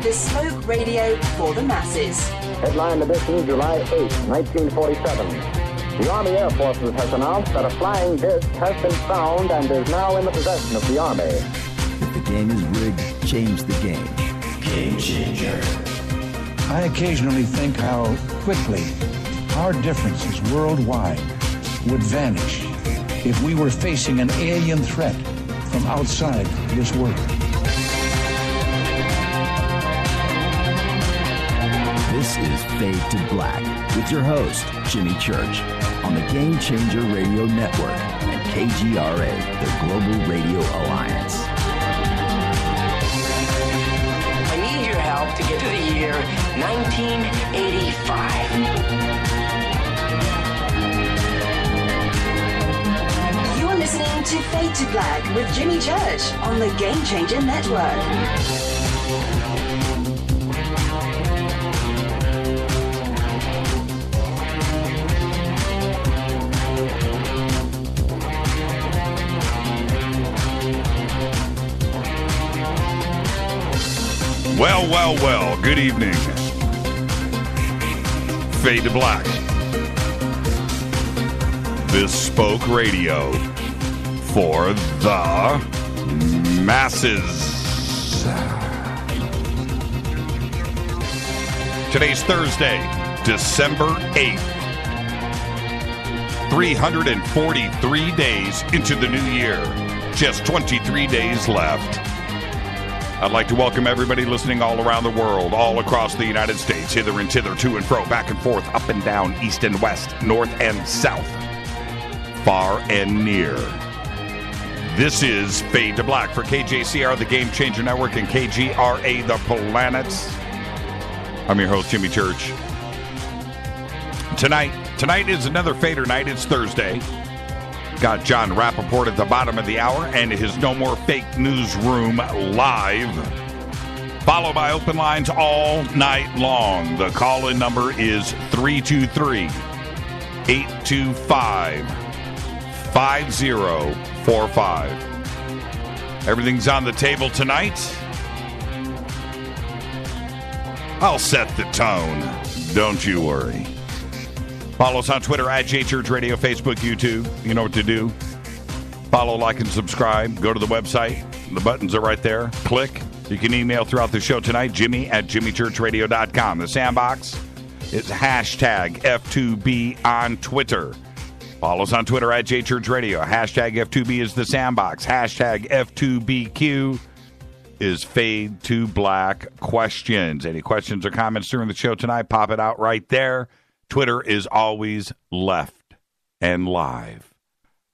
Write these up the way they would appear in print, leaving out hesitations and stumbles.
bespoke radio for the masses. Headline edition, July 8, 1947. The Army Air Forces has announced that a flying disc has been found and is now in the possession of the Army. If the game is rigged, change the game. Game changer. I occasionally think how quickly our differences worldwide would vanish if we were facing an alien threat from outside this world. This is Fade to Black with your host, Jimmy Church, on the Game Changer Radio Network and KGRA, the Global Radio Alliance. I need your help to get to the year 1985. You're listening to Fade to Black with Jimmy Church on the Game Changer Network. Well, good evening. Fade to Black. Bespoke radio for the masses. Today's Thursday, December 8th. 343 days into the new year. Just 23 days left. I'd like to welcome everybody listening all around the world, all across the United States, hither and thither, to and fro, back and forth, up and down, east and west, north and south, far and near. This is Fade to Black for KJCR, the Game Changer Network, and KGRA, the Planets. I'm your host, Jimmy Church. Tonight is another Fader night. It's Thursday. Got Jon Rappoport at the bottom of the hour and his No More Fake Newsroom live. Followed by open lines all night long. The call-in number is 323-825-5045. Everything's on the table tonight. I'll set the tone. Don't you worry. Follow us on Twitter at JChurchRadio, Facebook, YouTube. You know what to do. Follow, like, and subscribe. Go to the website. The buttons are right there. Click. You can email throughout the show tonight, Jimmy at JimmyChurchRadio.com. The sandbox is hashtag F2B on Twitter. Follow us on Twitter at JChurchRadio. Hashtag F2B is the sandbox. Hashtag F2BQ is Fade to Black questions. Any questions or comments during the show tonight, pop it out right there. Twitter is always left and live.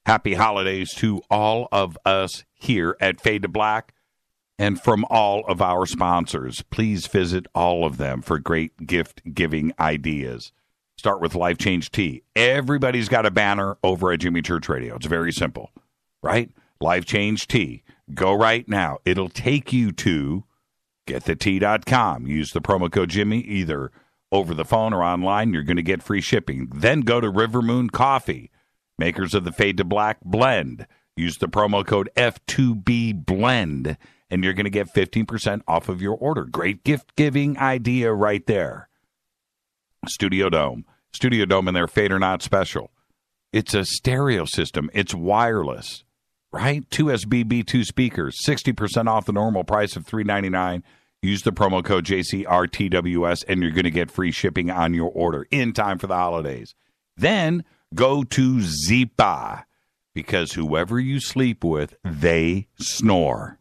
Happy holidays to all of us here at Fade to Black and from all of our sponsors. Please visit all of them for great gift-giving ideas. Start with Life Change Tea. Everybody's got a banner over at Jimmy Church Radio. It's very simple, right? Life Change Tea. Go right now. It'll take you to getthetea.com. Use the promo code Jimmy either over the phone or online. You're going to get free shipping. Then go to River Moon Coffee, makers of the Fade to Black blend. Use the promo code F2B blend, and you're going to get 15% off of your order. Great gift-giving idea right there. Studio Dome and their Fadernight special. It's a stereo system. It's wireless, right? 2 SBB2 speakers, 60% off the normal price of $399. Use the promo code JCRTWS, and you're going to get free shipping on your order in time for the holidays. Then go to Zipa, because whoever you sleep with, they snore.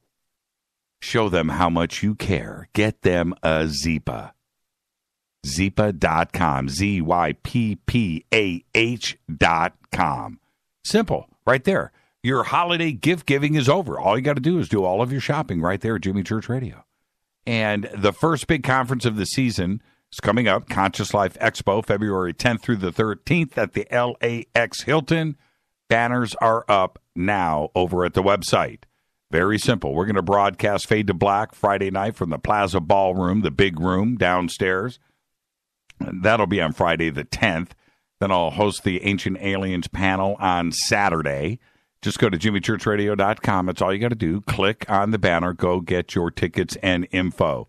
Show them how much you care. Get them a Zipa. Zipa.com. ZYPPAH.com. Simple. Right there. Your holiday gift giving is over. All you got to do is do all of your shopping right there at Jimmy Church Radio. And the first big conference of the season is coming up, Conscious Life Expo, February 10th through the 13th at the LAX Hilton. Banners are up now over at the website. Very simple. We're going to broadcast Fade to Black Friday night from the Plaza Ballroom, the big room downstairs. That'll be on Friday the 10th. Then I'll host the Ancient Aliens panel on Saturday. Just go to jimmychurchradio.com. That's all you got to do. Click on the banner. Go get your tickets and info.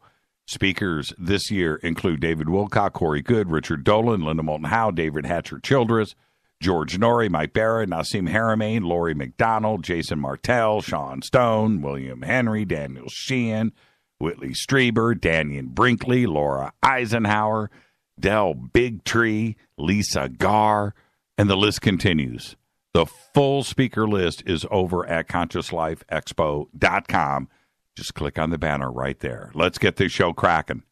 Speakers this year include David Wilcock, Corey Good, Richard Dolan, Linda Moulton Howe, David Hatcher-Childress, George Norrie, Mike Barrett, Nassim Haramein, Laurie McDonald, Jason Martell, Sean Stone, William Henry, Daniel Sheehan, Whitley Strieber, Daniel Brinkley, Laura Eisenhower, Del Bigtree, Lisa Garr, and the list continues. The full speaker list is over at ConsciousLifeExpo.com. Just click on the banner right there. Let's get this show cracking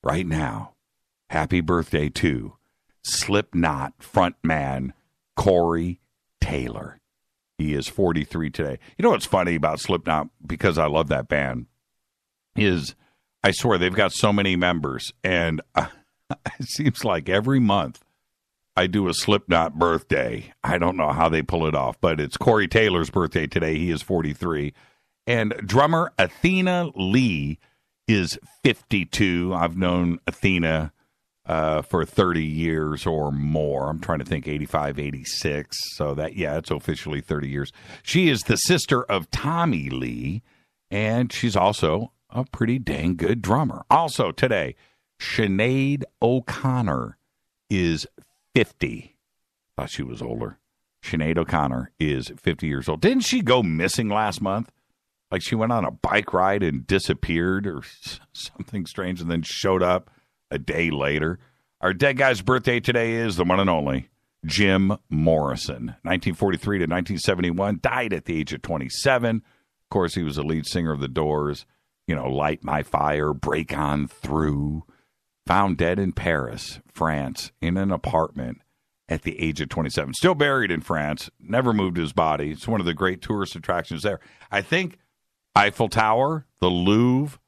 right now. Happy birthday to Slipknot frontman Corey Taylor. He is 43 today. You know what's funny about Slipknot, because I love that band, is I swear they've got so many members, and it seems like every month I do a Slipknot birthday. I don't know how they pull it off, but it's Corey Taylor's birthday today. He is 43. And drummer Athena Lee is 52. I've known Athena for 30 years or more. I'm trying to think, 85, 86. So that, yeah, it's officially 30 years. She is the sister of Tommy Lee, and she's also a pretty dang good drummer. Also today, Sinead O'Connor is 50. Thought she was older. Sinead O'Connor is 50 years old. Didn't she go missing last month? Like she went on a bike ride and disappeared or something strange and then showed up a day later. Our dead guy's birthday today is the one and only Jim Morrison. 1943 to 1971, died at the age of 27. Of course, he was the lead singer of The Doors. You know, Light My Fire, Break On Through. Found dead in Paris, France, in an apartment at the age of 27. Still buried in France. Never moved his body. It's one of the great tourist attractions there. I think Eiffel Tower, the Louvre,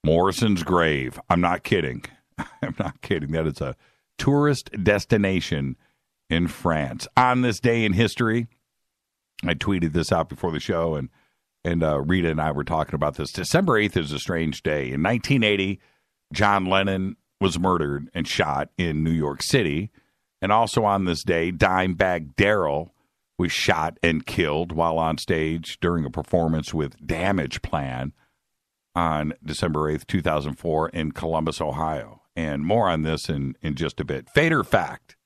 Morrison's grave. I'm not kidding. I'm not kidding. That is a tourist destination in France. On this day in history, I tweeted this out before the show, and Rita and I were talking about this. December 8th is a strange day. In 1980, John Lennon was murdered and shot in New York City. And also on this day, Dimebag Darrell was shot and killed while on stage during a performance with Damage Plan on December 8th, 2004 in Columbus, Ohio. And more on this in just a bit. Fader fact.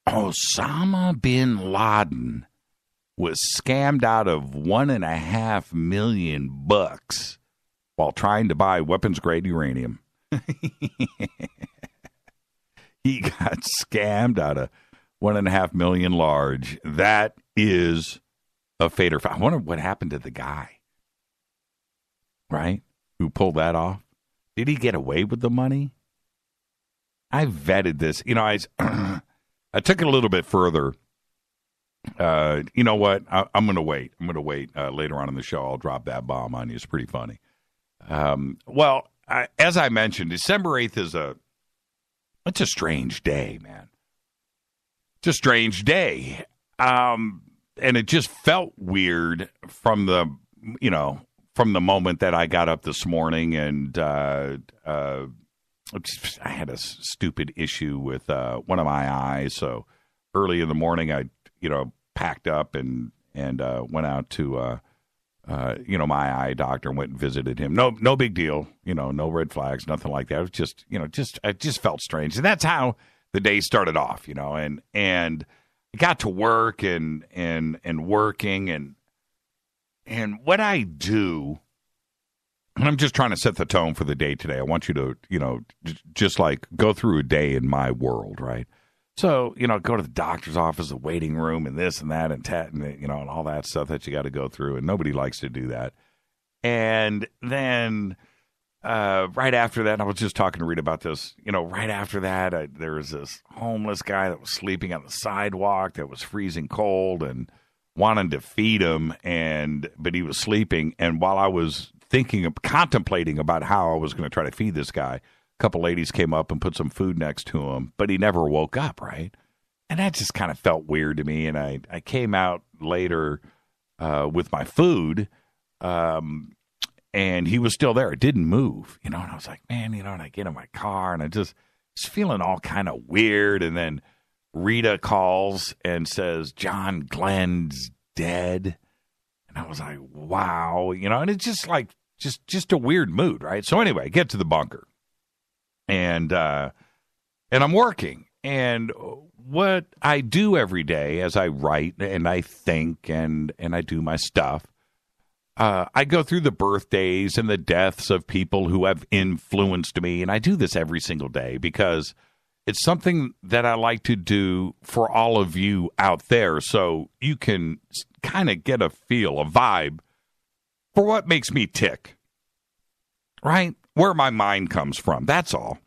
Osama bin Laden was scammed out of $1.5 million while trying to buy weapons-grade uranium. He got scammed out of $1.5 million large. That is a fader fact. I wonder what happened to the guy, right, who pulled that off. Did he get away with the money? I vetted this. You know, I took it a little bit further. You know what? I'm going to wait. I'm going to wait later on in the show. I'll drop that bomb on you. It's pretty funny. As I mentioned, December 8th it's a strange day, man. It's a strange day. And it just felt weird from the moment that I got up this morning, and I had a stupid issue with one of my eyes. So early in the morning, I packed up and went out to my eye doctor and went and visited him. No big deal. No red flags, nothing like that. It was I just felt strange. And that's how the day started off, and I got to work and working and what I do, and I'm just trying to set the tone for the day today. I want you to, just like go through a day in my world, right? So, go to the doctor's office, the waiting room, and this and that, and and all that stuff that you got to go through, and nobody likes to do that. And then right after that, I was just talking to Rita about this. Right after that, there was this homeless guy that was sleeping on the sidewalk that was freezing cold and wanted to feed him, but he was sleeping. And while I was contemplating about how I was going to try to feed this guy, a couple ladies came up and put some food next to him, but he never woke up, right? And that just kind of felt weird to me. And I came out later with my food, and he was still there. It didn't move, and I was like, man, and I get in my car, and I just feeling all kind of weird. And then Rita calls and says, John Glenn's dead. And I was like, wow, and it's just like just a weird mood, right? So anyway, I get to the bunker, and I'm working. And what I do every day as I write and I think and I do my stuff, I go through the birthdays and the deaths of people who have influenced me. And I do this every single day because it's something that I like to do for all of you out there, so you can kind of get a feel, a vibe for what makes me tick, right? Where my mind comes from, that's all.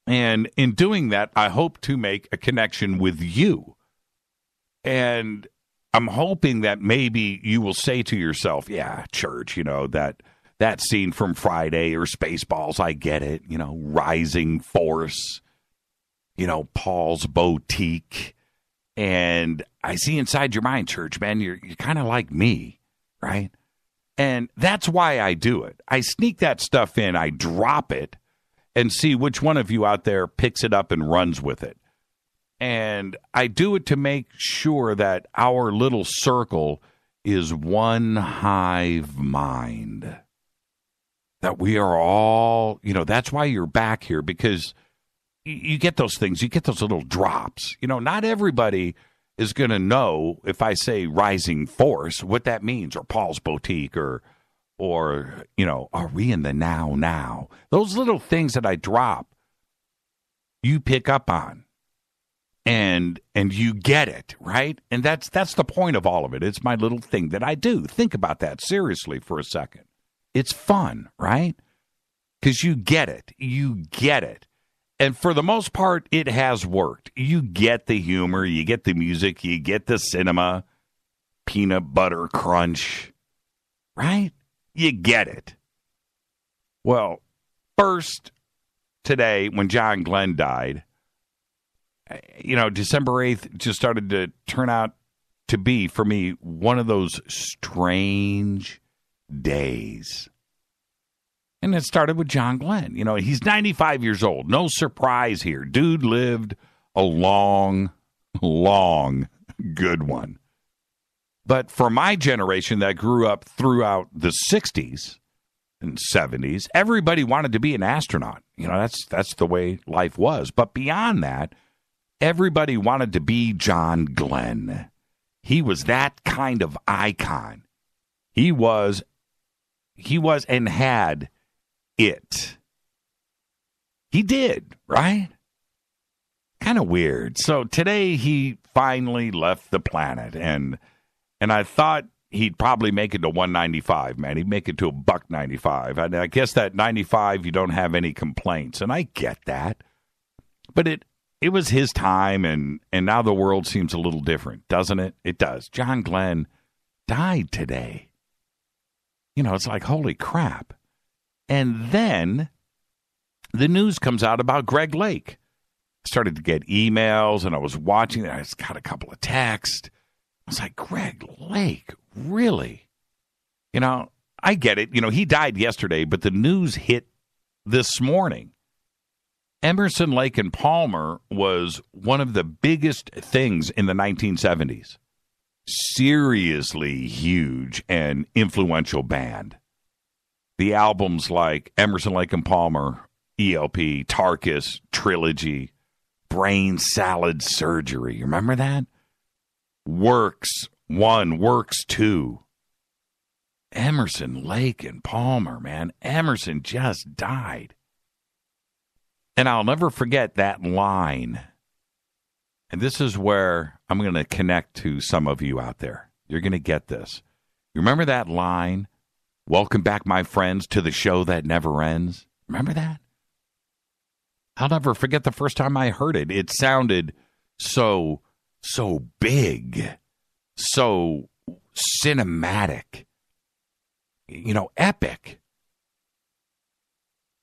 And in doing that, I hope to make a connection with you. And I'm hoping that maybe you will say to yourself, yeah, Church, that scene from Friday or Spaceballs, I get it, Rising Force, Paul's Boutique. And I see inside your mind, Church, man, you're kind of like me, right? And that's why I do it. I sneak that stuff in, I drop it, and see which one of you out there picks it up and runs with it. And I do it to make sure that our little circle is one hive mind. That we are all, that's why you're back here, because you get those things, you get those little drops. Not everybody is going to know if I say Rising Force, what that means, or Paul's Boutique, or are we in the now? Those little things that I drop, you pick up on, and you get it, right? And that's the point of all of it. It's my little thing that I do. Think about that seriously for a second. It's fun, right? Because you get it. You get it. And for the most part, it has worked. You get the humor, you get the music, you get the cinema, peanut butter crunch, right? You get it. Well, first, today, when John Glenn died, December 8th just started to turn out to be, for me, one of those strange days. And it started with John Glenn. He's 95 years old. No surprise here. Dude lived a long, long, good one. But for my generation that grew up throughout the 60s and 70s, everybody wanted to be an astronaut. That's the way life was. But beyond that, everybody wanted to be John Glenn. He was that kind of icon. He was and had it. He did, right? Kind of weird. So today he finally left the planet, and I thought he'd probably make it to 195, man. He'd make it to $195. And I guess that 95, you don't have any complaints, and I get that. But it was his time, and now the world seems a little different, doesn't it? It does. John Glenn died today. It's like, holy crap. And then the news comes out about Greg Lake. I started to get emails, and I was watching it. I just got a couple of texts. I was like, Greg Lake, really? I get it. He died yesterday, but the news hit this morning. Emerson, Lake and Palmer was one of the biggest things in the 1970s. Seriously huge and influential band. The albums like Emerson, Lake and Palmer, ELP, Tarkus, Trilogy, Brain Salad Surgery. Remember that? Works 1, Works 2. Emerson, Lake and Palmer, man. Emerson just died. And I'll never forget that line. And this is where I'm going to connect to some of you out there. You're going to get this. You remember that line? Welcome back, my friends, to the show that never ends. Remember that? I'll never forget the first time I heard it. It sounded so big, so cinematic, epic.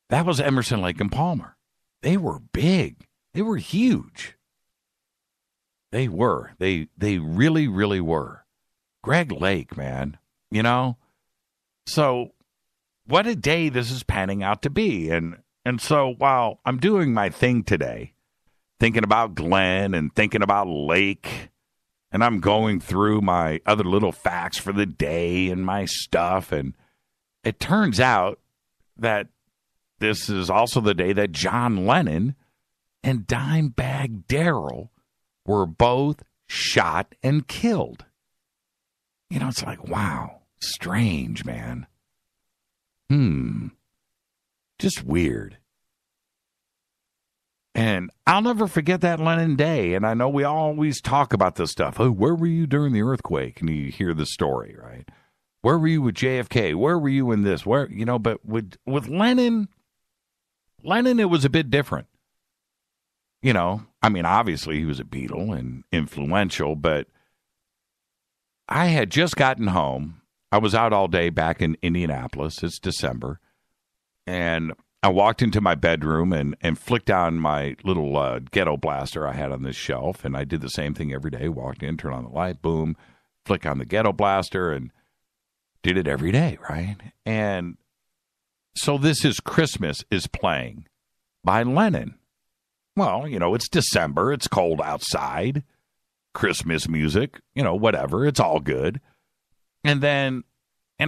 That was Emerson, Lake and Palmer. They were big. They were huge. They were. They really, really were. Greg Lake, man, So what a day this is panning out to be. And so while I'm doing my thing today, thinking about Glenn and thinking about Lake, and I'm going through my other little facts for the day and my stuff, and it turns out that this is also the day that John Lennon and Dimebag Darrell were both shot and killed. You know, it's like, wow, strange, man. Just weird. And I'll never forget that Lennon day. And I know we always talk about this stuff. Oh, where were you during the earthquake? And you hear the story, right? Where were you with JFK? Where were you in this? Where, you know, but with Lennon, it was a bit different. You know, I mean, obviously he was a Beatle and influential, but I had just gotten home. I was out all day back in Indianapolis. It's December. And I walked into my bedroom and flicked on my little ghetto blaster I had on this shelf. And I did the same thing every day. Walked in, turned on the light, boom, flick on the ghetto blaster, and did it every day, right? And so This Is Christmas is playing by Lennon. Well, you know, it's December. It's cold outside. Christmas music, you know, whatever. It's all good. And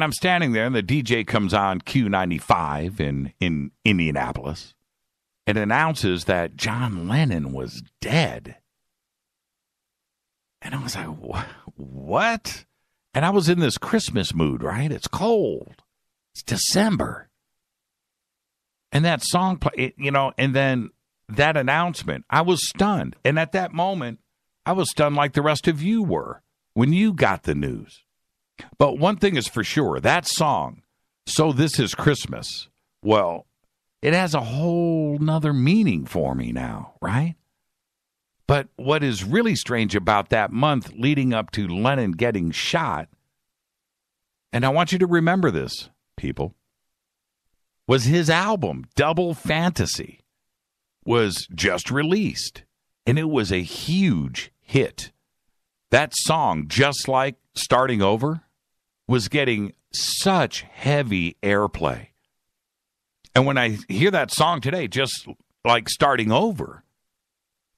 I'm standing there, and the DJ comes on Q95 in Indianapolis and announces that John Lennon was dead. And I was like, what? And I was in this Christmas mood, right? It's cold. It's December. And that song, you know, and then that announcement, I was stunned. And at that moment, I was stunned like the rest of you were when you got the news. But one thing is for sure, that song, So This Is Christmas, well, it has a whole nother meaning for me now, right? But what is really strange about that month leading up to Lennon getting shot, and I want you to remember this, people, was his album, Double Fantasy, was just released, and it was a huge hit. That song, just like Starting Over, was getting such heavy airplay. And when I hear that song today, just like Starting Over,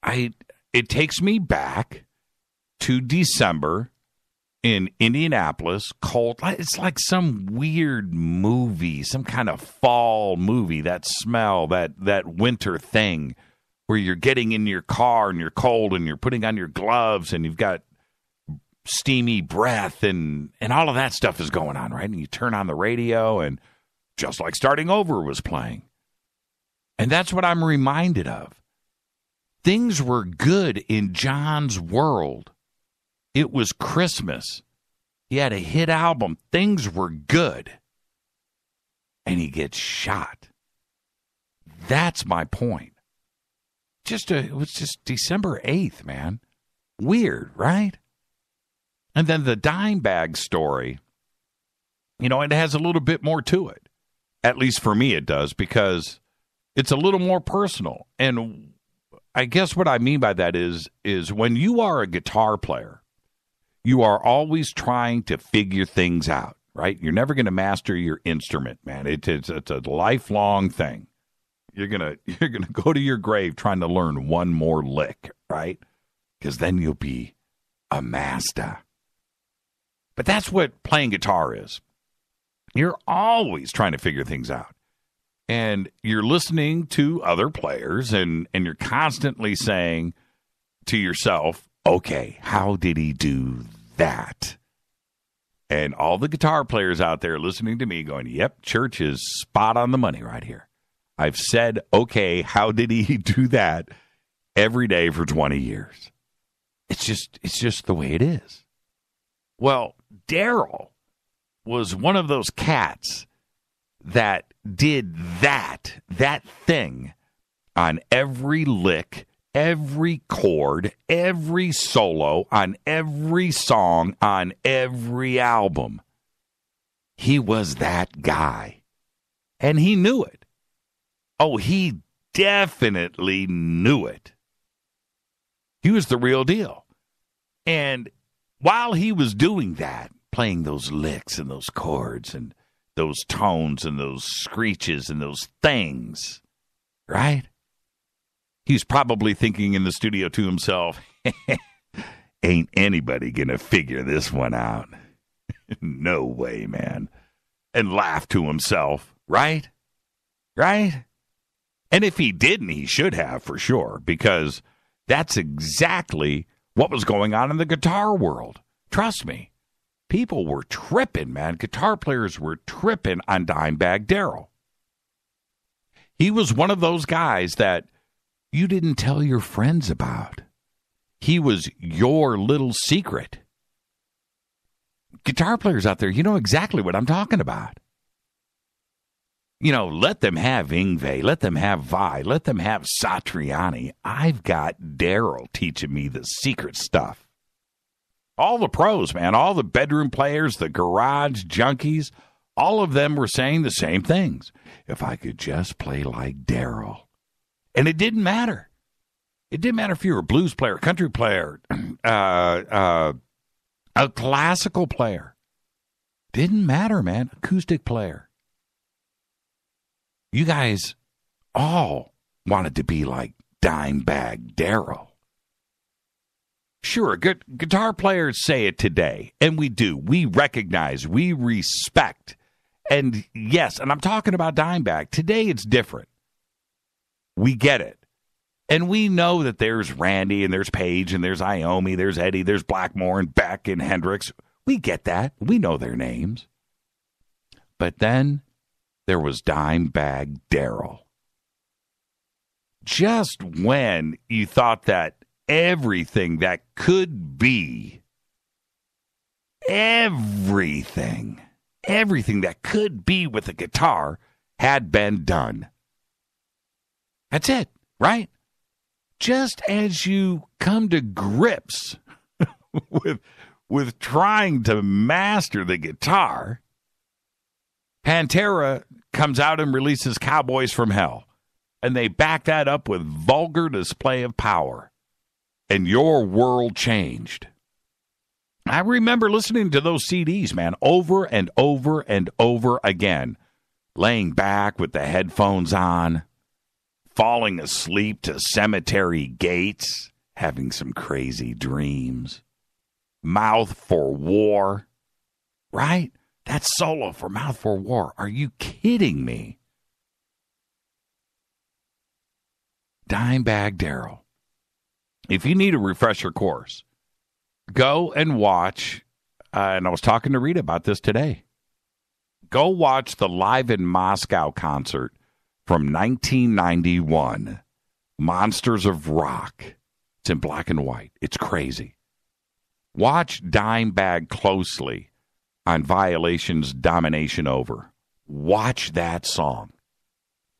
it takes me back to December in Indianapolis, cold. It's like some weird movie, some kind of fall movie, that smell, that winter thing where you're getting in your car and you're cold and you're putting on your gloves and you've got steamy breath and all of that stuff is going on, right? And you turn on the radio and just like Starting Over was playing. And that's what I'm reminded of. Things were good in John's world. It was Christmas. He had a hit album. Things were good. And he gets shot. That's my point. It was just December 8th, man. Weird, right? And then the Dimebag story, you know, it has a little bit more to it. At least for me it does, because it's a little more personal. And I guess what I mean by that is when you are a guitar player, you are always trying to figure things out, right? You're never going to master your instrument, man. It's a lifelong thing. You're gonna go to your grave trying to learn one more lick, right? Because then you'll be a master. But that's what playing guitar is. You're always trying to figure things out. And you're listening to other players, and you're constantly saying to yourself, okay, how did he do that? And all the guitar players out there listening to me going, yep, Church is spot on the money right here. I've said, okay, how did he do that every day for 20 years? It's just the way it is. Well, Darrell was one of those cats that did that thing on every lick, every chord, every solo, on every song, on every album. He was that guy. And he knew it. Oh, he definitely knew it. He was the real deal. And while he was doing that, playing those licks and those chords and those tones and those screeches and those things, right? He's probably thinking in the studio to himself, ain't anybody going to figure this one out. No way, man. and laugh to himself, right? Right? And if he didn't, he should have for sure, because that's exactly what was going on in the guitar world. Trust me. People were tripping, man. Guitar players were tripping on Dimebag Darrell. He was one of those guys that you didn't tell your friends about. He was your little secret. Guitar players out there, you know exactly what I'm talking about. You know, let them have Yngwie, let them have Vi, let them have Satriani. I've got Darrell teaching me the secret stuff. All the pros, man, all the bedroom players, the garage junkies, all of them were saying the same things. If I could just play like Darrell. And it didn't matter. It didn't matter if you were a blues player, country player, a classical player. Didn't matter, man. Acoustic player. You guys all wanted to be like Dimebag Darrell. Sure, good guitar players say it today, and we do. We recognize, we respect. And yes, and I'm talking about Dimebag. Today it's different. We get it. And we know that there's Randy and there's Page and there's Iommi, there's Eddie, there's Blackmore and Beck and Hendrix. We get that. We know their names. But then there was Dimebag Darrell. Just when you thought that everything that could be, everything that could be with a guitar had been done. That's it, right? Just as you come to grips with trying to master the guitar, Pantera comes out and releases Cowboys from Hell, and they back that up with vulgar display of power. And your world changed. I remember listening to those CDs, man, over and over and over again. Laying back with the headphones on, falling asleep to Cemetery Gates, having some crazy dreams. Mouth for War, right? That solo for Mouth for War. Are you kidding me? Dimebag Darrell. If you need a refresher course, go and watch, and I was talking to Rita about this today. Go watch the Live in Moscow concert from 1991, Monsters of Rock. It's in black and white. It's crazy. Watch Dimebag closely on Violation's Domination Over. Watch that song.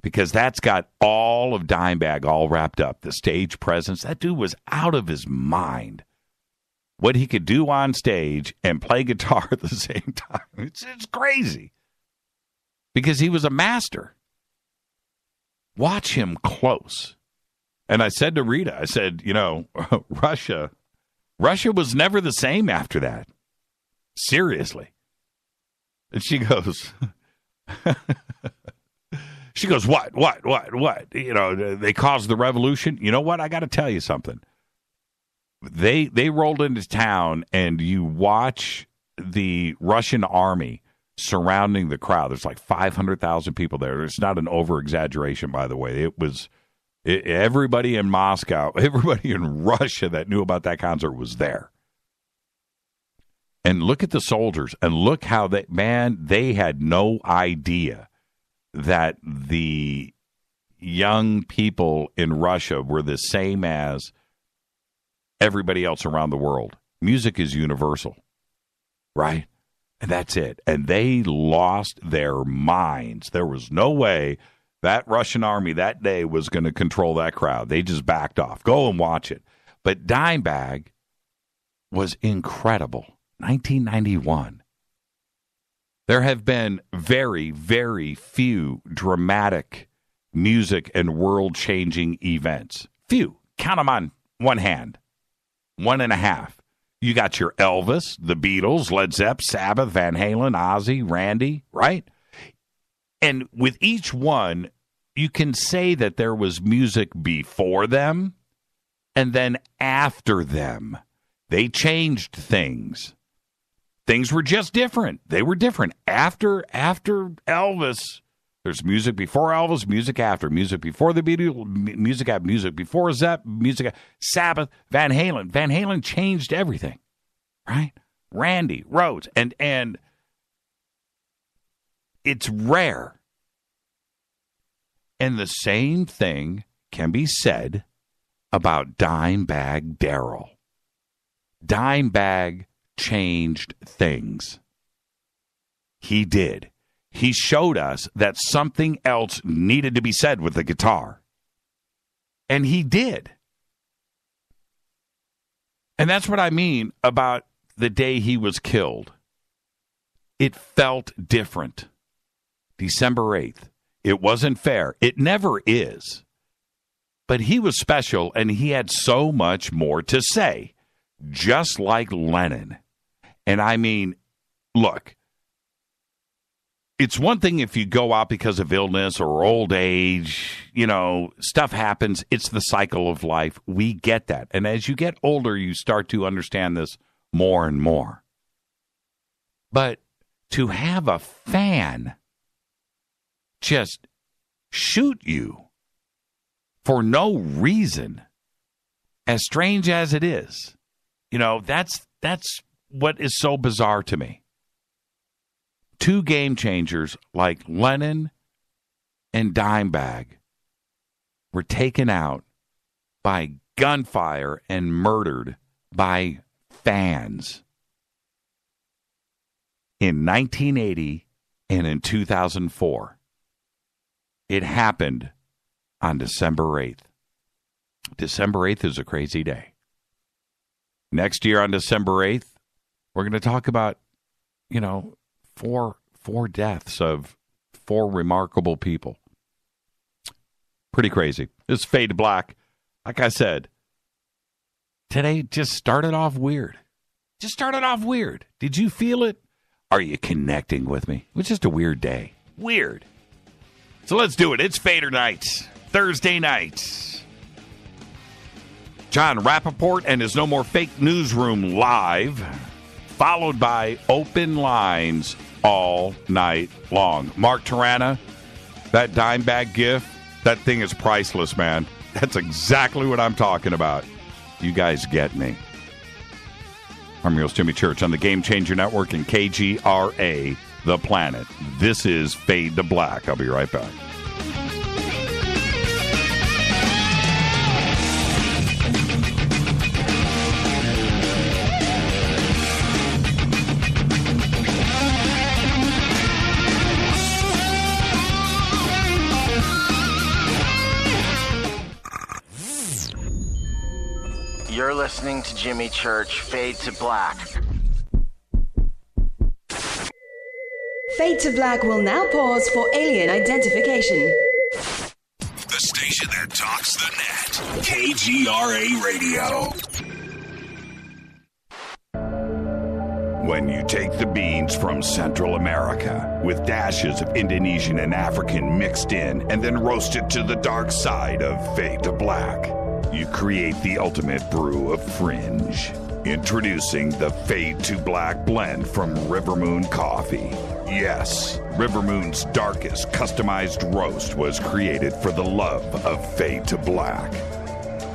Because that's got all of Dimebag all wrapped up. The stage presence. That dude was out of his mind. What he could do on stage and play guitar at the same time. It's crazy. Because he was a master. Watch him close. And I said to Rita, I said, you know, Russia was never the same after that. Seriously. And she goes... She goes, what? You know, they caused the revolution. You know what? I got to tell you something. They rolled into town, and you watch the Russian army surrounding the crowd. There's like 500,000 people there. It's not an over-exaggeration, by the way. Everybody in Moscow, everybody in Russia that knew about that concert was there. And look at the soldiers, and look how they had no idea that the young people in Russia were the same as everybody else around the world. Music is universal, right? And that's it. And they lost their minds. There was no way that Russian army that day was going to control that crowd. They just backed off. Go and watch it. But Dimebag was incredible. 1991. There have been very, very few dramatic music and world-changing events. Few. Count them on one hand. 1.5. You got your Elvis, the Beatles, Led Zeppelin, Sabbath, Van Halen, Ozzy, Randy, right? And with each one, you can say that there was music before them and then after them. They changed things. Things were just different. They were different. After Elvis, there's music before Elvis, music after, music before the Beatles, music after, music before Zepp, music Sabbath, Van Halen. Van Halen changed everything, right? Randy Rhoads, and it's rare. And the same thing can be said about Dimebag Darrell. Dimebag changed things. He did. He showed us that something else needed to be said with the guitar. And he did. And that's what I mean about the day he was killed. It felt different. December 8th. It wasn't fair. It never is. But he was special, and he had so much more to say, just like Lennon. And I mean, look, it's one thing if you go out because of illness or old age, you know, stuff happens. It's the cycle of life. We get that. And as you get older, you start to understand this more and more. But to have a fan just shoot you for no reason, as strange as it is, you know, that's what is so bizarre to me. Two game changers like Lennon and Dimebag were taken out by gunfire and murdered by fans in 1980 and in 2004. It happened on December 8th. December 8th is a crazy day. Next year on December 8th, we're going to talk about, you know, four deaths of four remarkable people. Pretty crazy. This is Fade to Black. Like I said, today just started off weird. Did you feel it? Are you connecting with me? It was just a weird day. Weird. So let's do it. It's Fadernight, Thursday night. Jon Rappoport and his No More Fake Newsroom live, followed by open lines all night long. Mark Tarana, that Dimebag gift, that thing is priceless, man. That's exactly what I'm talking about. You guys get me. I'm your host, Jimmy Church, on the Game Changer Network and KGRA, The Planet. This is Fade to Black. I'll be right back. You're listening to Jimmy Church, Fade to Black. Fade to Black will now pause for alien identification. The station that talks the net. KGRA Radio. When you take the beans from Central America with dashes of Indonesian and African mixed in and then roasted to the dark side of Fade to Black, you create the ultimate brew of fringe. Introducing the Fade to Black blend from Rivermoon Coffee. Yes, Rivermoon's darkest customized roast was created for the love of Fade to Black.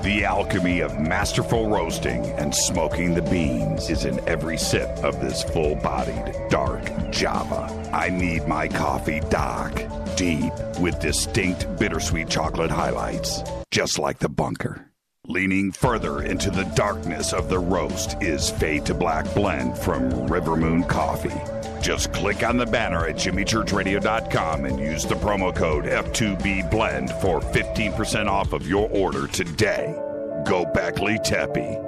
The alchemy of masterful roasting and smoking the beans is in every sip of this full-bodied dark Java. I need my coffee dark, deep, with distinct bittersweet chocolate highlights, just like the bunker. Leaning further into the darkness of the roast is Fade to Black blend from Rivermoon Coffee. Just click on the banner at jimmychurchradio.com and use the promo code F2BBLEND for 15% off of your order today. Go Beckley Teppy.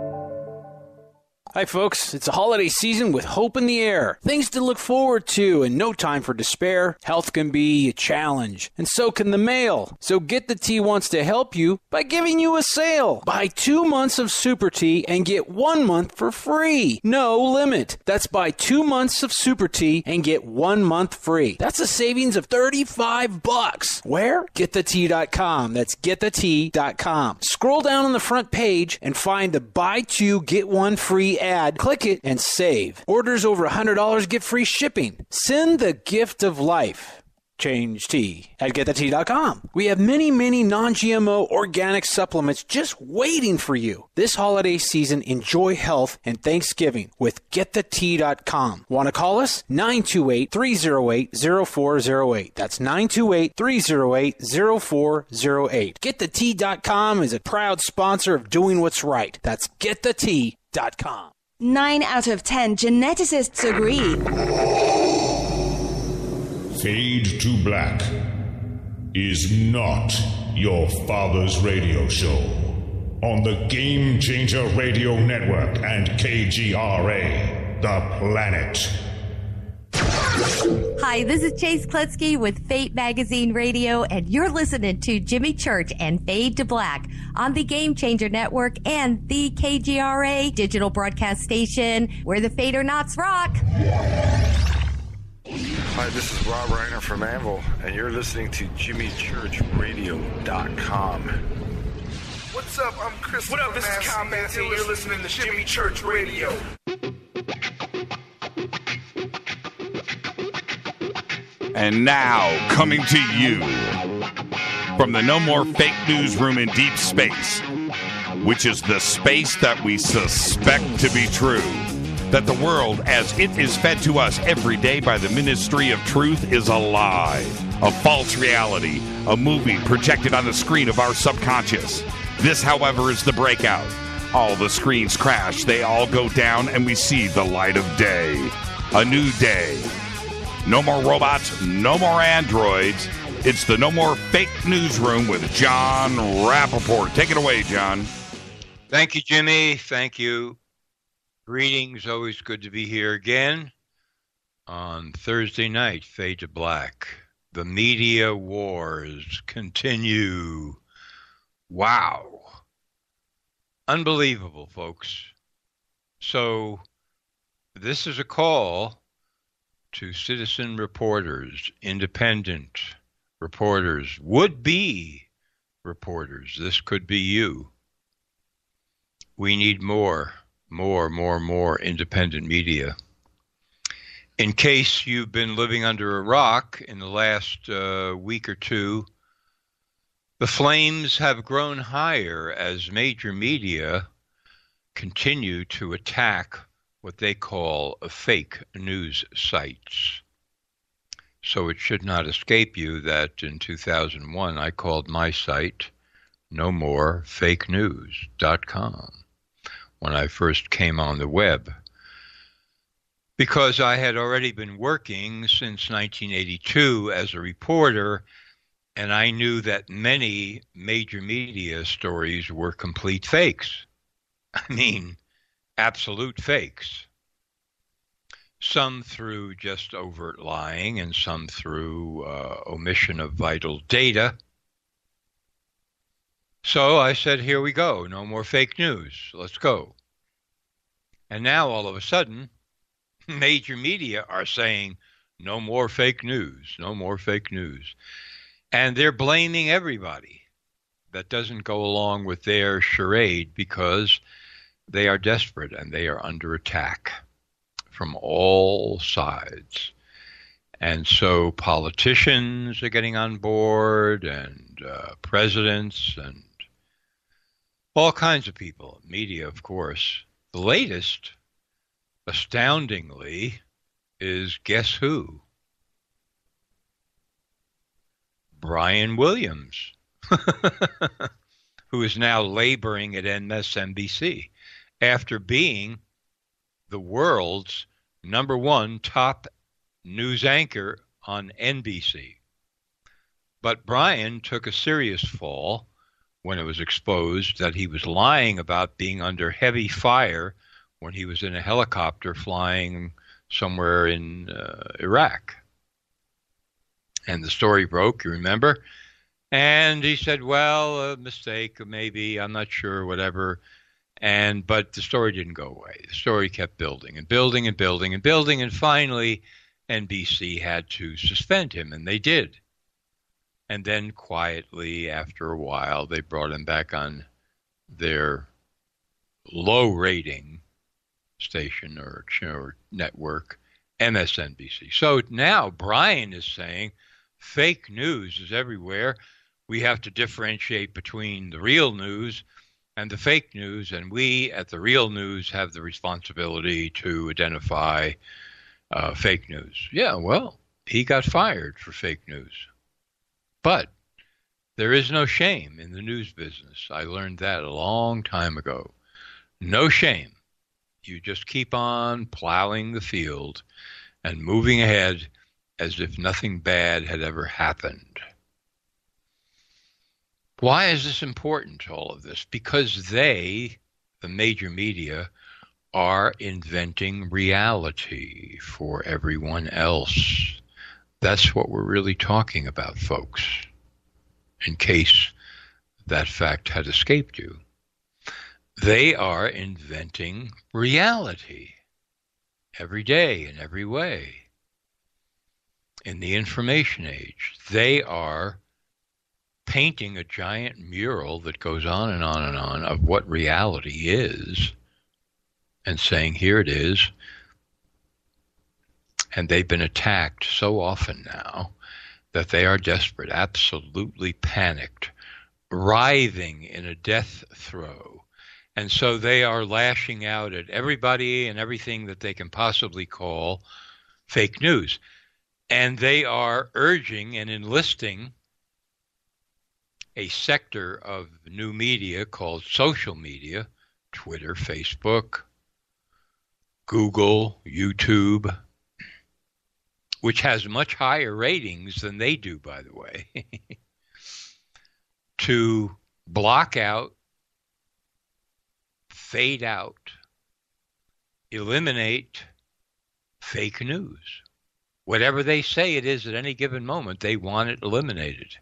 Hi, folks. It's a holiday season with hope in the air. Things to look forward to and no time for despair. Health can be a challenge, and so can the mail. So Get the Tea wants to help you by giving you a sale. Buy 2 months of Super Tea and get 1 month for free. No limit. That's buy 2 months of Super Tea and get 1 month free. That's a savings of $35. Where? GetTheTea.com. That's GetTheTea.com. Scroll down on the front page and find the buy 2, get 1 free ad, click it, and save. Orders over $100 get free shipping. Send the gift of life. Change tea at getthetea.com. We have many, many non-GMO organic supplements just waiting for you. This holiday season, enjoy health and Thanksgiving with getthetea.com. Want to call us? 928-308-0408. That's 928-308-0408. Getthetea.com is a proud sponsor of doing what's right. That's getthetea.com. 9 out of 10 geneticists agree. Fade to Black is not your father's radio show on the Game Changer Radio Network and KGRA, The Planet. Hi, this is Chase Klutsky with Fate Magazine Radio, and you're listening to Jimmy Church and Fade to Black on the Game Changer Network and the KGRA digital broadcast station where the Fadernauts rock. Hi, this is Rob Reiner from Anvil, and you're listening to JimmyChurchRadio.com. What's up? I'm Chris. What up? This is Kyle Manson. You're listening to Jimmy Church Radio. And now, coming to you from the No More Fake Newsroom in deep space, which is the space that we suspect to be true, that the world as it is fed to us every day by the Ministry of Truth is a lie, a false reality, a movie projected on the screen of our subconscious. This, however, is the breakout. All the screens crash, they all go down, and we see the light of day. A new day. No more robots, no more androids. It's the No More Fake Newsroom with Jon Rappoport. Take it away, John. Thank you, Jimmy. Thank you. Greetings. Always good to be here again on Thursday night, Fade to Black. The media wars continue. Wow. Unbelievable, folks. So this is a call to citizen reporters, independent reporters, would-be reporters. This could be you. We need more independent media. In case you've been living under a rock in the last week or two, the flames have grown higher as major media continue to attack what they call fake news sites. So it should not escape you that in 2001 I called my site nomorefaknews.com. when I first came on the web, because I had already been working since 1982 as a reporter, and I knew that many major media stories were complete fakes. I mean, absolute fakes. Some through just overt lying and some through omission of vital data. So I said, here we go. No more fake news. Let's go. And now all of a sudden, major media are saying, no more fake news, no more fake news. And they're blaming everybody that doesn't go along with their charade because they are desperate and they are under attack from all sides. And so politicians are getting on board, and presidents, and all kinds of people, media, of course. The latest, astoundingly, is guess who? Brian Williams, who is now laboring at MSNBC after being the world's #1 top news anchor on NBC. But Brian took a serious fall when it was exposed that he was lying about being under heavy fire when he was in a helicopter flying somewhere in Iraq. And the story broke, you remember? And he said, well, a mistake, maybe, I'm not sure, whatever. But the story didn't go away. The story kept building and building and building and building. And finally, NBC had to suspend him, and they did. And then quietly, after a while, they brought him back on their low rating station or network, MSNBC. So now Brian is saying fake news is everywhere. We have to differentiate between the real news and the fake news, and we at the real news have the responsibility to identify fake news. Yeah, well, he got fired for fake news. But there is no shame in the news business. I learned that a long time ago. No shame. You just keep on plowing the field and moving ahead as if nothing bad had ever happened. Why is this important, all of this? Because they, the major media, are inventing reality for everyone else. That's what we're really talking about, folks, in case that fact had escaped you. They are inventing reality every day in every way. In the information age, they are painting a giant mural that goes on and on and on of what reality is and saying, here it is. And they've been attacked so often now that they are desperate, absolutely panicked, writhing in a death throe. And so they are lashing out at everybody and everything that they can possibly call fake news. And they are urging and enlisting a sector of new media called social media, Twitter, Facebook, Google, YouTube, which has much higher ratings than they do, by the way, to block out, fade out, eliminate fake news. Whatever they say it is at any given moment, they want it eliminated.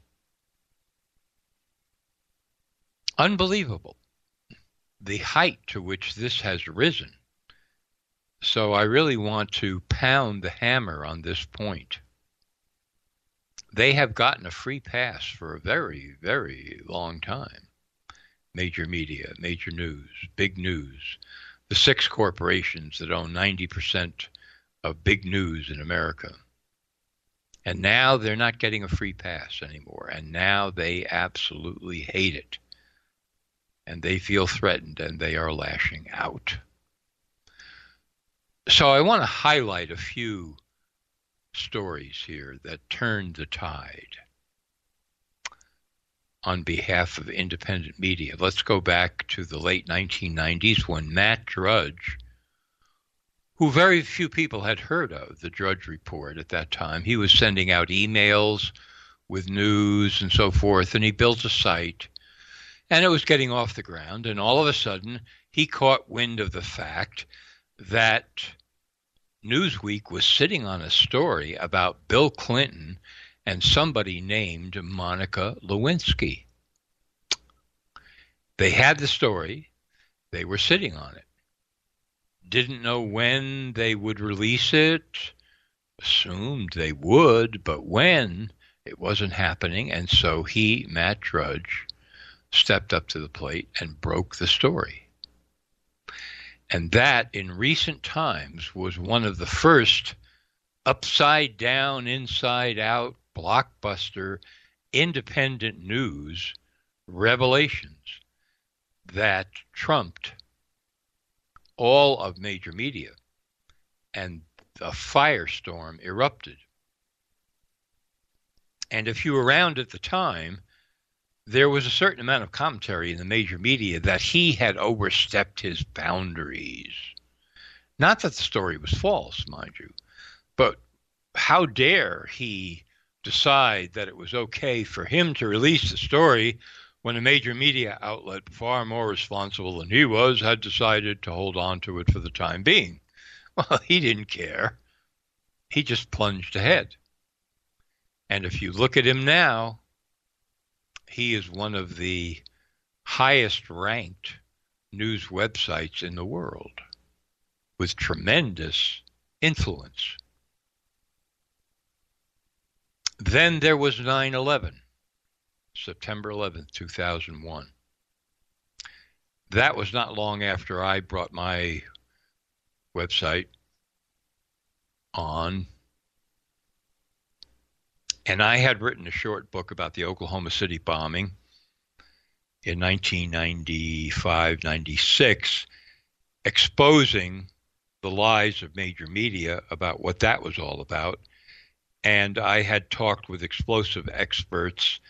Unbelievable, the height to which this has risen. So I really want to pound the hammer on this point. They have gotten a free pass for a very, very long time. Major media, major news, big news, the 6 corporations that own 90% of big news in America. And now they're not getting a free pass anymore. And now they absolutely hate it. And they feel threatened and they are lashing out. So I want to highlight a few stories here that turned the tide on behalf of independent media. Let's go back to the late 1990s when Matt Drudge, who very few people had heard of, the Drudge Report at that time, he was sending out emails with news and so forth, and he built a site, and it was getting off the ground, and all of a sudden he caught wind of the fact that Newsweek was sitting on a story about Bill Clinton and somebody named Monica Lewinsky. They had the story. They were sitting on it. Didn't know when they would release it. Assumed they would, but when, it wasn't happening. And so he, Matt Drudge, stepped up to the plate and broke the story. And that, in recent times, was one of the first upside down, inside out, blockbuster, independent news revelations that trumped all of major media. And a firestorm erupted. And if you were around at the time, there was a certain amount of commentary in the major media that he had overstepped his boundaries. Not that the story was false, mind you, but how dare he decide that it was okay for him to release the story when a major media outlet far more responsible than he was had decided to hold on to it for the time being. Well, he didn't care. He just plunged ahead. And if you look at him now, he is one of the highest ranked news websites in the world with tremendous influence. Then there was 9/11, September 11th, 2001. That was not long after I brought my website on, and I had written a short book about the Oklahoma City bombing in 1995-96, exposing the lies of major media about what that was all about. And I had talked with explosive experts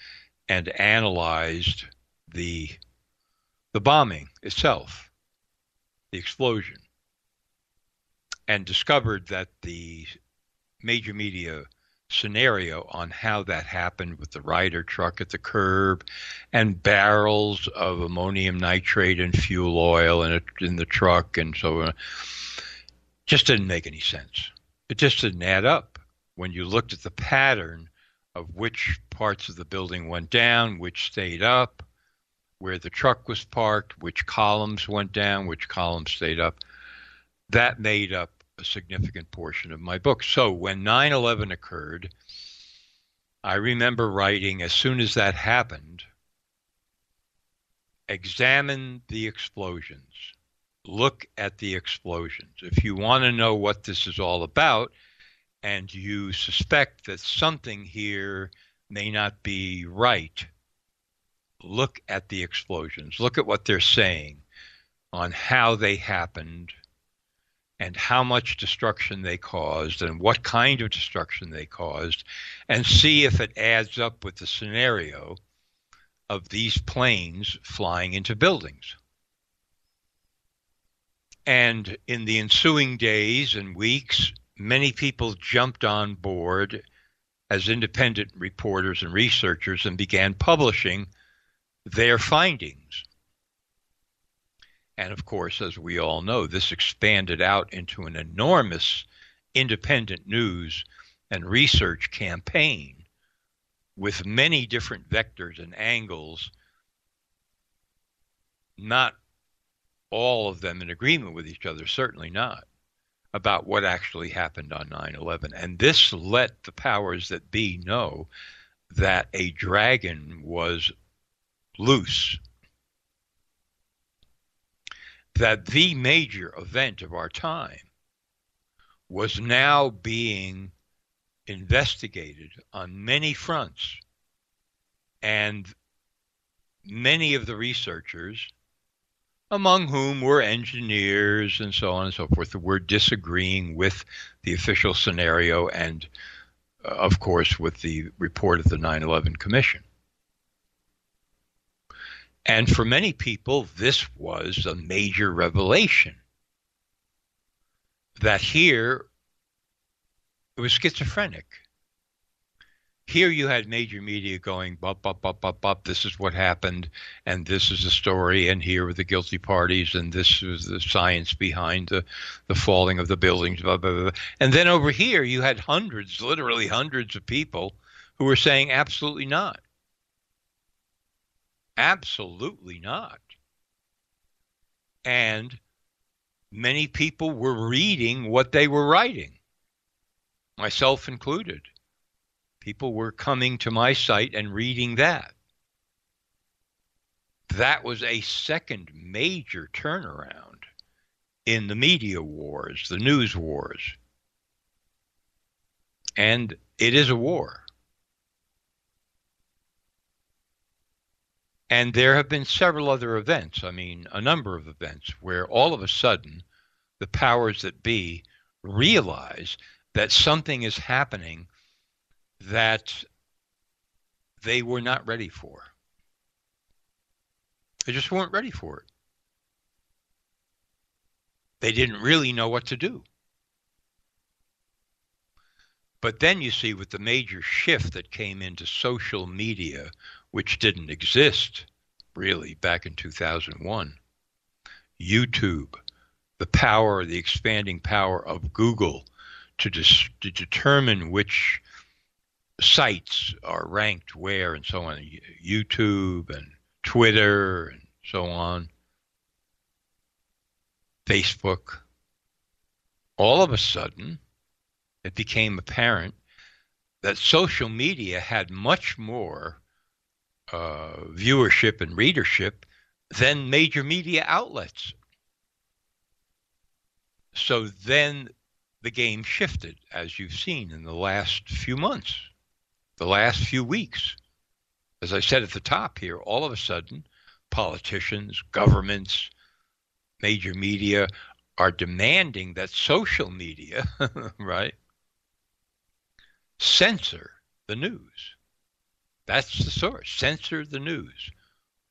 and analyzed the bombing itself, the explosion, and discovered that the major media scenario on how that happened with the Ryder truck at the curb and barrels of ammonium nitrate and fuel oil in the truck and so on just didn't make any sense. It just didn't add up when you looked at the pattern of which parts of the building went down, which stayed up, where the truck was parked, which columns went down, which columns stayed up. That made up a significant portion of my book. So when 9/11 occurred, I remember writing, as soon as that happened, examine the explosions. Look at the explosions. If you want to know what this is all about, and you suspect that something here may not be right, look at the explosions. Look at what they're saying on how they happened and how much destruction they caused and what kind of destruction they caused, and see if it adds up with the scenario of these planes flying into buildings. And in the ensuing days and weeks, many people jumped on board as independent reporters and researchers and began publishing their findings. And of course, as we all know, this expanded out into an enormous independent news and research campaign with many different vectors and angles, not all of them in agreement with each other, certainly not, about what actually happened on 9/11. And this let the powers that be know that a dragon was loose, that the major event of our time was now being investigated on many fronts, and many of the researchers, among whom were engineers and so on and so forth, were disagreeing with the official scenario and, of course, with the report of the 9/11 Commission. And for many people, this was a major revelation, that here it was schizophrenic. Here you had major media going, bop, bop, bop, bop, bop, this is what happened, and this is the story, and here were the guilty parties, and this was the science behind the falling of the buildings, blah, blah, blah. And then over here you had hundreds, literally hundreds of people who were saying absolutely not. Absolutely not. And many people were reading what they were writing, myself included. People were coming to my site and reading that. That was a second major turnaround in the media wars, the news wars. And it is a war. And there have been several other events, a number of events, where all of a sudden the powers that be realize that something is happening that they were not ready for. They just weren't ready for it. They didn't really know what to do. But then you see, with the major shift that came into social media, which didn't exist really back in 2001, YouTube, the power, the expanding power of Google to determine which sites are ranked where and so on, YouTube and Twitter and so on, Facebook. All of a sudden, it became apparent that social media had much more viewership and readership than major media outlets. So then the game shifted, as you've seen in the last few months, the last few weeks. As I said at the top here, all of a sudden, politicians, governments, major media are demanding that social media, right, censor the news. That's the source. Censor the news.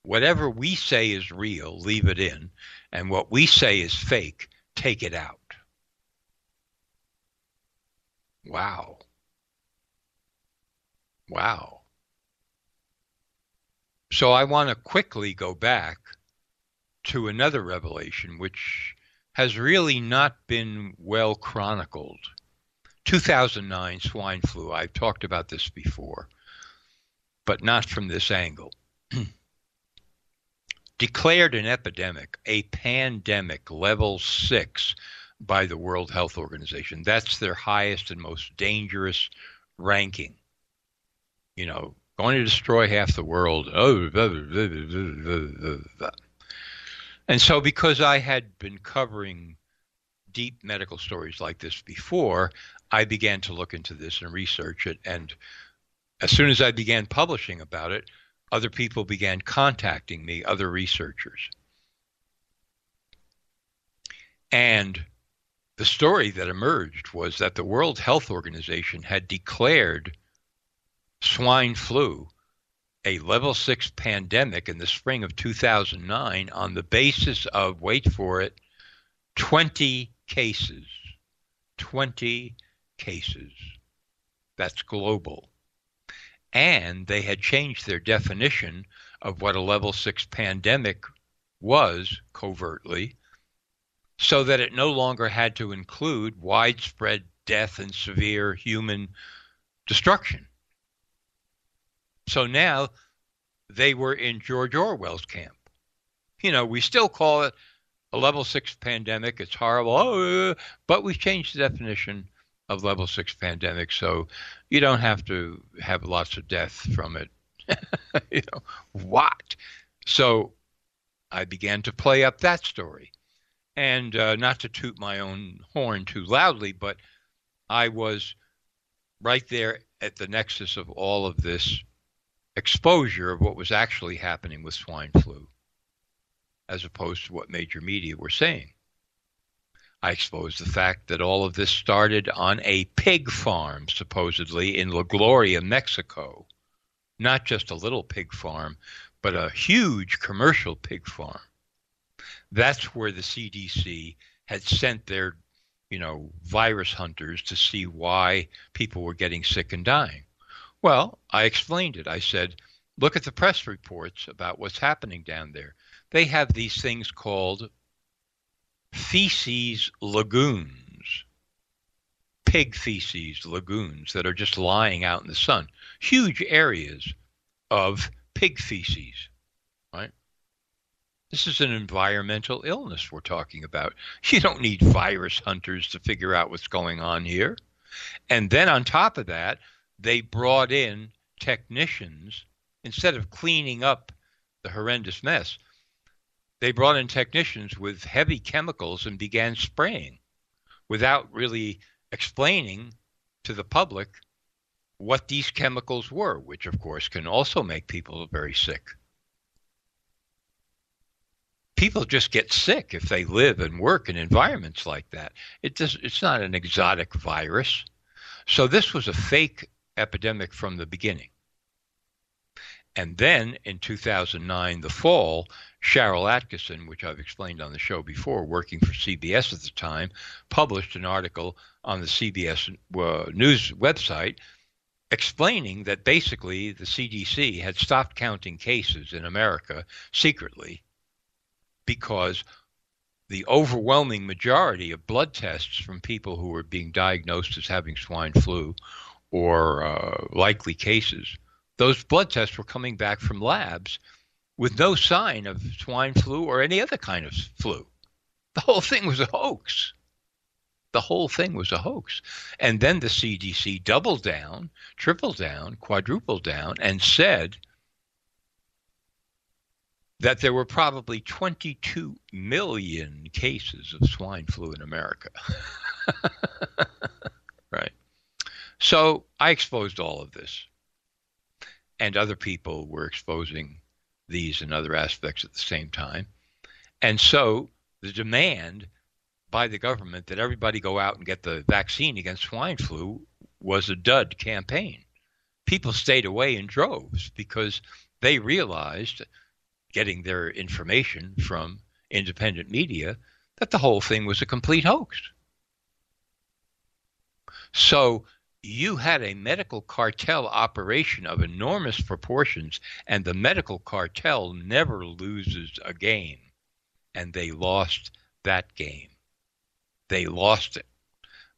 Whatever we say is real, leave it in. And what we say is fake, take it out. Wow. Wow. So I want to quickly go back to another revelation, which has really not been well chronicled. 2009 swine flu. I've talked about this before, but not from this angle. Declared an epidemic, a pandemic, level 6 by the World Health Organization. That's their highest and most dangerous ranking. You know, going to destroy half the world. And so because I had been covering deep medical stories like this before, I began to look into this and research it. And as soon as I began publishing about it, other people began contacting me, other researchers. And the story that emerged was that the World Health Organization had declared swine flu a level 6 pandemic in the spring of 2009 on the basis of, wait for it, 20 cases. 20 cases. That's global. And they had changed their definition of what a level 6 pandemic was covertly, so that it no longer had to include widespread death and severe human destruction. So now they were in George Orwell's camp. You know, we still call it a level 6 pandemic. It's horrible, but we've changed the definition of level 6 pandemic, so you don't have to have lots of death from it. You know, what? So I began to play up that story. And not to toot my own horn too loudly, but I was right there at the nexus of all of this exposure of what was actually happening with swine flu, as opposed to what major media were saying. I exposed the fact that all of this started on a pig farm, supposedly, in La Gloria, Mexico. Not just a little pig farm, but a huge commercial pig farm. That's where the CDC had sent their, virus hunters to see why people were getting sick and dying. Well, I explained it. I said, look at the press reports about what's happening down there. They have these things called feces lagoons, pig feces lagoons that are just lying out in the sun. Huge areas of pig feces, right? This is an environmental illness we're talking about. You don't need virus hunters to figure out what's going on here. And then on top of that, they brought in technicians. Instead of cleaning up the horrendous mess, they brought in technicians with heavy chemicals and began spraying without really explaining to the public what these chemicals were, which of course can also make people very sick. People just get sick if they live and work in environments like that. It's not an exotic virus. So this was a fake epidemic from the beginning. And then in 2009, the fall, Cheryl Atkinson, which I've explained on the show before, working for CBS at the time, published an article on the CBS News website explaining that basically the CDC had stopped counting cases in America secretly because the overwhelming majority of blood tests from people who were being diagnosed as having swine flu or likely cases, those blood tests were coming back from labs with no sign of swine flu or any other kind of flu. The whole thing was a hoax. The whole thing was a hoax. And then the CDC doubled down, tripled down, quadrupled down, and said that there were probably 22 million cases of swine flu in America. Right. So I exposed all of this. And other people were exposing these and other aspects at the same time. And so the demand by the government that everybody go out and get the vaccine against swine flu was a dud campaign. People stayed away in droves because they realized, getting their information from independent media, that the whole thing was a complete hoax. So you had a medical cartel operation of enormous proportions, and the medical cartel never loses a game. And they lost that game. They lost it.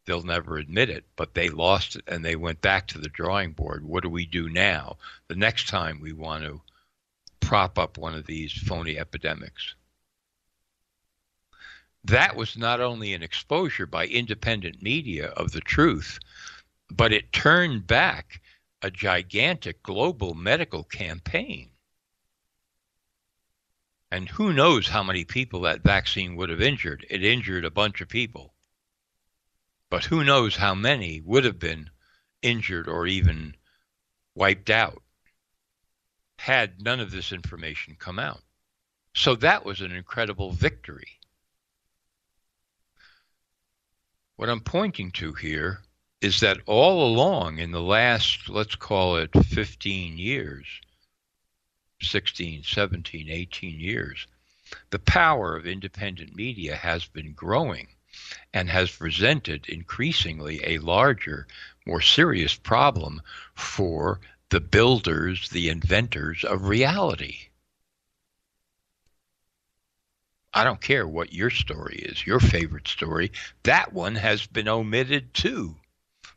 They'll never admit it, but they lost it, and they went back to the drawing board. What do we do now the next time we want to prop up one of these phony epidemics? That was not only an exposure by independent media of the truth, but it turned back a gigantic global medical campaign. And who knows how many people that vaccine would have injured. It injured a bunch of people. But who knows how many would have been injured or even wiped out had none of this information come out. So that was an incredible victory. What I'm pointing to here is that all along in the last, let's call it 15 years, 16, 17, 18 years, the power of independent media has been growing and has presented increasingly a larger, more serious problem for the builders, the inventors of reality. I don't care what your story is, your favorite story. That one has been omitted too.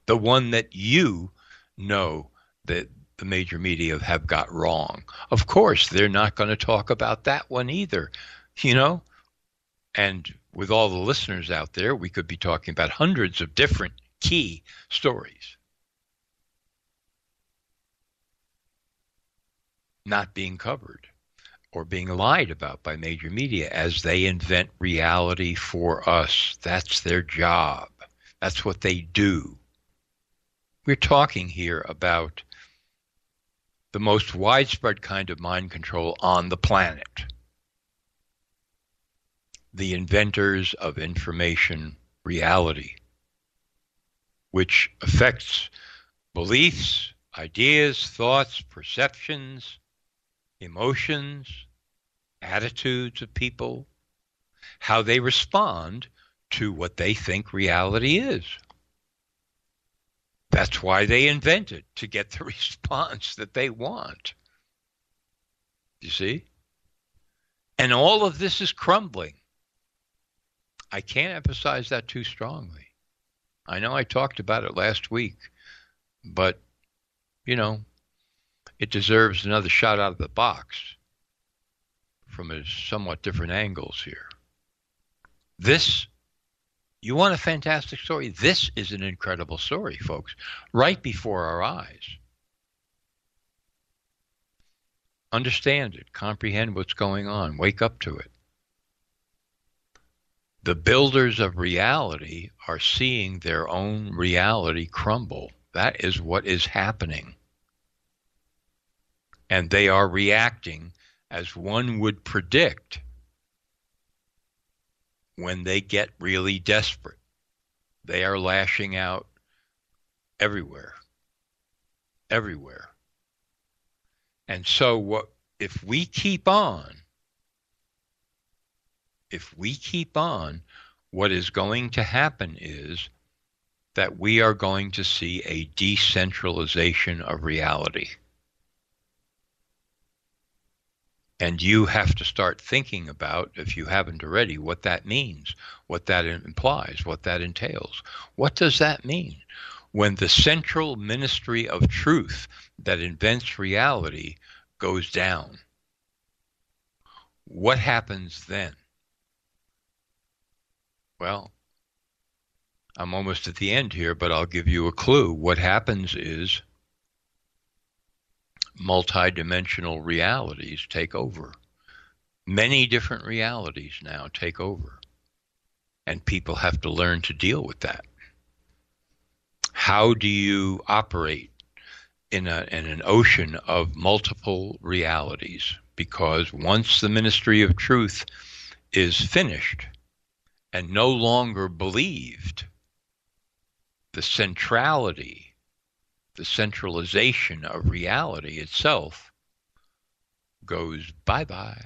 The one that you know that the major media have got wrong. Of course, they're not going to talk about that one either, you know? And with all the listeners out there, we could be talking about hundreds of different key stories not being covered or being lied about by major media as they invent reality for us. That's their job. That's what they do. We're talking here about the most widespread kind of mind control on the planet. The inventors of information reality, which affects beliefs, ideas, thoughts, perceptions, emotions, attitudes of people, how they respond to what they think reality is. That's why they invent it, to get the response that they want. You see? And all of this is crumbling. I can't emphasize that too strongly. I know I talked about it last week, but, you know, it deserves another shot out of the box from a somewhat different angles here. This, you want a fantastic story? This is an incredible story, folks, right before our eyes. Understand it, comprehend what's going on, wake up to it. The builders of reality are seeing their own reality crumble. That is what is happening. And they are reacting as one would predict when they get really desperate. They are lashing out everywhere. Everywhere. And so if we keep on, what is going to happen is that we are going to see a decentralization of reality. And you have to start thinking about, if you haven't already, what that means, what that implies, what that entails. What does that mean? When the central ministry of truth that invents reality goes down, what happens then? Well, I'm almost at the end here, but I'll give you a clue. What happens is multidimensional realities take over. Many different realities now take over, and people have to learn to deal with that. How do you operate in an ocean of multiple realities? Because once the ministry of truth is finished and no longer believed, the centrality, the centralization of reality itself goes bye-bye,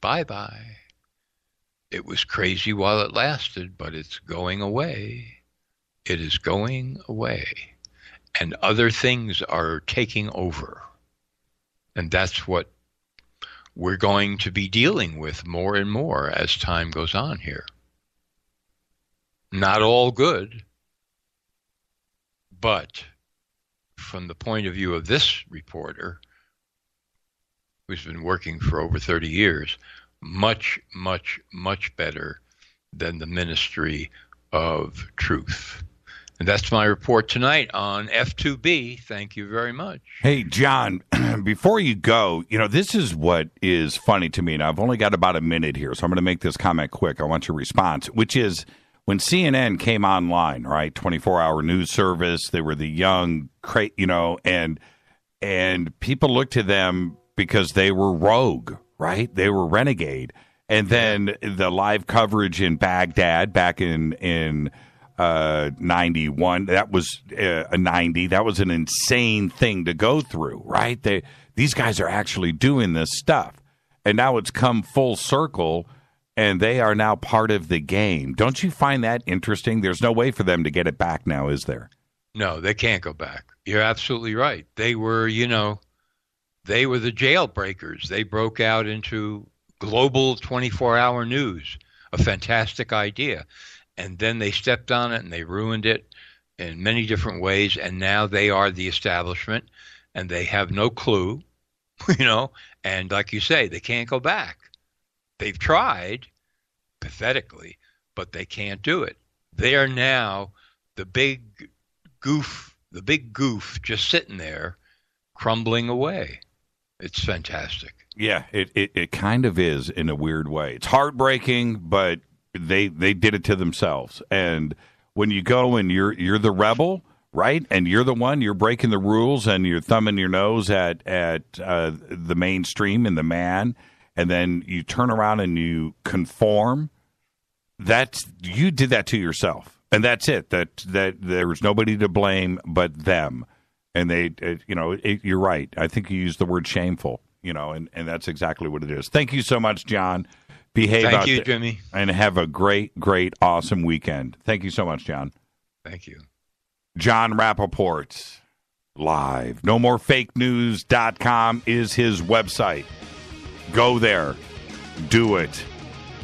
bye-bye. It was crazy while it lasted, but it's going away. It is going away. And other things are taking over. And that's what we're going to be dealing with more and more as time goes on here. Not all good, but from the point of view of this reporter, who's been working for over 30 years, much, much, much better than the ministry of truth. And that's my report tonight on F2B. Thank you very much. Hey, John, before you go, this is what is funny to me, and I've only got about a minute here, so I'm going to make this comment quick. I want your response, which is when CNN came online, right, 24-hour news service, they were the young, and people looked to them because they were rogue, right? They were renegade. And then the live coverage in Baghdad back in 91, that was a 90. That was an insane thing to go through, right? These guys are actually doing this stuff. And now it's come full circle, and they are now part of the game. Don't you find that interesting? There's no way for them to get it back now, is there? No, they can't go back. You're absolutely right. They were, they were the jailbreakers. They broke out into global 24-hour news, a fantastic idea. And then they stepped on it and they ruined it in many different ways. And now they are the establishment and they have no clue, and like you say, they can't go back. They've tried pathetically, but they can't do it. They are now the big goof just sitting there crumbling away. It's fantastic. Yeah, it kind of is in a weird way. It's heartbreaking, but they did it to themselves. And when you go and you're the rebel, right? And you're breaking the rules and you're thumbing your nose at the mainstream and the man, and then you turn around and you conform. You did that to yourself, and that's it. That there was nobody to blame but them. And you're right. I think you used the word shameful, and that's exactly what it is. Thank you so much, John. Behave Thank you, Jimmy. And have a great, great, awesome weekend. Thank you so much, John. Thank you. Jon Rappoport, live. NoMoreFakeNews.com is his website. Go there. Do it.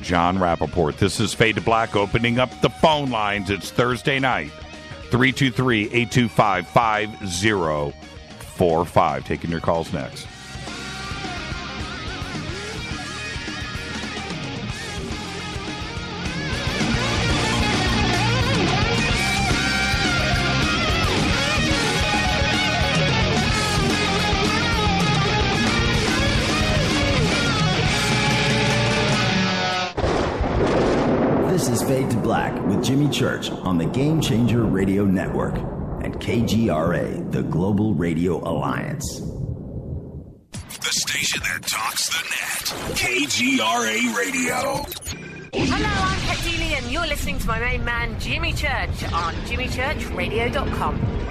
Jon Rappoport. This is Fade to Black, opening up the phone lines. It's Thursday night. 323-825-5045. Taking your calls next. This is Fade to Black with Jimmy Church on the Game Changer Radio Network and KGRA, the Global Radio Alliance. The station that talks the net. KGRA Radio. Hello, I'm Kat Deely, and you're listening to my main man, Jimmy Church, on jimmychurchradio.com.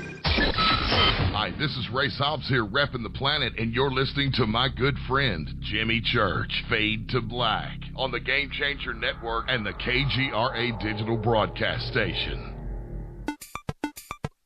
Hi, this is Ray Hobbs here, repping the planet, and you're listening to my good friend, Jimmy Church, Fade to Black, on the Game Changer Network and the KGRA digital broadcast station.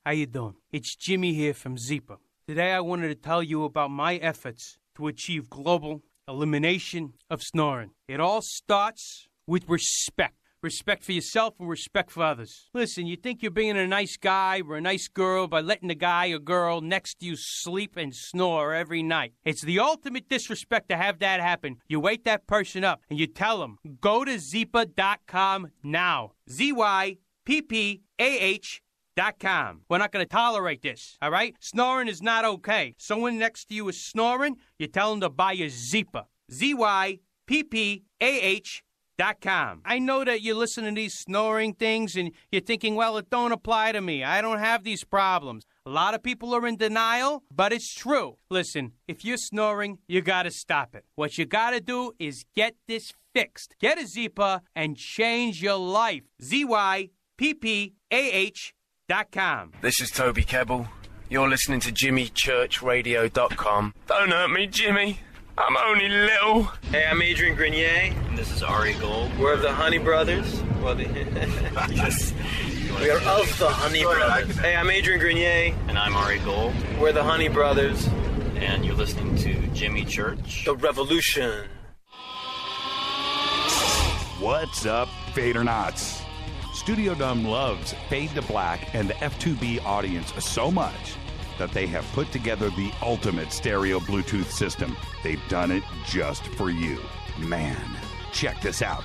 How you doing? It's Jimmy here from Zipa. Today I wanted to tell you about my efforts to achieve global elimination of snoring. It all starts with respect. Respect for yourself and respect for others. Listen, you think you're being a nice guy or a nice girl by letting the guy or girl next to you sleep and snore every night. It's the ultimate disrespect to have that happen. You wake that person up and you tell them, go to Zipa.com now. ZYPPAH.com. We're not going to tolerate this, all right? Snoring is not okay. Someone next to you is snoring, you tell them to buy a Zipa. ZYPPAH.com. I know that you're listening to these snoring things and you're thinking, well, it don't apply to me. I don't have these problems. A lot of people are in denial, but it's true. Listen, if you're snoring, you got to stop it. What you got to do is get this fixed. Get a Zyppah and change your life. ZYPPAH.com. This is Toby Kebbell. You're listening to JimmyChurchRadio.com. Don't hurt me, Jimmy. I'm only little. Hey, I'm Adrian Grenier. And this is Ari Gold. We're of the Honey Brothers. Well, yes. We are of the Honey Brothers. Hey, I'm Adrian Grenier. And I'm Ari Gold. We're the Honey Brothers. And you're listening to Jimmy Church. The Revolution. What's up, Fadernauts? Studio Dome loves Fade to Black and the F2B audience so much that they have put together the ultimate stereo Bluetooth system. They've done it just for you. Man, check this out.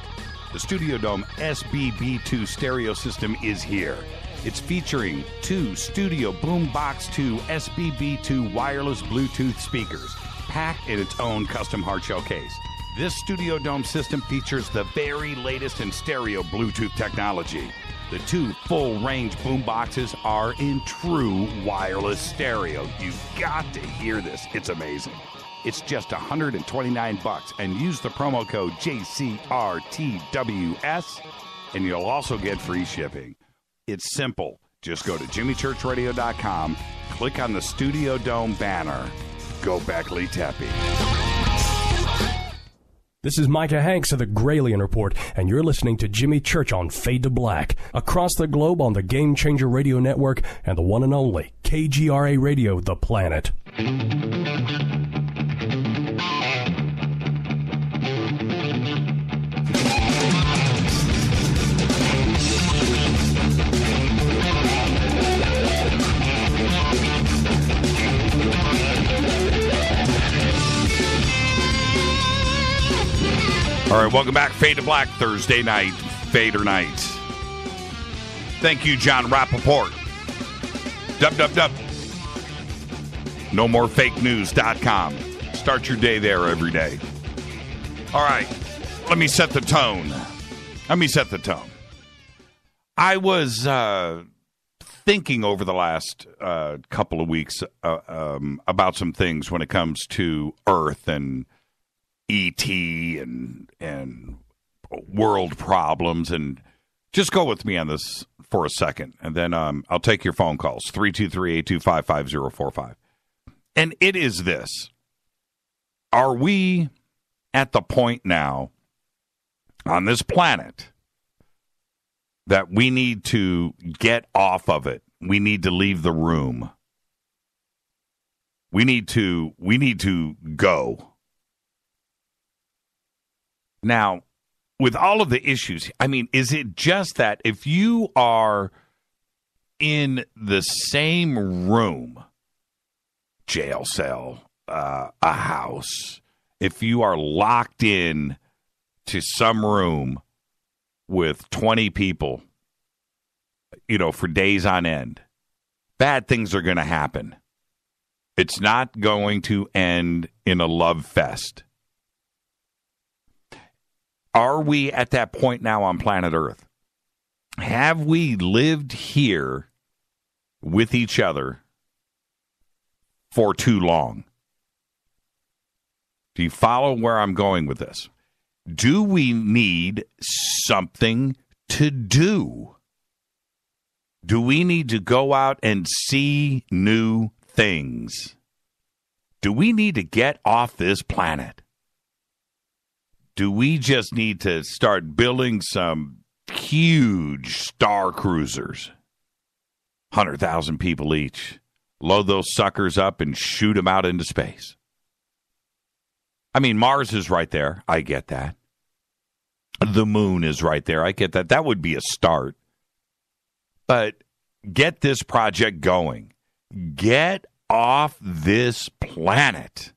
The Studio Dome SBB2 stereo system is here. It's featuring 2 Studio Boombox 2 SBB2 wireless Bluetooth speakers, packed in its own custom hardshell case. This Studio Dome system features the very latest in stereo Bluetooth technology. The 2 full-range boomboxes are in true wireless stereo. You've got to hear this. It's amazing. It's just $129 and use the promo code JCRTWS and you'll also get free shipping. It's simple. Just go to JimmyChurchRadio.com, click on the Studio Dome banner. Go Beckley Tepe. This is Micah Hanks of the Gralien Report, and you're listening to Jimmy Church on Fade to Black, across the globe on the Game Changer Radio Network and the one and only KGRA Radio, The Planet. All right, welcome back. Fade to Black, Thursday night, Fader night. Thank you, Jon Rappoport. NoMoreFakeNews.com. Start your day there every day. All right, let me set the tone. I was thinking over the last couple of weeks about some things when it comes to Earth and E.T. and world problems, and just go with me on this for a second, and then I'll take your phone calls, 323-825-5045. And it is this. Are we at the point now on this planet that we need to get off of it? We need to leave the room. We need to go. Now, with all of the issues, I mean, is it just that if you are in the same room, jail cell, a house, if you are locked in to some room with 20 people, for days on end, bad things are going to happen. It's not going to end in a love fest. Are we at that point now on planet Earth? Have we lived here with each other for too long? Do you follow where I'm going with this? Do we need something to do? Do we need to go out and see new things? Do we need to get off this planet? Do we just need to start building some huge star cruisers? 100,000 people each. Load those suckers up and shoot them out into space. I mean, Mars is right there. I get that. The moon is right there. I get that. That would be a start. But get this project going. Get off this planet.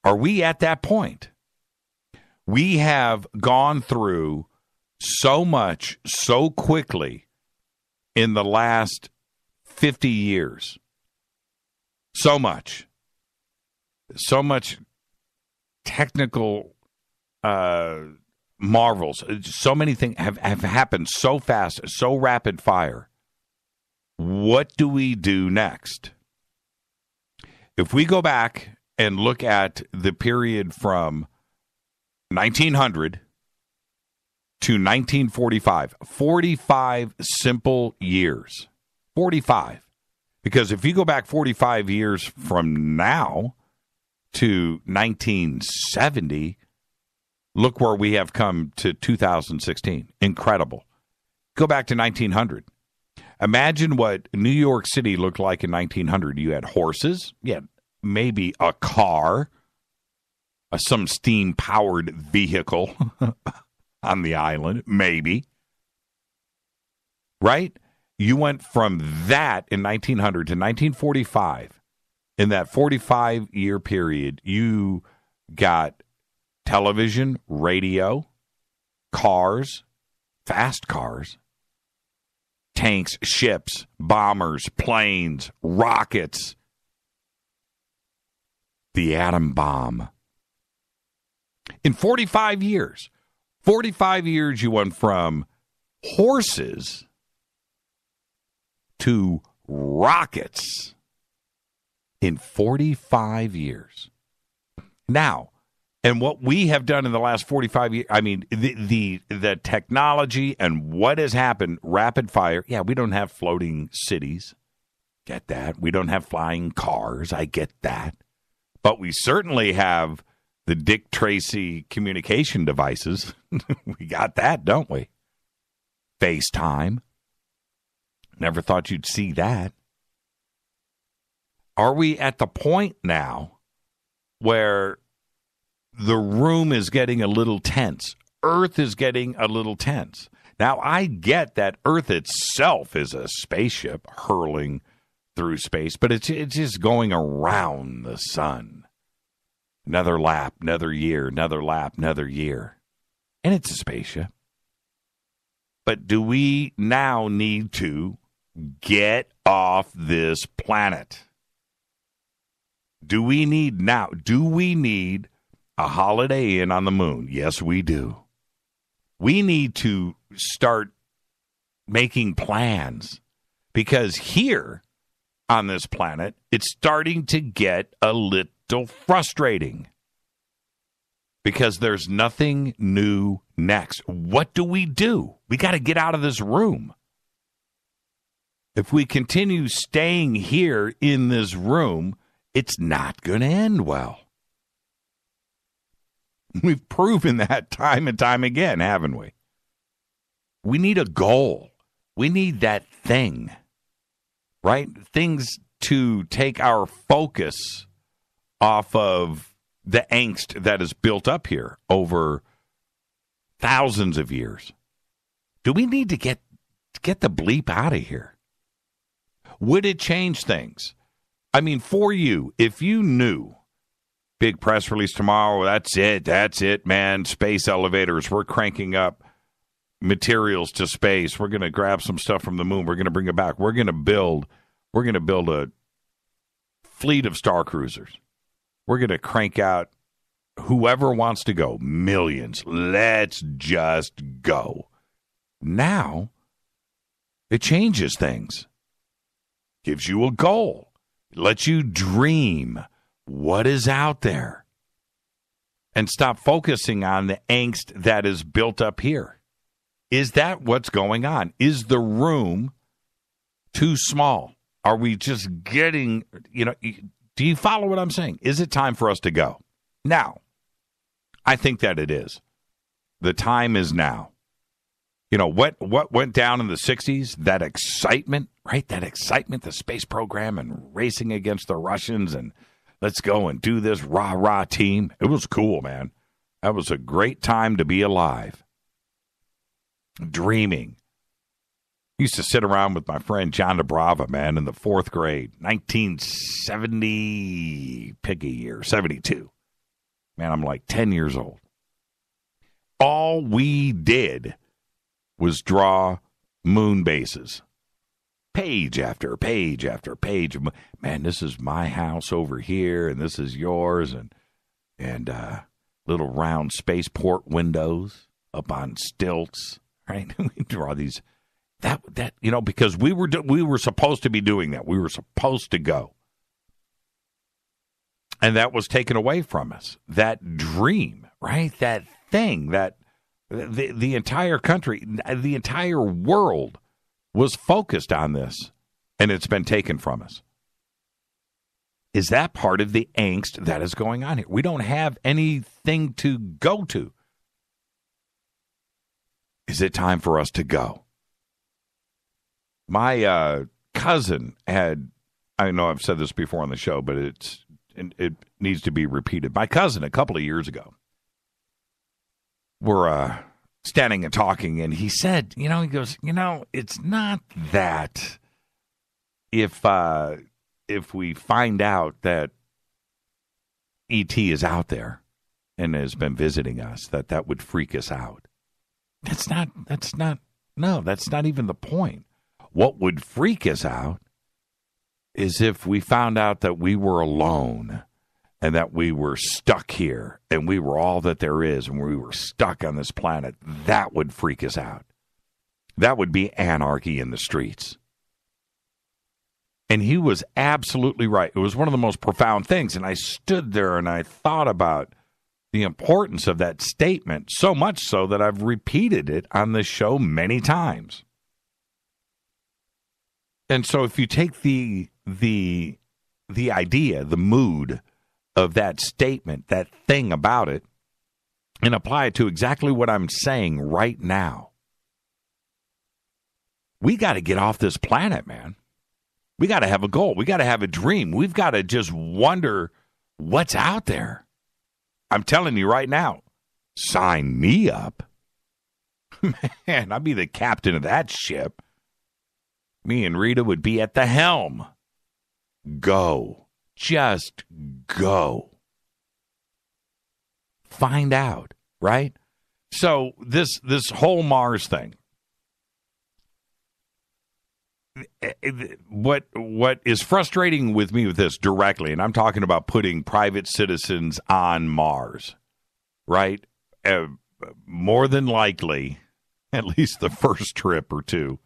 Are we at that point? We have gone through so much so quickly in the last 50 years. So much technical marvels. So many things have happened so fast, so rapid fire. What do we do next? If we go back and look at the period from 1900 to 1945, 45 simple years. 45. Because if you go back 45 years from now to 1970, look where we have come to 2016. Incredible. Go back to 1900. Imagine what New York City looked like in 1900. You had horses. You had maybe a car, some steam-powered vehicle on the island, maybe. Right? You went from that in 1900 to 1945. In that 45-year period, you got television, radio, cars, fast cars, tanks, ships, bombers, planes, rockets, the atom bomb. In 45 years, you went from horses to rockets in 45 years. Now, and what we have done in the last 45 years, I mean, the technology and what has happened, rapid fire. Yeah, we don't have floating cities. Get that. We don't have flying cars. I get that. But we certainly have the Dick Tracy communication devices. We got that, don't we? FaceTime. Never thought you'd see that. Are we at the point now where the room is getting a little tense? Earth is getting a little tense. Now, I get that Earth itself is a spaceship hurling through space, but it's just going around the sun. Another lap, another year, another lap, another year. And it's a spaceship. But do we now need to get off this planet? Do we need a Holiday Inn on the moon? Yes, we do. We need to start making plans, because here on this planet, it's starting to get a little frustrating because there's nothing new next. What do? We got to get out of this room. If we continue staying here in this room, it's not going to end well. We've proven that time and time again, haven't we? We need a goal. We need that thing, right? Things to take our focus off of the angst that is built up here over thousands of years. Do we need to get the bleep out of here? Would it change things? I mean, for you, if you knew, big press release tomorrow, that's it, man, space elevators, we're cranking up materials to space, we're going to grab some stuff from the moon, we're going to bring it back, we're going to build a fleet of star cruisers, we're going to crank out whoever wants to go, millions, let's just go. Now, it changes things, gives you a goal, lets you dream what is out there, and stop focusing on the angst that is built up here. Is that what's going on? Is the room too small? Are we just getting, do you follow what I'm saying? Is it time for us to go? Now, I think that it is. The time is now. What went down in the 60s, that excitement, right? That excitement, the space program and racing against the Russians and let's go and do this rah-rah team. It was cool, man. That was a great time to be alive. Dreaming. Used to sit around with my friend John Rappoport, man, in the 4th grade. 1970, pick a year, 72. Man, I'm like 10 years old. All we did was draw moon bases. Page after page after page. Man, this is my house over here, and this is yours, and little round spaceport windows up on stilts, right? We draw these that because we were supposed to be doing that. We were supposed to go. And that was taken away from us. That dream, right? That thing that the entire country, the entire world was focused on this, and it's been taken from us. Is that part of the angst that is going on here? We don't have anything to go to. Is it time for us to go? My cousin had, I know I've said this before on the show, but it needs to be repeated. My cousin, a couple of years ago, we're standing and talking, and he said, he goes, it's not that if we find out that E.T. is out there and has been visiting us, that would freak us out. That's not even the point. What would freak us out is if we found out that we were alone and that we were stuck here and we were all that there is and we were stuck on this planet. That would freak us out. That would be anarchy in the streets. And he was absolutely right. It was one of the most profound things. And I stood there and I thought about the importance of that statement, so much so that I've repeated it on this show many times. And so if you take the idea, the mood of that statement, that thing about it, and apply it to exactly what I'm saying right now, we got to get off this planet, man. We got to have a goal. We got to have a dream. We've got to just wonder what's out there. I'm telling you right now, sign me up. Man, I'd be the captain of that ship. Me and Rita would be at the helm. Go. Just go. Find out, right? So this whole Mars thing, what is frustrating with me with this directly, and I'm talking about putting private citizens on Mars, right? More than likely, at least the first trip or two,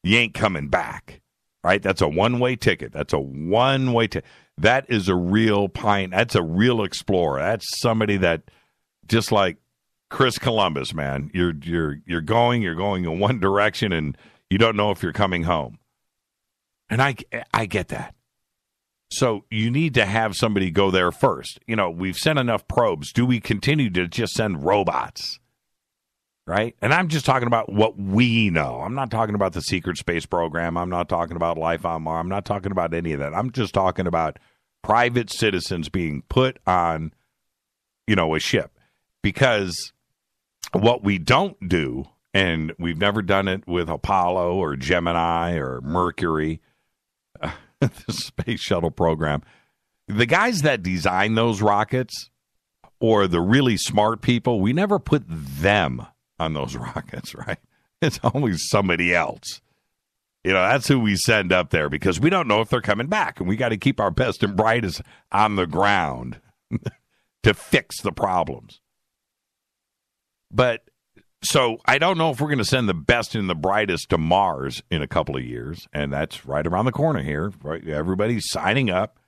you ain't coming back, right? That's a one-way ticket. That's a one-way ticket. That is a real that's a real explorer. That's somebody that, just like Chris Columbus, man, you're going in one direction and you don't know if you're coming home. And I get that. So you need to have somebody go there first. We've sent enough probes. Do we continue to just send robots? Right? And I'm just talking about what we know. I'm not talking about the secret space program. I'm not talking about life on Mars. I'm not talking about any of that. I'm just talking about private citizens being put on, a ship. Because what we don't do, and we've never done it with Apollo or Gemini or Mercury, the space shuttle program, the guys that design those rockets or the really smart people, we never put them on those rockets, right? It's always somebody else. That's who we send up there because we don't know if they're coming back, and we got to keep our best and brightest on the ground to fix the problems. But so I don't know if we're going to send the best and the brightest to Mars in a couple of years, and that's right around the corner here. Right? Everybody's signing up.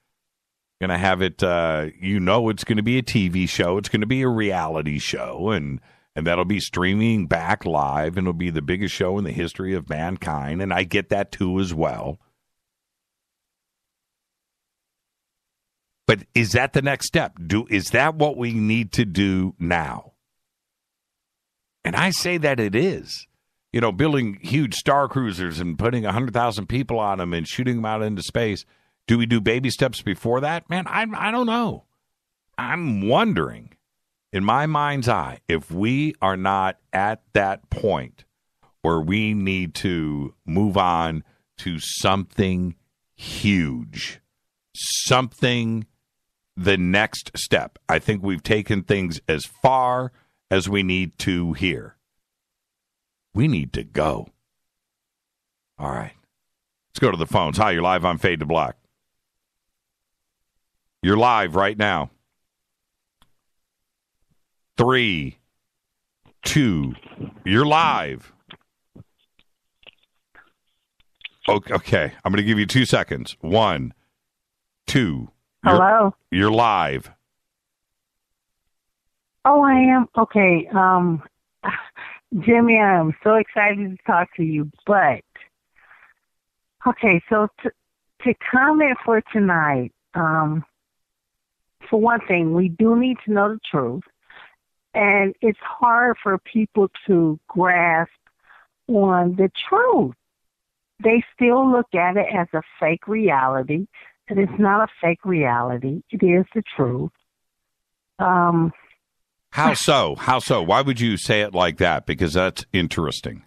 Going to have it, it's going to be a TV show. It's going to be a reality show, and that'll be streaming back live, and it'll be the biggest show in the history of mankind, and I get that too as well. But is that the next step? Is that what we need to do now? And I say that it is. Building huge star cruisers and putting 100,000 people on them and shooting them out into space. Do we do baby steps before that? Man, I don't know. I'm wondering, in my mind's eye, if we are not at that point where we need to move on to something huge, something, the next step. I think we've taken things as far as we need to here. We need to go. All right. Let's go to the phones. Hi, you're live on Fade to Black. You're live right now. 3, 2, you're live. Okay, I'm going to give you 2 seconds. 1, 2. Hello? You're live. Oh, I am? Okay. Jimmy, I am so excited to talk to you, but, okay, so to comment for tonight, for one thing, we do need to know the truth, and it's hard for people to grasp on the truth. They still look at it as a fake reality, and it's not a fake reality. It is the truth. How so? How so? Why would you say it like that? Because that's interesting.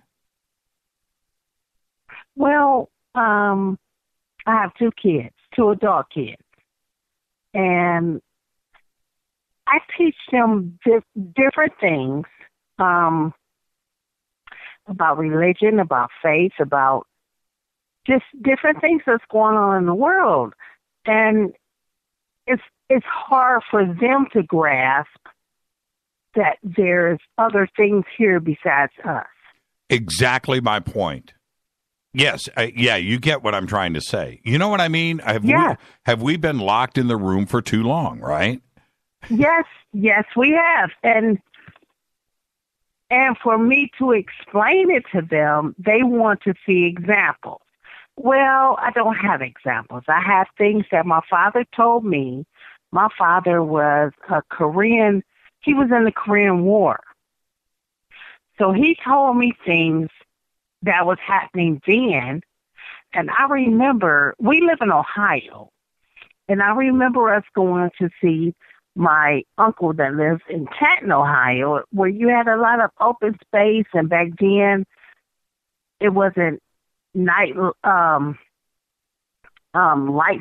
Well, I have 2 kids, 2 adult kids, and I teach them different things about religion, about faith, about just different things that's going on in the world. And it's hard for them to grasp that there's other things here besides us. Exactly my point. Yes, yeah, you get what I'm trying to say. You know what I mean? Have we been locked in the room for too long, right? Yes, we have. And for me to explain it to them, they want to see examples. Well, I don't have examples. I have things that my father told me. My father was a Korean. He was in the Korean War. So he told me things that was happening then. And I remember, we live in Ohio. And I remember us going to see my uncle that lives in Canton, Ohio, where you had a lot of open space. And back then, it wasn't night lights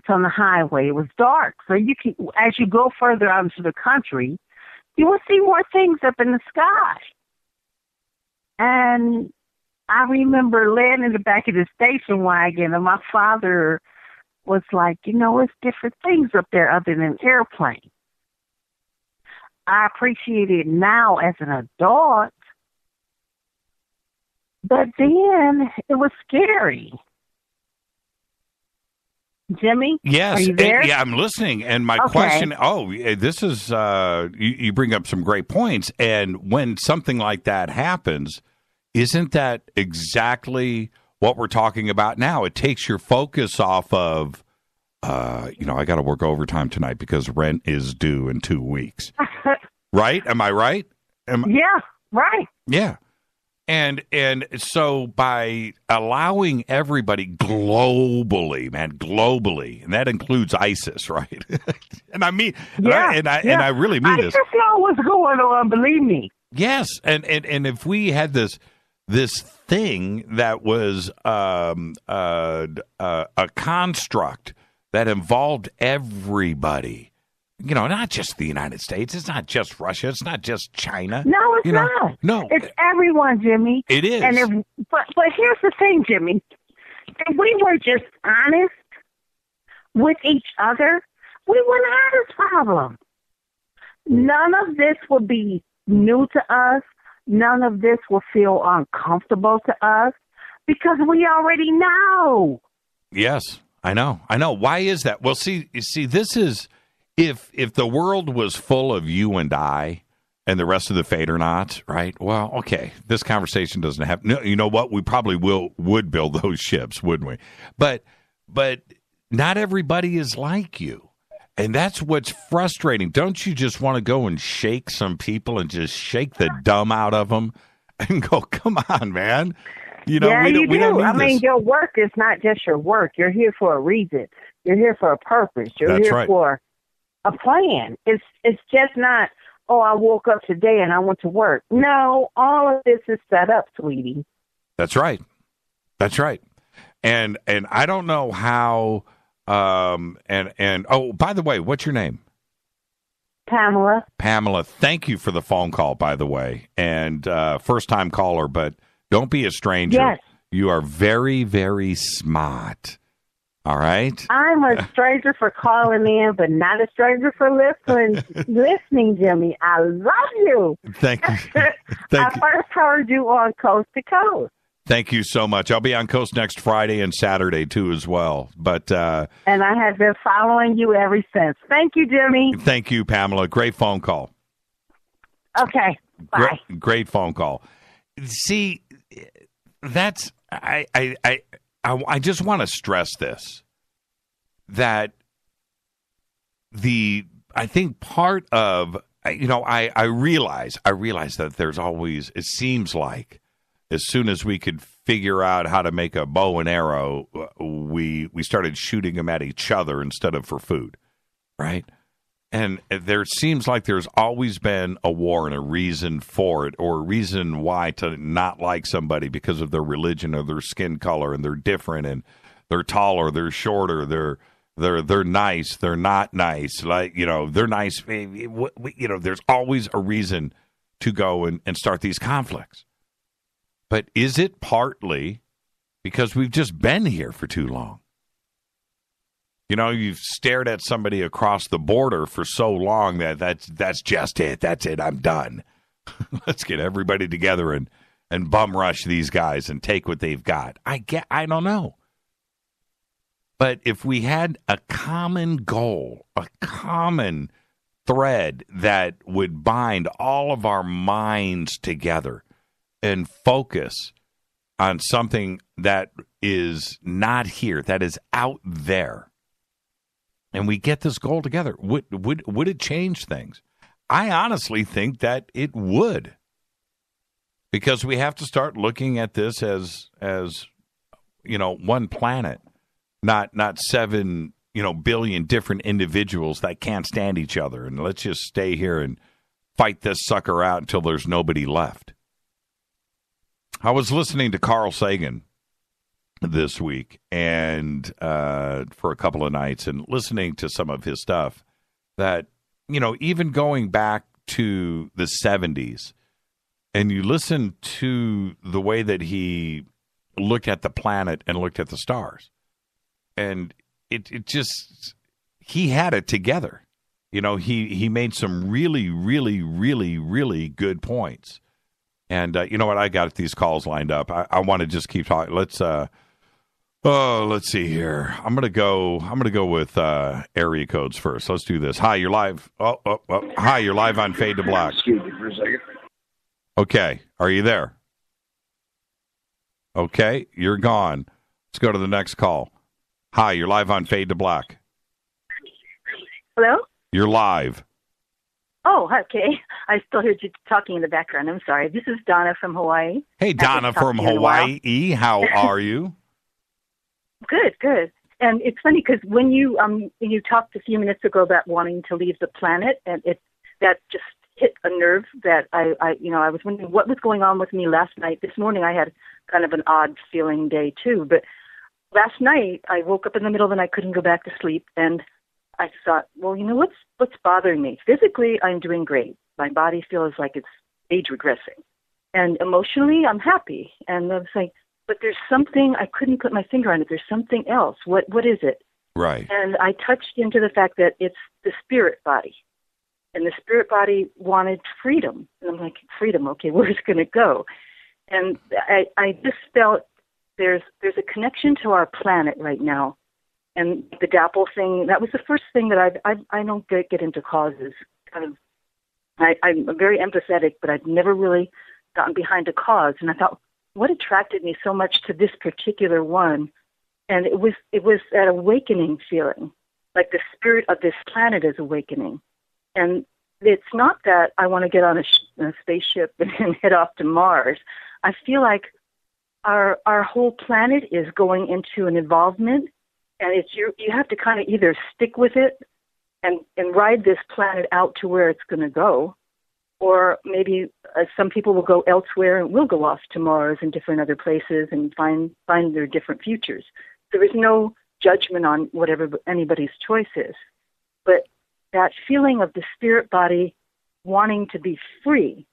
on the highway. It was dark. So you can, as you go further out into the country, you will see more things up in the sky. And I remember laying in the back of the station wagon, and my father was like, it's different things up there other than airplanes. I appreciate it now as an adult, but then it was scary. Jimmy? Yes. Are you there? Yeah, I'm listening. And my question, this is, you bring up some great points. And when something like that happens, isn't that exactly what we're talking about now? It takes your focus off of, I got to work overtime tonight because rent is due in 2 weeks. Right? Am I right? Yeah, right. Yeah. And so by allowing everybody globally, and that includes ISIS, right? And I mean, and I really mean this. I just know what's going on, believe me. Yes, and if we had this thing that was a construct that involved everybody. Not just the United States. It's not just Russia. It's not just China. No, it's not. No. It's everyone, Jimmy. It is. And but here's the thing, Jimmy. If we were just honest with each other, we wouldn't have this problem. None of this would be new to us. None of this will feel uncomfortable to us because we already know. Yes, I know. Why is that? Well, see, this is... If the world was full of you and I and the rest of the Fadernauts, right? Well, okay, this conversation doesn't have. No, you know what? We probably would build those ships, wouldn't we? But not everybody is like you, and that's what's frustrating. Don't you just want to go and shake some people and just shake the dumb out of them and go, "Come on, man." We don't need this. Your work is not just your work. You're here for a reason. You're here for a purpose. You're here for a plan. It's just not, I woke up today and I went to work. No, all of this is set up, sweetie. That's right. And I don't know how by the way, what's your name? Pamela, thank you for the phone call, by the way. And first time caller, but don't be a stranger. Yes. You are very, very smart. All right. I'm a stranger for calling in, but not a stranger for listening, Jimmy. I love you. Thank you. I first heard you on Coast to Coast. Thank you so much. I'll be on Coast next Friday and Saturday, too, as well. But and I have been following you ever since. Thank you, Jimmy. Thank you, Pamela. Great phone call. Okay. Bye. Great phone call. See, that's I just want to stress this, that I think part of, I realize that there's always, it seems like as soon as we could figure out how to make a bow and arrow, we started shooting them at each other instead of for food, right? And there seems like there's always been a war and a reason for it, or a reason why to not like somebody because of their religion or their skin color, and they're different, and they're taller, they're shorter, they're nice, they're not nice, like, they're nice. There's always a reason to go and start these conflicts. But is it partly because we've just been here for too long? You've stared at somebody across the border for so long that's just it. That's it. I'm done. Let's get everybody together and bum rush these guys and take what they've got. I don't know. But if we had a common goal, a common thread that would bind all of our minds together and focus on something that is not here, that is out there, and we get this goal together, would it change things? I honestly think that it would, because we have to start looking at this as one planet, not 7 billion different individuals that can't stand each other, and let's just stay here and fight this sucker out until there's nobody left. I was listening to Carl Sagan this week and for a couple of nights, and listening to some of his stuff that, even going back to the 70s, and you listen to the way that he looked at the planet and looked at the stars, and it just, he had it together. He made some really, really, really, really good points. And you know what? I got these calls lined up. I want to just keep talking. Let's see here. I'm gonna go with area codes first. Let's do this. Hi, you're live. Hi, you're live on Fade to Black. Excuse me for a second. Okay, are you there? Okay, you're gone. Let's go to the next call. Hi, you're live on Fade to Black. Hello? You're live. Oh, okay. I still heard you talking in the background. I'm sorry. This is Donna from Hawaii. Hey, Donna from Hawaii. How are you? Good. And it's funny because when you talked a few minutes ago about wanting to leave the planet, and that just hit a nerve that I was wondering what was going on with me last night. This morning I had kind of an odd feeling day too, but last night I woke up in the middle of the night, couldn't go back to sleep, and I thought, well, what's bothering me? Physically, I'm doing great. My body feels like it's age regressing. And emotionally, I'm happy. And I was like, but there's something, I couldn't put my finger on it. There's something else. What is it? Right. And I touched into the fact that it's the spirit body. And the spirit body wanted freedom. And I'm like, freedom, okay, where's it going to go? And I just felt there's a connection to our planet right now. And the DAPL thing, that was the first thing that I don't get into causes. Kind of, I'm very empathetic, but I've never really gotten behind a cause. And I thought, what attracted me so much to this particular one? And it was that awakening feeling, like the spirit of this planet is awakening. And it's not that I want to get on a spaceship and head off to Mars. I feel like our whole planet is going into an involvement. And it's you have to kind of either stick with it and ride this planet out to where it's going to go, or maybe some people will go elsewhere and we'll go off to Mars and different other places and find their different futures. There is no judgment on whatever anybody's choice is. But that feeling of the spirit body wanting to be free,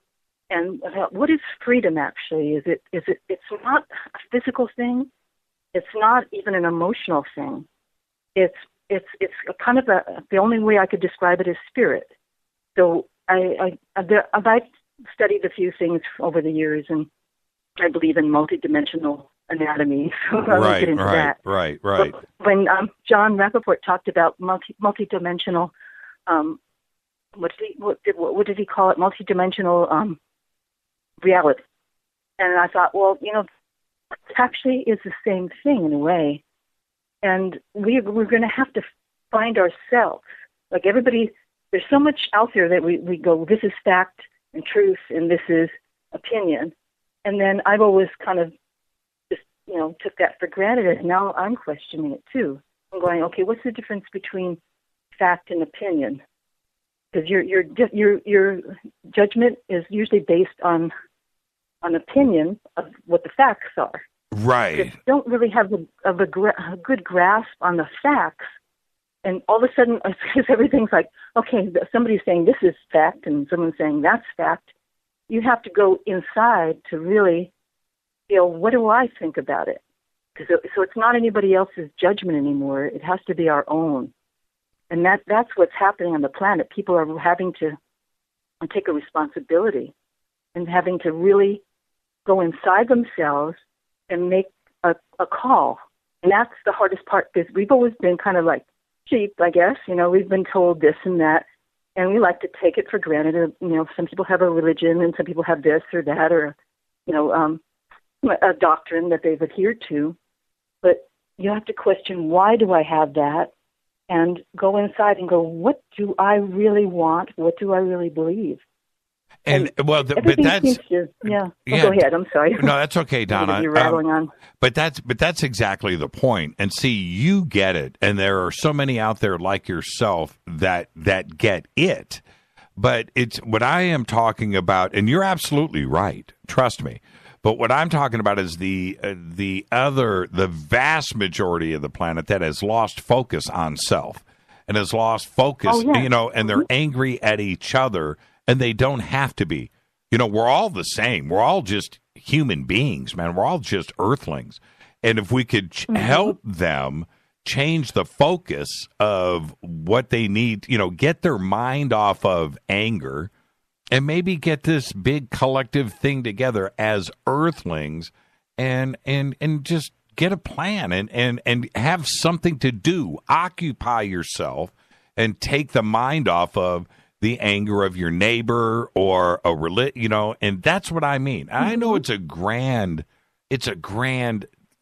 and what is freedom actually? It's not a physical thing. It's not even an emotional thing. it's kind of the only way I could describe it is spirit. So I've studied a few things over the years, and I believe in multidimensional anatomy, so I won't get into that. Right. But when Jon Rappoport talked about multidimensional, what did he call it? Multidimensional reality. And I thought, well, you know, it actually is the same thing in a way. And we're going to have to find ourselves. Like everybody, there's so much out there that we go, this is fact and truth, and this is opinion. And then I've always kind of just, you know, took that for granted, and now I'm questioning it too. I'm going, okay, what's the difference between fact and opinion? Because your judgment is usually based on opinion of what the facts are. Right. If you don't really have a good grasp on the facts, and all of a sudden, everything's like, okay, somebody's saying this is fact, and someone's saying that's fact. You have to go inside to really feel, what do I think about it? So it's not anybody else's judgment anymore. It has to be our own. And that's what's happening on the planet. People are having to take a responsibility and having to really go inside themselves and make a call. And that's the hardest part, because we've always been kind of like sheep, I guess. You know, we've been told this and that, and we like to take it for granted. You know, some people have a religion, and some people have this or that, or, you know, a doctrine that they've adhered to. But you have to question, why do I have that? And go inside and go, what do I really want? What do I really believe? And well, but that's go ahead. I'm sorry. No, that's okay, Donna. You're rattling on. But that's exactly the point. And see, you get it, and there are so many out there like yourself that get it. But it's what I am talking about, and you're absolutely right. Trust me. But what I'm talking about is the vast majority of the planet that has lost focus on self and has lost focus, you know, and they're angry at each other, and they don't have to be. You know, we're all the same. We're all just human beings, man. We're all just earthlings. And if we could help them change the focus of what they need, you know, get their mind off of anger, and maybe get this big collective thing together as earthlings, and just get a plan and have something to do. Occupy yourself and take the mind off of the anger of your neighbor or you know. And that's what I mean. I know it's a grand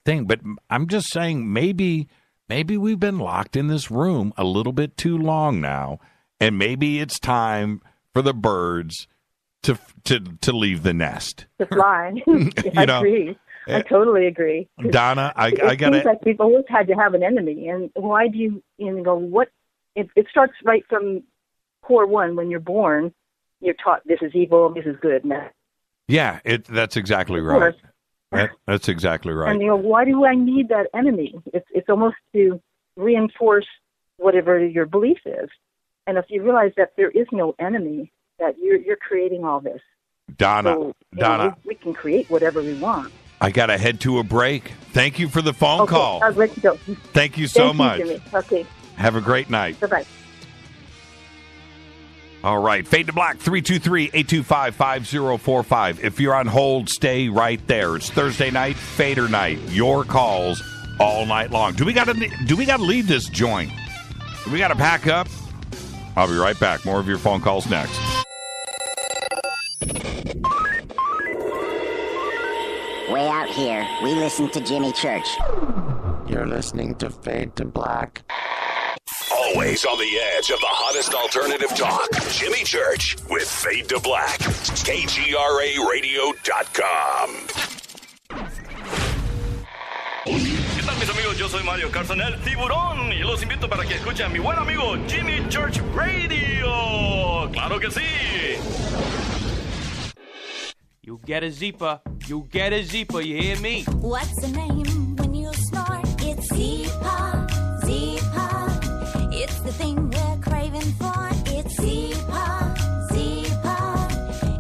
thing, but I'm just saying maybe we've been locked in this room a little bit too long now, and maybe it's time for the birds to leave the nest. To fly. I agree. I totally agree. Donna, I got it. Seems like we've always had to have an enemy, and why do you go? What? It starts right from core one. When you're born, you're taught this is evil, this is good. Yeah, that's exactly right. That's exactly right. And why do I need that enemy? It's almost to reinforce whatever your belief is. And if you realize that there is no enemy, that you're creating all this. Donna, we can create whatever we want. I got to head to a break. Thank you for the phone call. I'll let you go. Thank you so much. Jimmy. Okay. Have a great night. Bye-bye. All right. Fade to Black, 323-825-5045. If you're on hold, stay right there. It's Thursday night, Fadernight. Your calls all night long. Do we got to leave this joint? Do we got to pack up? I'll be right back. More of your phone calls next. Way out here, we listen to Jimmy Church. You're listening to Fade to Black. Always on the edge of the hottest alternative talk. Jimmy Church with Fade to Black. KGRARadio.com. ¿Qué tal, mis amigos? Yo soy Mario Carson, el tiburón, y los invito para que escuchen a mi buen amigo Jimmy Church Radio. ¡Claro que sí! You get a Zeepa. You get a Zeepa. You hear me? What's the name when you snort? It's Zeepa. Zeepa. It's the thing we're craving for. It's Zeepa. Zeepa.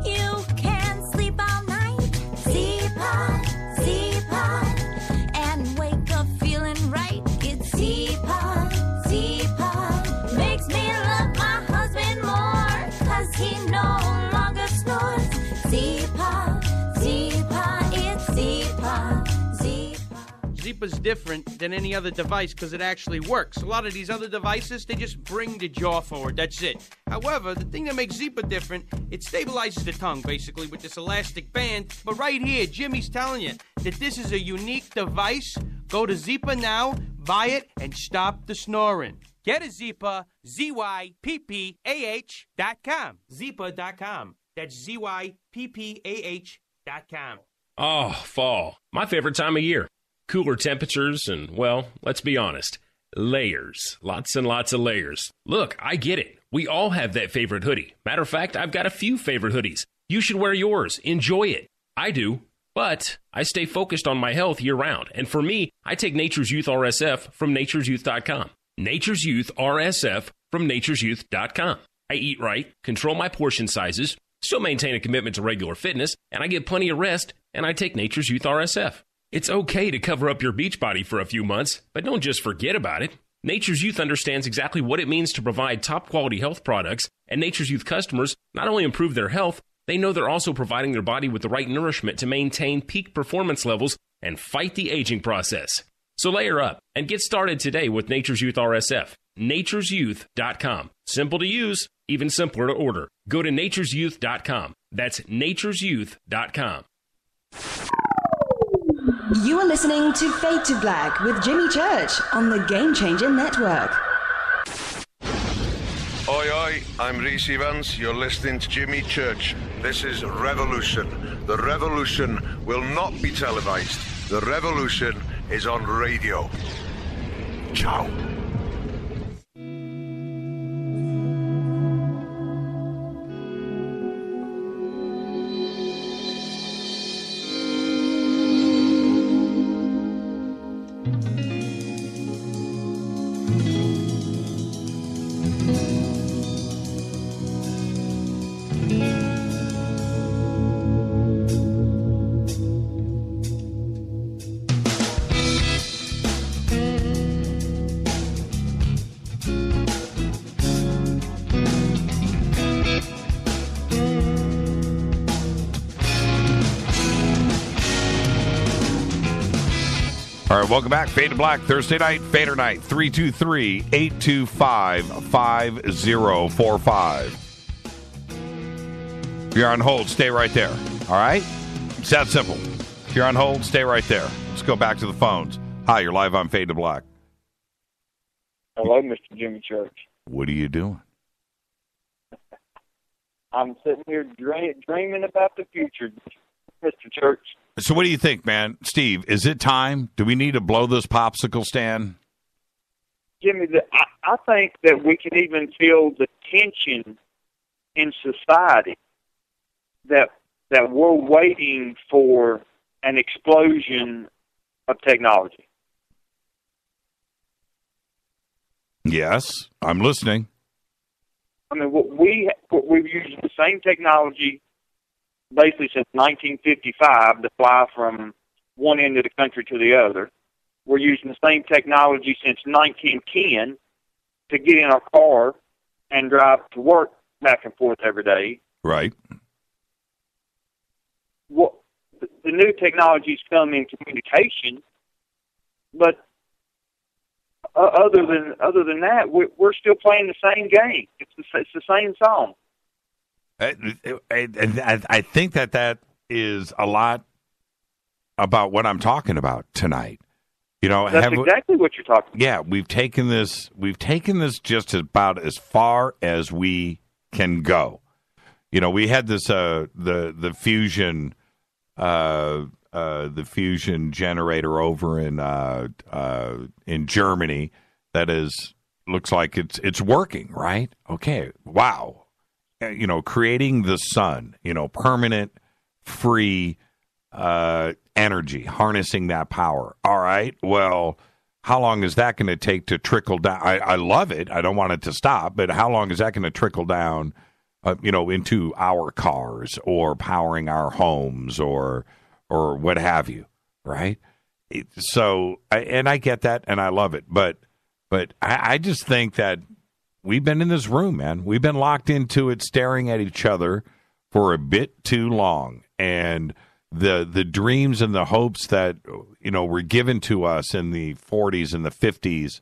You can't sleep all night. Zeepa. Zeepa. And wake up feeling right. It's Zeepa. Zeepa's different than any other device because it actually works. A lot of these other devices, they just bring the jaw forward. That's it. However, the thing that makes Zeepa different, it stabilizes the tongue, basically, with this elastic band. But right here, Jimmy's telling you that this is a unique device. Go to Zeepa now, buy it, and stop the snoring. Get a Zeepa, ZYPPAH.com. Zeepa.com. That's ZYPPAH.com. Oh, fall. My favorite time of year. Cooler temperatures and, well, let's be honest, layers. Lots and lots of layers. Look, I get it. We all have that favorite hoodie. Matter of fact, I've got a few favorite hoodies. You should wear yours. Enjoy it. I do. But I stay focused on my health year-round. And for me, I take Nature's Youth RSF from nature'syouth.com. Nature's Youth RSF from nature'syouth.com. I eat right, control my portion sizes, still maintain a commitment to regular fitness, and I get plenty of rest, and I take Nature's Youth RSF. It's okay to cover up your beach body for a few months, but don't just forget about it. Nature's Youth understands exactly what it means to provide top-quality health products, and Nature's Youth customers not only improve their health, they know they're also providing their body with the right nourishment to maintain peak performance levels and fight the aging process. So layer up and get started today with Nature's Youth RSF. nature'syouth.com. Simple to use, even simpler to order. Go to nature'syouth.com. That's nature'syouth.com. You are listening to Fade to Black with Jimmy Church on the Game Changer Network. Oi, oi, I'm Reese Evans. You're listening to Jimmy Church. This is Revolution. The revolution will not be televised. The revolution is on radio. Ciao. All right, welcome back. Fade to Black, Thursday night, Fadernight, 323-825-5045. If you're on hold, stay right there. All right? It's that simple. If you're on hold, stay right there. Let's go back to the phones. Hi, you're live on Fade to Black. Hello, Mr. Jimmy Church. What are you doing? I'm sitting here dreaming about the future, Mr. Church. So what do you think, man? Steve, is it time? Do we need to blow this popsicle stand? Jimmy, I think that we can even feel the tension in society that we're waiting for an explosion of technology. Yes, I'm listening. I mean, we've used the same technology basically since 1955 to fly from one end of the country to the other. We're using the same technology since 1910 to get in our car and drive to work back and forth every day. Right. Well, the new technologies come in communication, but other than that, we're still playing the same game. It's the same song. I think that is a lot about what I'm talking about tonight. You know, that's exactly what you're talking about. Yeah, we've taken this just about as far as we can go. You know, we had this the fusion generator over in Germany that looks like it's working, right? Okay, wow. You know, creating the sun, you know, permanent, free energy, harnessing that power. All right, well, how long is that going to take to trickle down? I love it. I don't want it to stop, but how long is that going to trickle down, you know, into our cars or powering our homes or what have you, right? I get that, and I love it, but I just think that we've been in this room, man. We've been locked into it, staring at each other for a bit too long. And, the dreams and the hopes that, were given to us in the 40s and the 50s,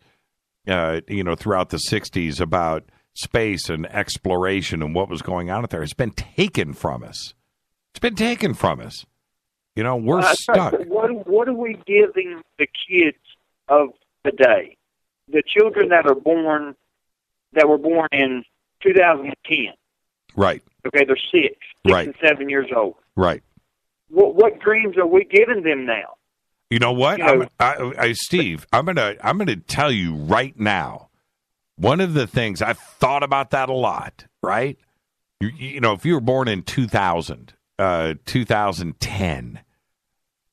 throughout the 60s about space and exploration and what was going on out there, has been taken from us. It's been taken from us. We're stuck. What are we giving the kids of today? The children that were born in 2010. Right. Okay, they're six right. and 7 years old. Right. What dreams are we giving them now? You know what, Steve? I'm gonna tell you right now. One of the things I've thought about that a lot. Right. If you were born in 2000, 2010,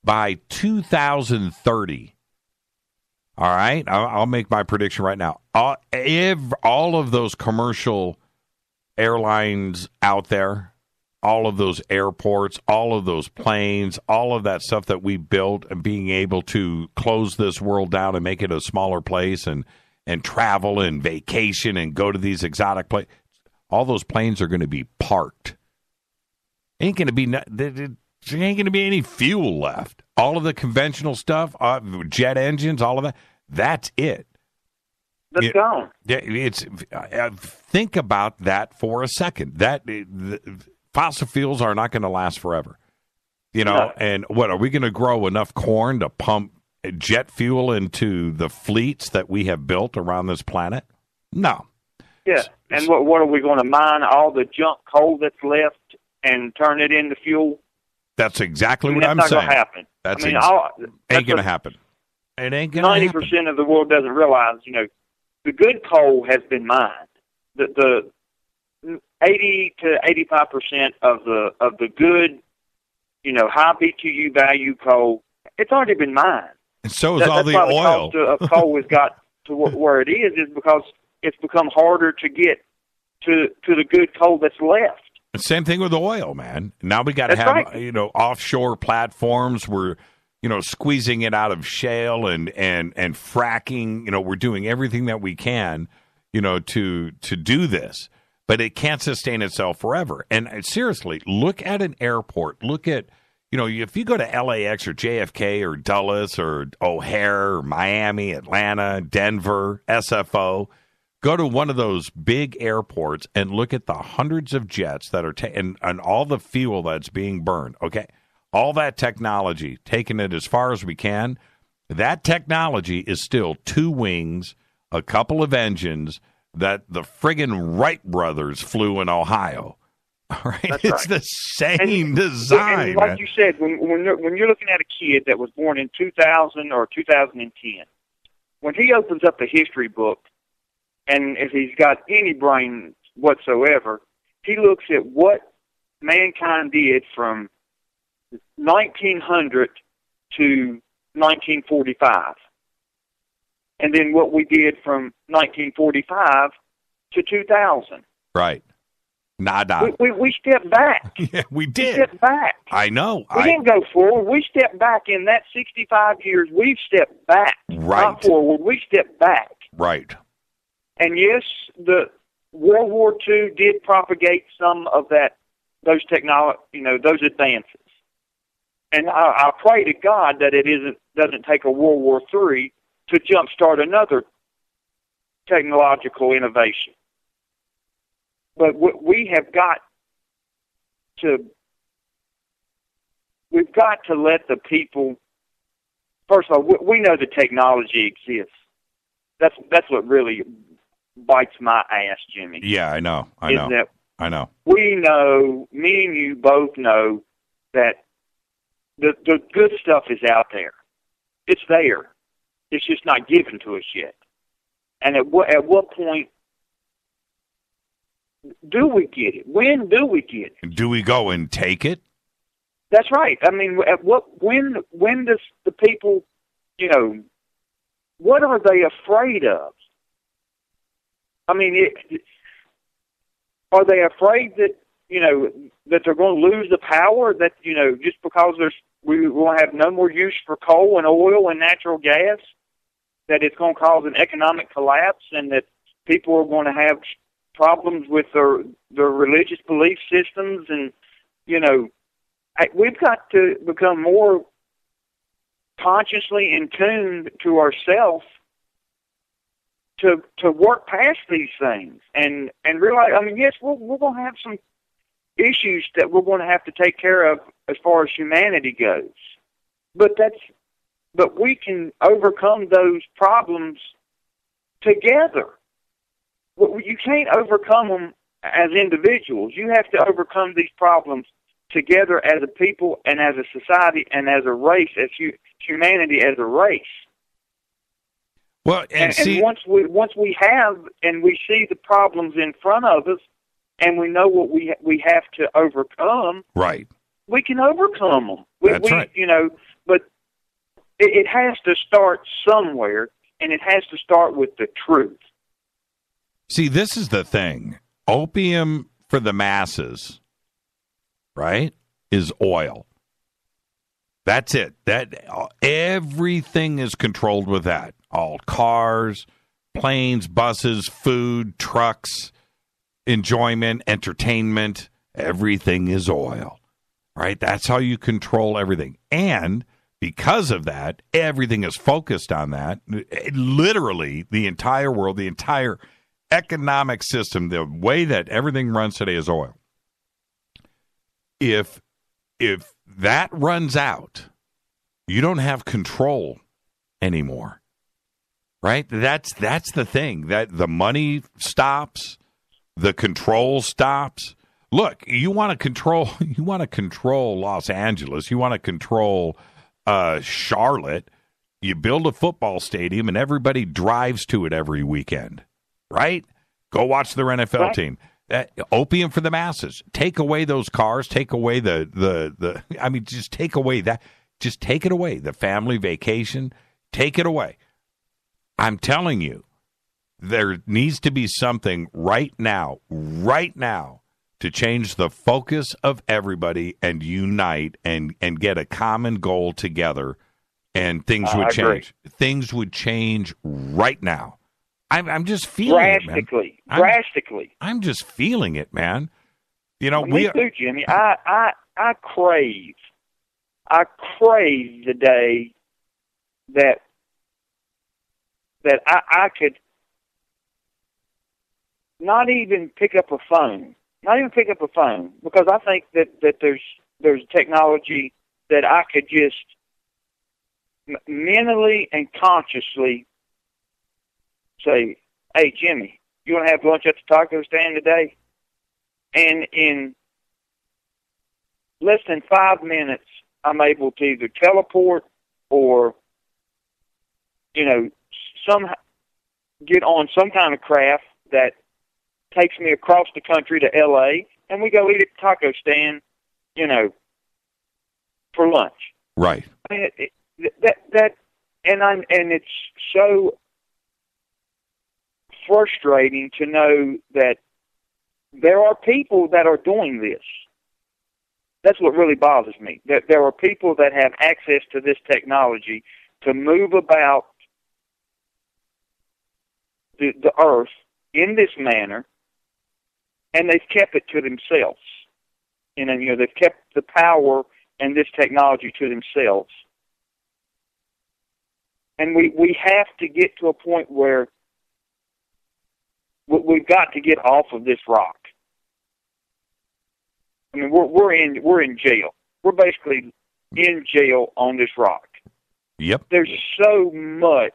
by 2030. All right, I'll make my prediction right now. All of those commercial airlines out there, all of those airports, all of those planes, all of that stuff that we built, and being able to close this world down and make it a smaller place and travel and vacation and go to these exotic places, all those planes are going to be parked. Ain't going to be there ain't going to be any fuel left. All of the conventional stuff, jet engines, all of that, that's it. That's gone. Think about that for a second. Fossil fuels are not going to last forever. No. And what, are we going to grow enough corn to pump jet fuel into the fleets that we have built around this planet? No. Yeah, and what are we going to mine all the junk coal that's left and turn it into fuel? That's exactly what I'm saying. That's not going to happen. That's ain't going to happen. It ain't going to happen. 90% of the world doesn't realize, the good coal has been mined. The 80 to 85% of the good, high BTU value coal, it's already been mined. And so is all the oil. The cost of coal has got to where it is because it's become harder to get to the good coal that's left. Same thing with oil, man. Now we got to have, offshore platforms. We're, squeezing it out of shale and fracking. We're doing everything that we can, to do this. But it can't sustain itself forever. And seriously, look at an airport. Look at, if you go to LAX or JFK or Dulles or O'Hare or Miami, Atlanta, Denver, SFO, go to one of those big airports and look at the hundreds of jets that are and all the fuel that's being burned. Okay, all that technology, taking it as far as we can, that technology is still two wings, a couple of engines that the friggin' Wright brothers flew in Ohio. All right, That's it's right. the same design. And like you said, when you're looking at a kid that was born in 2000 or 2010, when he opens up a history book, and if he's got any brain whatsoever, he looks at what mankind did from 1900 to 1945. And then what we did from 1945 to 2000. Right. Nada. We stepped back. Yeah, we did. We stepped back. I know. We didn't go forward. We stepped back. In that 65 years, we've stepped back. Right. Not forward. We stepped back. Right. And yes, the World War II did propagate some of those technology, those advances. And I pray to God that it doesn't take a World War III to jumpstart another technological innovation. But we've got to let the people. First of all, we know the technology exists. That's what really bites my ass, Jimmy. Yeah, I know. I know. We know, me and you both know that the good stuff is out there. It's there. It's just not given to us yet. And at what point do we get it? When do we get it? Do we go and take it? That's right. I mean, when does the people, what are they afraid of? I mean, are they afraid that, that they're going to lose the power, that, just because we will have no more use for coal and oil and natural gas, that it's going to cause an economic collapse and that people are going to have problems with their religious belief systems and, we've got to become more consciously in tune to ourselves to work past these things and realize, I mean, yes, we're going to have some issues that we're going to have to take care of as far as humanity goes. But we can overcome those problems together. You can't overcome them as individuals. You have to overcome these problems together as a people and as a society and as a race, as humanity as a race. Well, and once we have and we see the problems in front of us, and we know what we have to overcome, right? We can overcome them. That's right. You know, but it has to start somewhere, and it has to start with the truth. See, this is the thing. Opium for the masses, right, is oil. That's it. Everything is controlled with that. All cars, planes, buses, food, trucks, enjoyment, entertainment, everything is oil, right? That's how you control everything. And because of that, everything is focused on that. Literally, the entire world, the entire economic system, the way that everything runs today is oil. If that runs out, you don't have control anymore. Right? That's the thing. That the money stops, the control stops. Look, you want to control Los Angeles, you want to control Charlotte, you build a football stadium and everybody drives to it every weekend. Right? Go watch their NFL team. Opium for the masses. Take away those cars, take away the I mean, just take away that. Just take it away. The family vacation, take it away. I'm telling you, there needs to be something right now, to change the focus of everybody and unite and get a common goal together, and things would change. Things would change right now. I'm just feeling it, man. Drastically. I'm just feeling it, man. You know, me too, Jimmy. I crave the day that I could not even pick up a phone, because I think that there's technology that I could just mentally and consciously say, hey, Jimmy, you want to have lunch at the taco stand today? And in less than 5 minutes, I'm able to either teleport or, somehow get on some kind of craft that takes me across the country to L.A., and we go eat at the taco stand, for lunch. Right. I mean, and it's so frustrating to know that there are people that are doing this. That's what really bothers me. That there are people that have access to this technology to move about the earth in this manner, and they've kept it to themselves. They've kept the power and this technology to themselves. And we have to get to a point where we've got to get off of this rock. I mean, we're in jail. We're basically in jail on this rock. Yep. There's so much.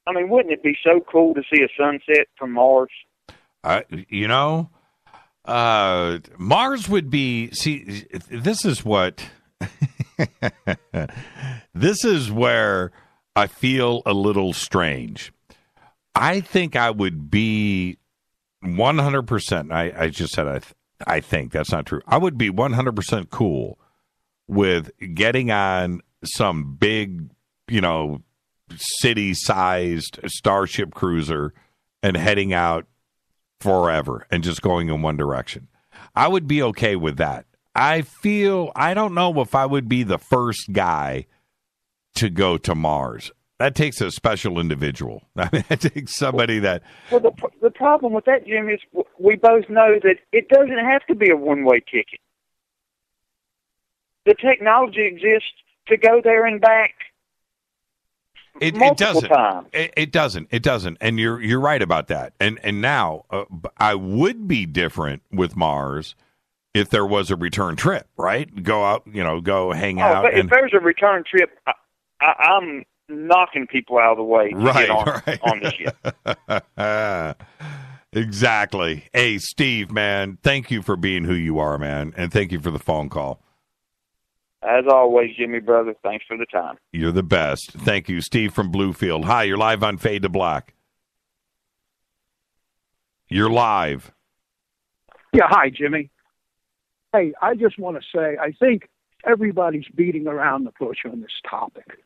I mean, wouldn't it be so cool to see a sunset from Mars? Mars would be. See, this is what. This is where I feel a little strange. I think I would be 100%. I just said I think that's not true. I would be 100% cool with getting on some big, city-sized starship cruiser and heading out forever and just going in one direction. I would be okay with that. I don't know if I would be the first guy to go to Mars. That takes a special individual. I mean, it takes somebody that. Well, the problem with that, Jim, is we both know that it doesn't have to be a one-way ticket. The technology exists to go there and back. It doesn't. It doesn't. It doesn't. And you're right about that. And now I would be different with Mars if there was a return trip, right? Go out, go hang out. But if there's a return trip, I'm knocking people out of the way to get on the ship. Exactly. Hey, Steve, man, thank you for being who you are, man, and thank you for the phone call. As always, Jimmy, brother, thanks for the time. You're the best. Thank you. Steve from Bluefield. Hi, you're live on Fade to Black. You're live. Yeah, hi, Jimmy. Hey, I just want to say, I think everybody's beating around the bush on this topic.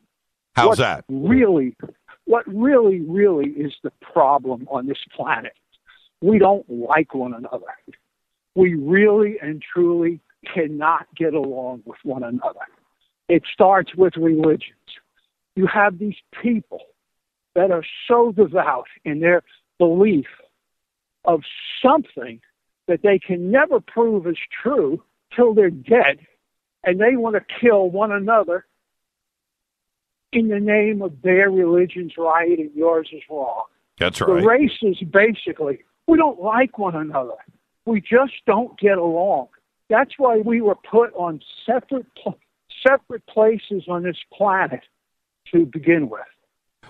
How's that? What really is the problem on this planet? We don't like one another. We really and truly cannot get along with one another. It starts with religions. You have these people that are so devout in their belief of something that they can never prove is true till they're dead, and they want to kill one another in the name of their religion's right and yours is wrong. That's right. The race is basically, we don't like one another. We just don't get along. That's why we were put on separate places on this planet to begin with.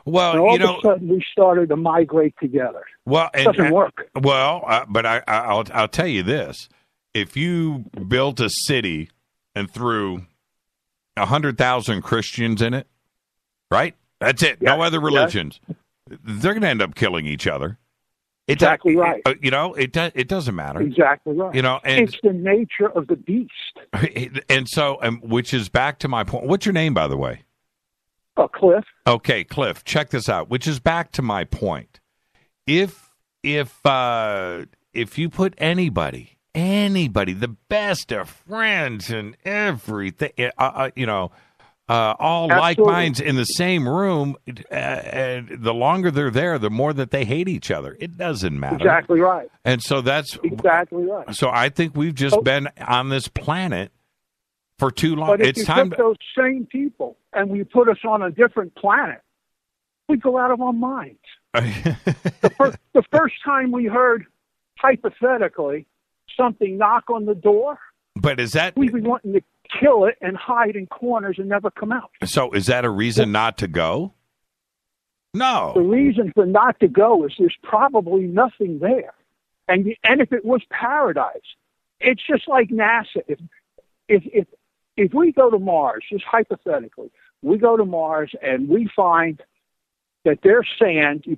Well, and all of a sudden we started to migrate together. Well, it doesn't work. Well, but I'll tell you this: if you built a city and threw 100,000 Christians in it, right? That's it. No other religions. They're going to end up killing each other. Exactly right. It doesn't matter. Exactly right. And it's the nature of the beast. And so, which is back to my point. What's your name, by the way? Cliff. Okay, Cliff. Check this out. Which is back to my point. If you put anybody, the best of friends and everything, all like minds in the same room, and the longer they're there, the more that they hate each other. It doesn't matter. Exactly right. And so that's exactly right. So I think we've just been on this planet for too long. But if it's you time took those same people and we put us on a different planet, we go out of our minds. The first time we heard, hypothetically, something knock on the door, but is that we'd be wanting to kill it and hide in corners and never come out. So is that a reason not to go? No. The reason for not to go is there's probably nothing there. And if it was paradise, it's just like NASA. If we go to Mars, just hypothetically, we go to Mars and we find that their sand, you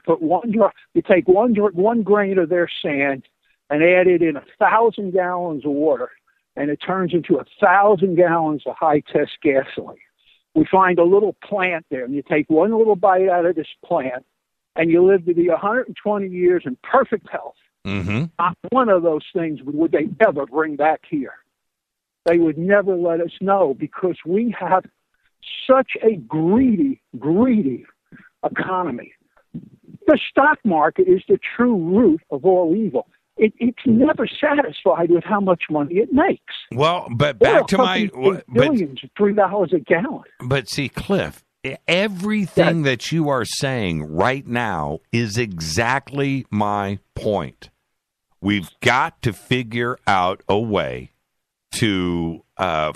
take one grain of their sand and add it in 1,000 gallons of water, and it turns into 1,000 gallons of high-test gasoline. We find a little plant there, and you take one little bite out of this plant, and you live to be 120 years in perfect health. Mm-hmm. Not one of those things would they ever bring back here. They would never let us know because we have such a greedy economy. The stock market is the true root of all evil. It's never satisfied with how much money it makes. Well, but back to my billions, $3 a gallon. But see, Cliff, everything that you are saying right now is exactly my point. We've got to figure out a way to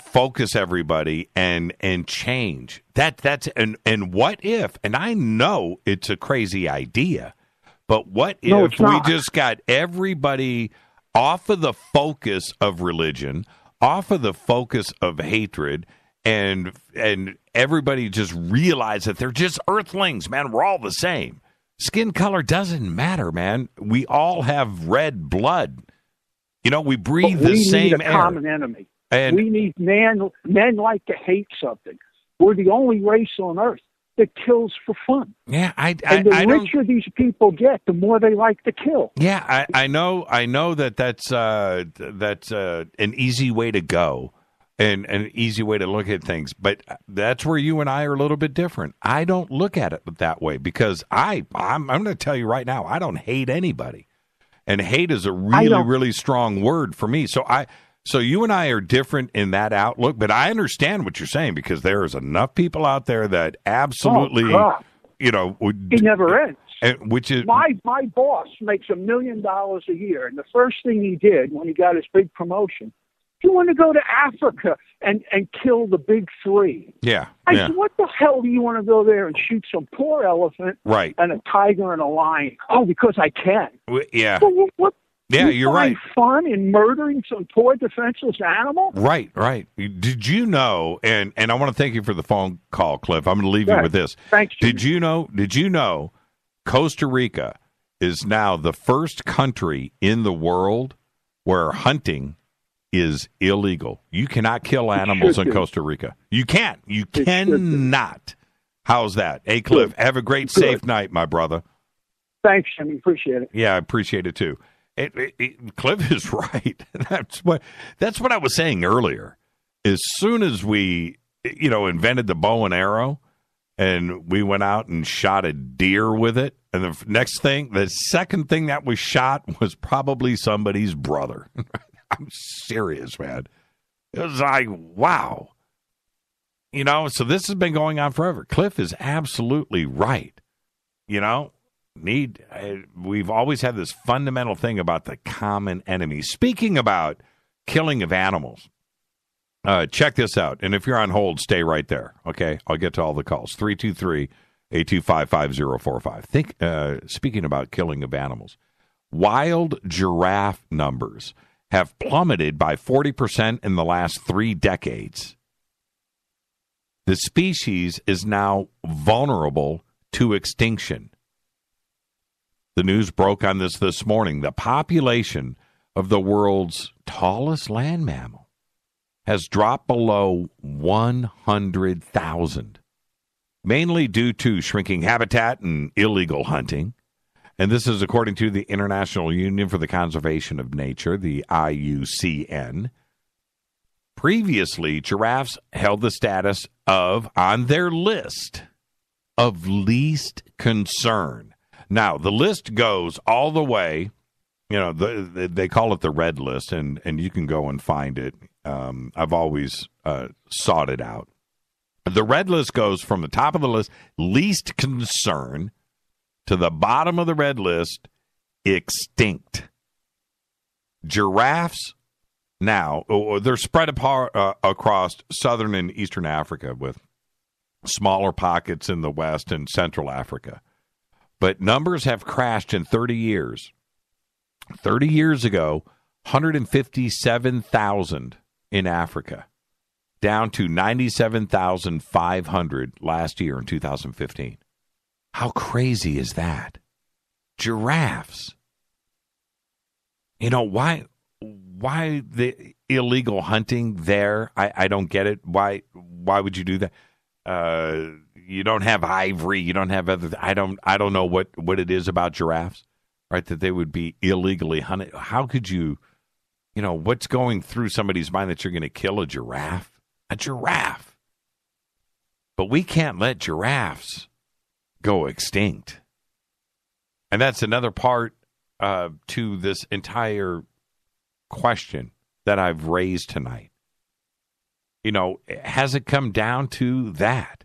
focus everybody and change. That's what if? And I know it's a crazy idea. But what if we just got everybody off of the focus of religion, off of the focus of hatred, and everybody just realized that they're just earthlings, man. We're all the same. Skin color doesn't matter, man. We all have red blood. We breathe the same air. We need a common enemy. And we need men like to hate something. We're the only race on earth that kills for fun. Yeah, and the richer these people get, the more they like to kill. Yeah, I know that's an easy way to go, and an easy way to look at things. But that's where you and I are a little bit different. I don't look at it that way because I'm going to tell you right now, I don't hate anybody. And hate is a really, really strong word for me. So you and I are different in that outlook, but I understand what you're saying because there is enough people out there that absolutely, it never ends. Which is my boss makes $1 million a year, and the first thing he did when he got his big promotion, he wanted to go to Africa and kill the big three. Yeah. I said, what the hell do you want to go there and shoot some poor elephant and a tiger and a lion? Oh, because I can. Yeah. Well, what? Yeah, you're right. Fun in murdering some poor defenseless animal? Right. Did you know, and I want to thank you for the phone call, Cliff. I'm going to leave you with this. Thanks. Did you know Costa Rica is now the first country in the world where hunting is illegal? You cannot kill animals in Costa Rica. You can't. You cannot. How's that? Hey, Cliff, have a great, safe night, my brother. Thanks, Jimmy. Appreciate it. Yeah, I appreciate it, too. Cliff is right. That's what I was saying earlier. As soon as we, invented the bow and arrow, and we went out and shot a deer with it, and the second thing that was shot was probably somebody's brother. I'm serious, man. It was like, wow. So this has been going on forever. Cliff is absolutely right. We've always had this fundamental thing about the common enemy. Speaking about killing of animals, check this out. And if you're on hold, stay right there. Okay, I'll get to all the calls. 323-825-5045. Speaking about killing of animals, wild giraffe numbers have plummeted by 40% in the last 3 decades. The species is now vulnerable to extinction. The news broke on this morning. The population of the world's tallest land mammal has dropped below 100,000, mainly due to shrinking habitat and illegal hunting. And this is according to the International Union for the Conservation of Nature, the IUCN. Previously, giraffes held the status on their list of least concern. Now, the list goes all the way, they call it the red list, and you can go and find it. I've always sought it out. The red list goes from the top of the list, least concern, to the bottom of the red list, extinct. Giraffes now, they're spread apart across southern and eastern Africa with smaller pockets in the west and central Africa. But numbers have crashed in 30 years. 30 years ago, 157,000 in Africa, down to 97,500 last year in 2015. How crazy is that? Giraffes. Why the illegal hunting there? I don't get it. Why would you do that? You don't have ivory. You don't have other. I don't know what it is about giraffes, right? That they would be illegally hunted. How could you? What's going through somebody's mind that you're going to kill a giraffe? A giraffe. But we can't let giraffes go extinct, and that's another part to this entire question that I've raised tonight. Has it come down to that?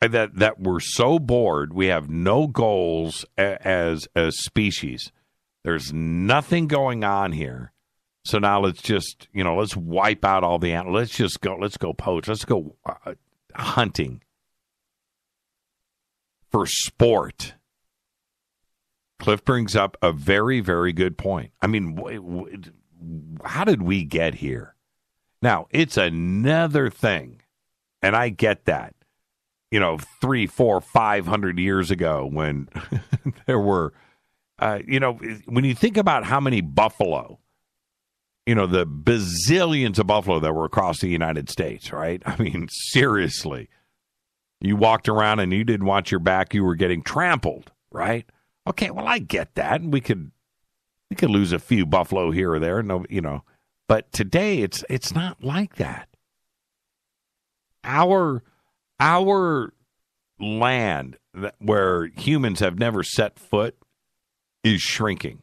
That we're so bored, we have no goals as a species. There's nothing going on here. So now let's just, let's wipe out all the animals. Let's go poach. Let's go hunting for sport. Cliff brings up a very, very good point. I mean, how did we get here? Now, it's another thing, and I get that. 300, 400, 500 years ago when there were, when you think about how many buffalo, the bazillions of buffalo that were across the United States, right? I mean, seriously, you walked around and you didn't watch your back, you were getting trampled, right? Okay, well, I get that. We could lose a few buffalo here or there. No, But today, it's not like that. Our land where humans have never set foot is shrinking.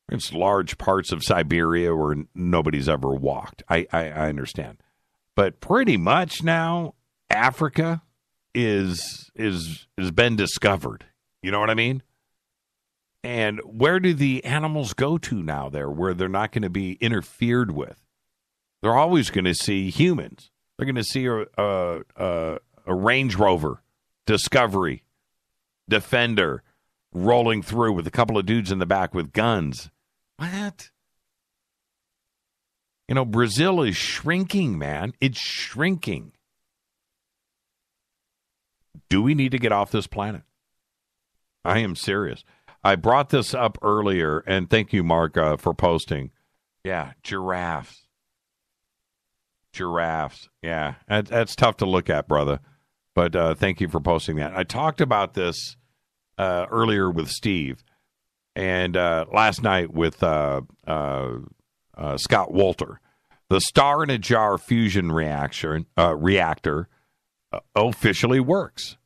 It's large parts of Siberia where nobody's ever walked. I understand. But pretty much now, Africa is been discovered. You know what I mean? And where do the animals go to now there where they're not going to be interfered with? They're always going to see humans. They're going to see a Range Rover, Discovery, Defender rolling through with a couple of dudes in the back with guns. What? You know, Brazil is shrinking, man. It's shrinking. Do we need to get off this planet? I am serious. I brought this up earlier, and thank you, Mark, for posting. Yeah, giraffes. Giraffes. Yeah, that's tough to look at, brother. But thank you for posting that. I talked about this earlier with Steve, and last night with Scott Wolter. The star-in-a-jar fusion reactor officially works.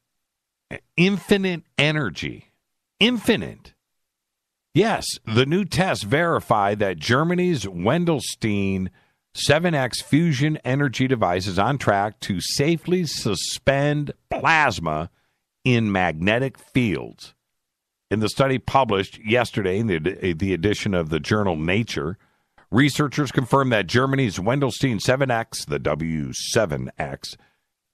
Infinite energy. Infinite. Yes, the new tests verify that Germany's Wendelstein 7X fusion energy device is on track to safely suspend plasma in magnetic fields. In the study published yesterday in the edition of the journal Nature, researchers confirmed that Germany's Wendelstein 7X, the W7X,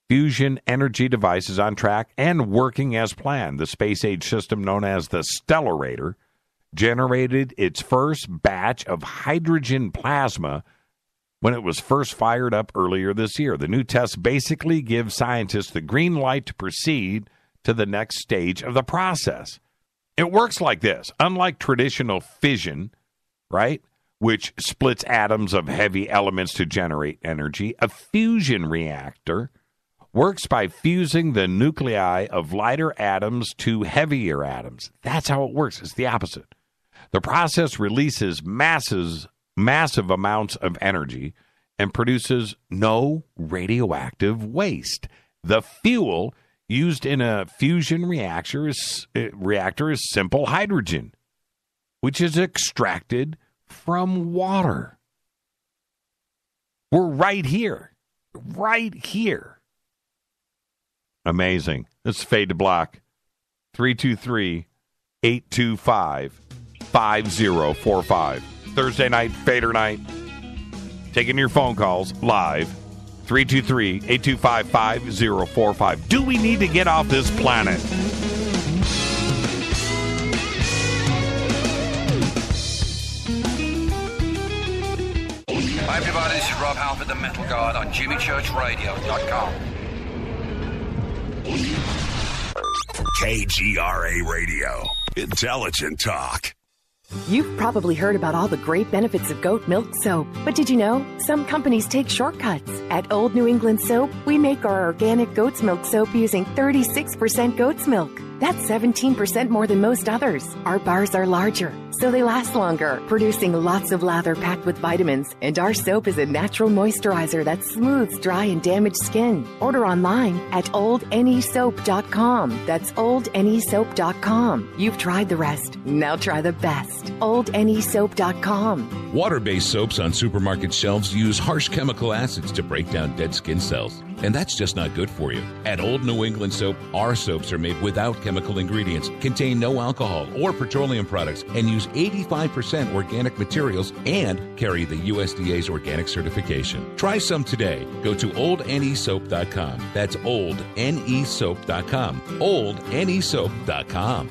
fusion energy device is on track and working as planned. The space-age system known as the Stellarator generated its first batch of hydrogen plasma when it was first fired up earlier this year. The new test basically gives scientists the green light to proceed to the next stage of the process. It works like this. Unlike traditional fission, right, which splits atoms of heavy elements to generate energy, a fusion reactor works by fusing the nuclei of lighter atoms to heavier atoms. That's how it works. It's the opposite. The process releases massive amounts of energy and produces no radioactive waste. The fuel used in a fusion reactor is simple hydrogen, which is extracted from water. We're right here. Right here. Amazing. This is Fade to Black. 323-825-5045. Thursday night, Fader night. Taking your phone calls live. 323-825-5045. Do we need to get off this planet? Hi everybody, this is Rob Halford, the Metal God on JimmyChurchRadio.com. KGRA Radio. Intelligent talk. You've probably heard about all the great benefits of goat milk soap, but did you know some companies take shortcuts? At Old New England Soap, we make our organic goat's milk soap using 36% goat's milk. That's 17% more than most others. Our bars are larger, so they last longer, producing lots of lather packed with vitamins. And our soap is a natural moisturizer that smooths dry and damaged skin. Order online at oldnesoap.com. That's oldnesoap.com. You've tried the rest. Now try the best. oldnesoap.com. Water-based soaps on supermarket shelves use harsh chemical acids to break down dead skin cells. And that's just not good for you. At Old New England Soap, our soaps are made without chemical ingredients, contain no alcohol or petroleum products, and use 85% organic materials and carry the USDA's organic certification. Try some today. Go to oldnesoap.com. That's oldnesoap.com. oldnesoap.com.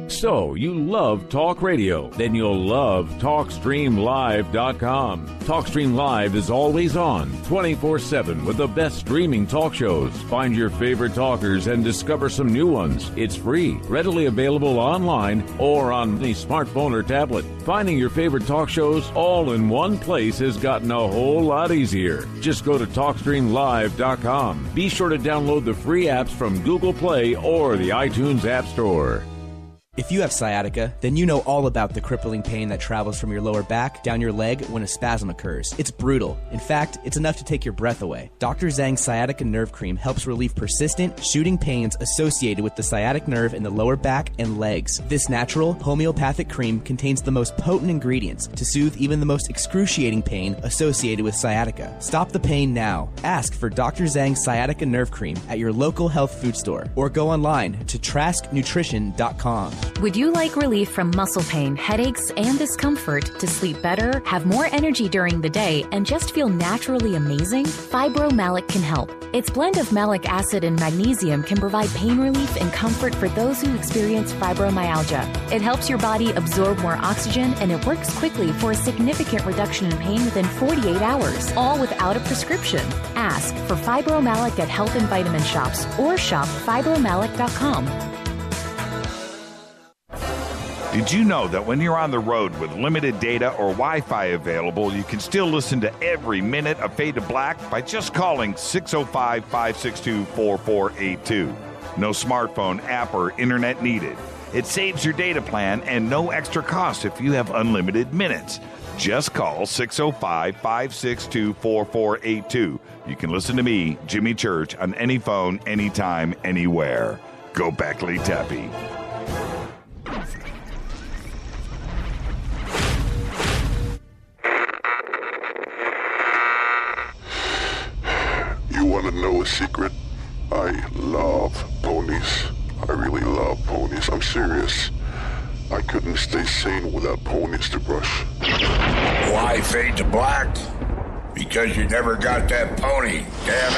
So, you love talk radio? Then you'll love TalkStreamLive.com. TalkStream Live is always on, 24/7, with the best streaming talk shows. Find your favorite talkers and discover some new ones. It's free, readily available online or on any smartphone or tablet. Finding your favorite talk shows all in one place has gotten a whole lot easier. Just go to TalkStreamLive.com. Be sure to download the free apps from Google Play or the iTunes App Store. If you have sciatica, then you know all about the crippling pain that travels from your lower back down your leg when a spasm occurs. It's brutal. In fact, it's enough to take your breath away. Dr. Zhang's Sciatica Nerve Cream helps relieve persistent, shooting pains associated with the sciatic nerve in the lower back and legs. This natural, homeopathic cream contains the most potent ingredients to soothe even the most excruciating pain associated with sciatica. Stop the pain now. Ask for Dr. Zhang's Sciatica Nerve Cream at your local health food store or go online to trasknutrition.com. Would you like relief from muscle pain, headaches, and discomfort to sleep better, have more energy during the day, and just feel naturally amazing? Fibromalic can help. Its blend of malic acid and magnesium can provide pain relief and comfort for those who experience fibromyalgia. It helps your body absorb more oxygen, and it works quickly for a significant reduction in pain within 48 hours, all without a prescription. Ask for Fibromalic at health and vitamin shops or shop fibromalic.com. Did you know that when you're on the road with limited data or Wi-Fi available, you can still listen to every minute of Fade to Black by just calling 605-562-4482. No smartphone, app, or internet needed. It saves your data plan and no extra cost if you have unlimited minutes. Just call 605-562-4482. You can listen to me, Jimmy Church, on any phone, anytime, anywhere. Go Beckley Teppy. You want to know a secret? I love ponies. I really love ponies. I'm serious. I couldn't stay sane without ponies to brush. Why Fade to Black? Because you never got that pony, damn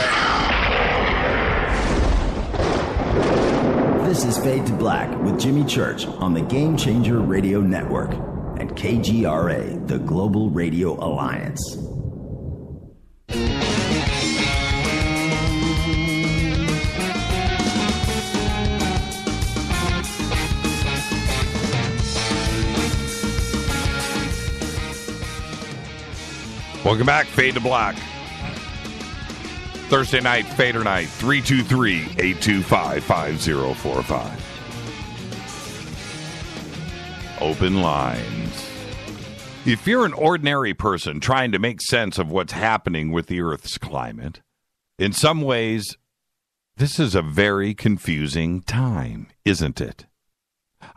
it. This is Fade to Black with Jimmy Church on the Game Changer Radio Network and KGRA, the Global Radio Alliance. Welcome back, Fade to Black. Thursday night, Fadernight, 323-825-5045. Open lines. If you're an ordinary person trying to make sense of what's happening with the Earth's climate, in some ways, this is a very confusing time, isn't it?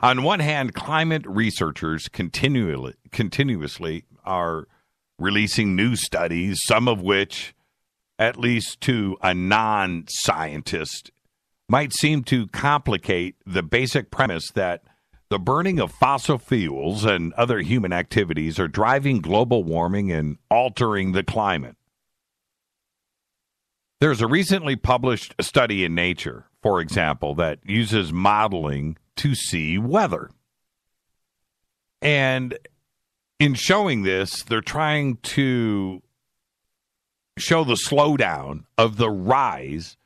On one hand, climate researchers continuously are releasing new studies, some of which, at least to a non-scientist, might seem to complicate the basic premise that the burning of fossil fuels and other human activities are driving global warming and altering the climate. There's a recently published study in Nature, for example, that uses modeling to see weather. And in showing this, they're trying to show the slowdown of the rise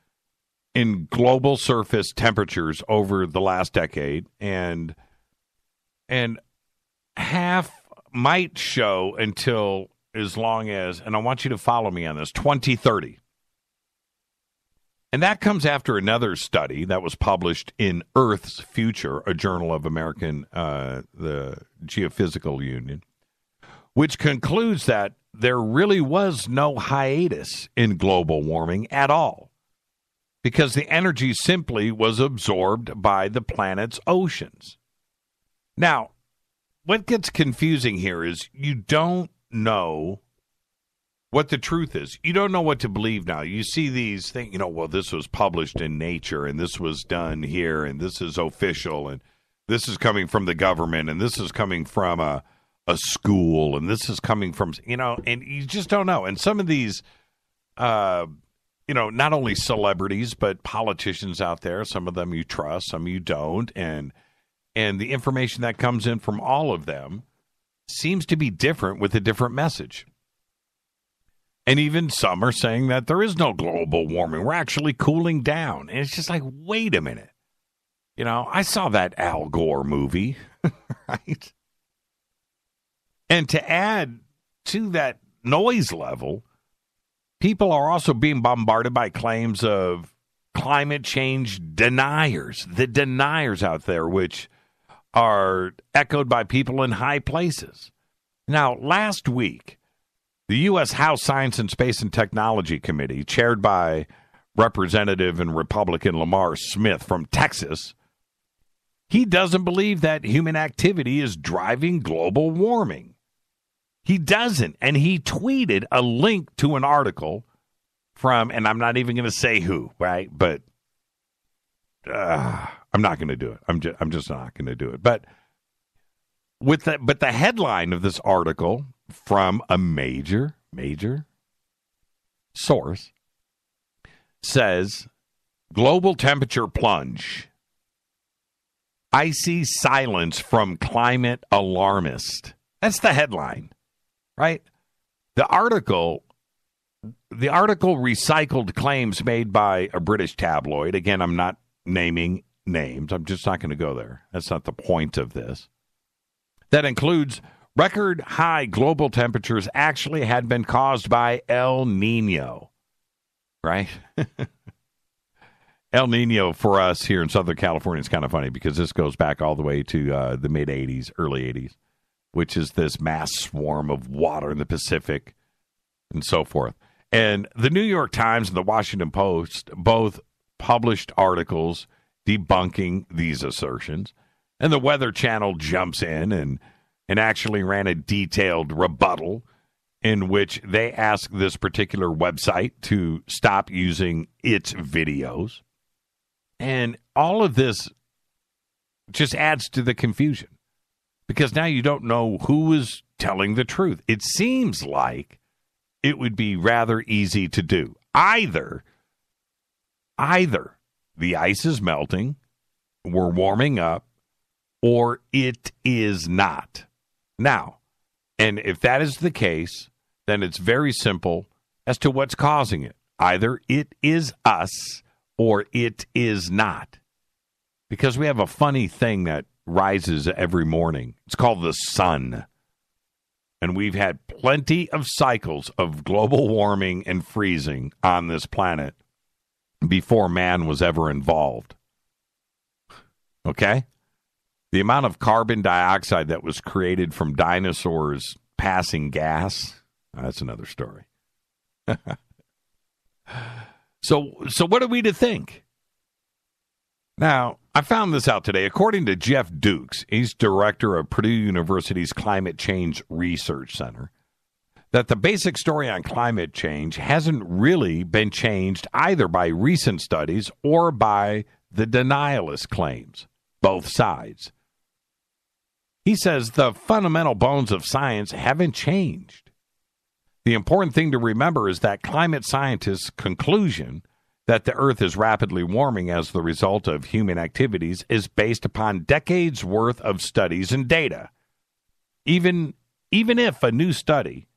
in global surface temperatures over the last decade, and half might show until as long as, and I want you to follow me on this, 2030. And that comes after another study that was published in Earth's Future, a journal of the Geophysical Union, which concludes that there really was no hiatus in global warming at all, because the energy simply was absorbed by the planet's oceans. Now, what gets confusing here is you don't know what the truth is. You don't know what to believe now. You see these things, well, this was published in Nature, and this was done here, and this is official, and this is coming from the government, and this is coming from a school, and this is coming from, and you just don't know. And some of these, not only celebrities, but politicians out there, some of them you trust, some you don't, and the information that comes in from all of them seems to be different with a different message. And even some are saying that there is no global warming. We're actually cooling down. And it's just like, wait a minute. I saw that Al Gore movie, right? And to add to that noise level, people are also being bombarded by claims of climate change deniers, the deniers out there, which are echoed by people in high places. Now, last week, the U.S. House Science and Space and Technology Committee, chaired by Representative and Republican Lamar Smith from Texas, he doesn't believe that human activity is driving global warming. He doesn't. And he tweeted a link to an article from, and I'm not even going to say who, right? But I'm not going to do it. I'm just not going to do it. But the headline of this article from a major source says, global temperature plunge. Icy silence from climate alarmist. That's the headline, right? The article recycled claims made by a British tabloid. Again, I'm not naming names. I'm just not going to go there. That's not the point of this. That includes record high global temperatures actually had been caused by El Nino, right? El Nino for us here in Southern California is kind of funny because this goes back all the way to the mid-'80s, early 80s, which is this mass swarm of water in the Pacific and so forth. And the New York Times and the Washington Post both published articles debunking these assertions. And the Weather Channel jumps in and actually ran a detailed rebuttal in which they asked this particular website to stop using its videos. And all of this just adds to the confusion because now you don't know who is telling the truth. It seems like it would be rather easy to do. Either the ice is melting, we're warming up, or it is not. Now, and if that is the case, then it's very simple as to what's causing it. Either it is us or it is not. Because we have a funny thing that rises every morning. It's called the sun. And we've had plenty of cycles of global warming and freezing on this planet before man was ever involved. Okay? The amount of carbon dioxide that was created from dinosaurs passing gas, that's another story. So what are we to think? Now, I found this out today. According to Jeff Dukes, he's director of Purdue University's Climate Change Research Center, that the basic story on climate change hasn't really been changed either by recent studies or by the denialist claims, both sides. He says the fundamental bones of science haven't changed. The important thing to remember is that climate scientists' conclusion that the Earth is rapidly warming as the result of human activities is based upon decades' worth of studies and data. Even if a new study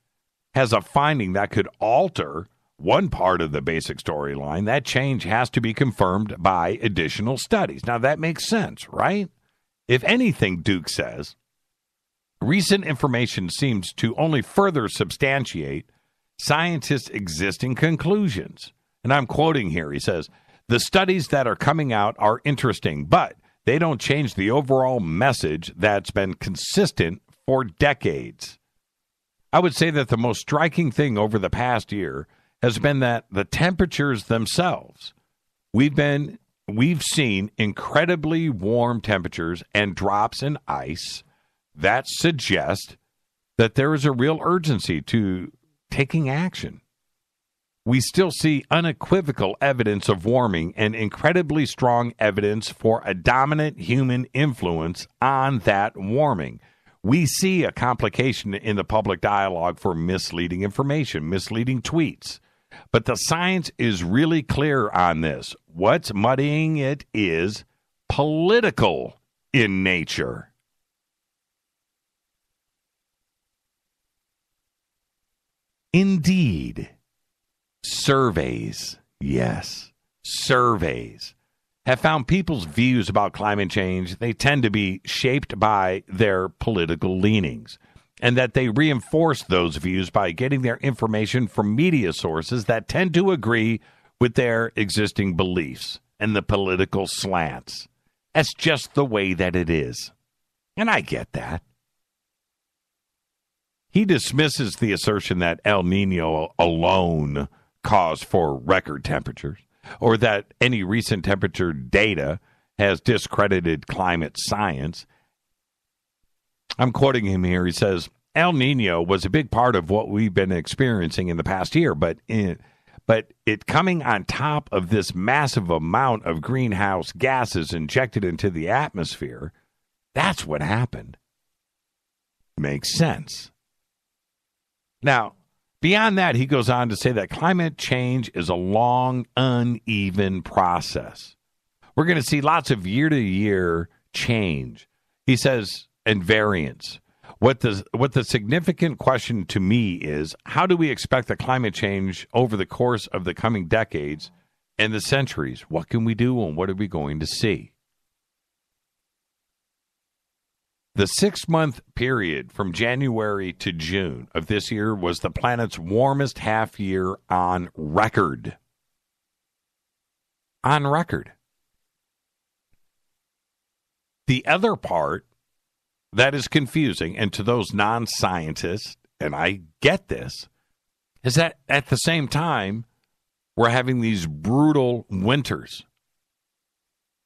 has a finding that could alter one part of the basic storyline, that change has to be confirmed by additional studies. Now, that makes sense, right? If anything, Duke says, recent information seems to only further substantiate scientists' existing conclusions. And I'm quoting here. He says, the studies that are coming out are interesting, but they don't change the overall message that's been consistent for decades. I would say that the most striking thing over the past year has been that the temperatures themselves, we've seen incredibly warm temperatures and drops in ice that suggest that there is a real urgency to taking action. We still see unequivocal evidence of warming and incredibly strong evidence for a dominant human influence on that warming. We see a complication in the public dialogue for misleading information, misleading tweets. But the science is really clear on this. What's muddying it is political in nature. Indeed, surveys, yes, surveys, have found people's views about climate change, they tend to be shaped by their political leanings, and that they reinforce those views by getting their information from media sources that tend to agree with their existing beliefs and the political slants. That's just the way that it is. And I get that. He dismisses the assertion that El Nino alone caused for record temperatures, or that any recent temperature data has discredited climate science. I'm quoting him here. He says, El Nino was a big part of what we've been experiencing in the past year, but it coming on top of this massive amount of greenhouse gases injected into the atmosphere, that's what happened. Makes sense. Now, beyond that, he goes on to say that climate change is a long, uneven process. We're going to see lots of year-to-year change, he says, and variance. What the significant question to me is, how do we expect the climate change over the course of the coming decades and the centuries? What can we do, and what are we going to see? The 6-month period from January to June of this year was the planet's warmest half year on record. On record. The other part that is confusing, and to those non-scientists, and I get this, is that at the same time, we're having these brutal winters.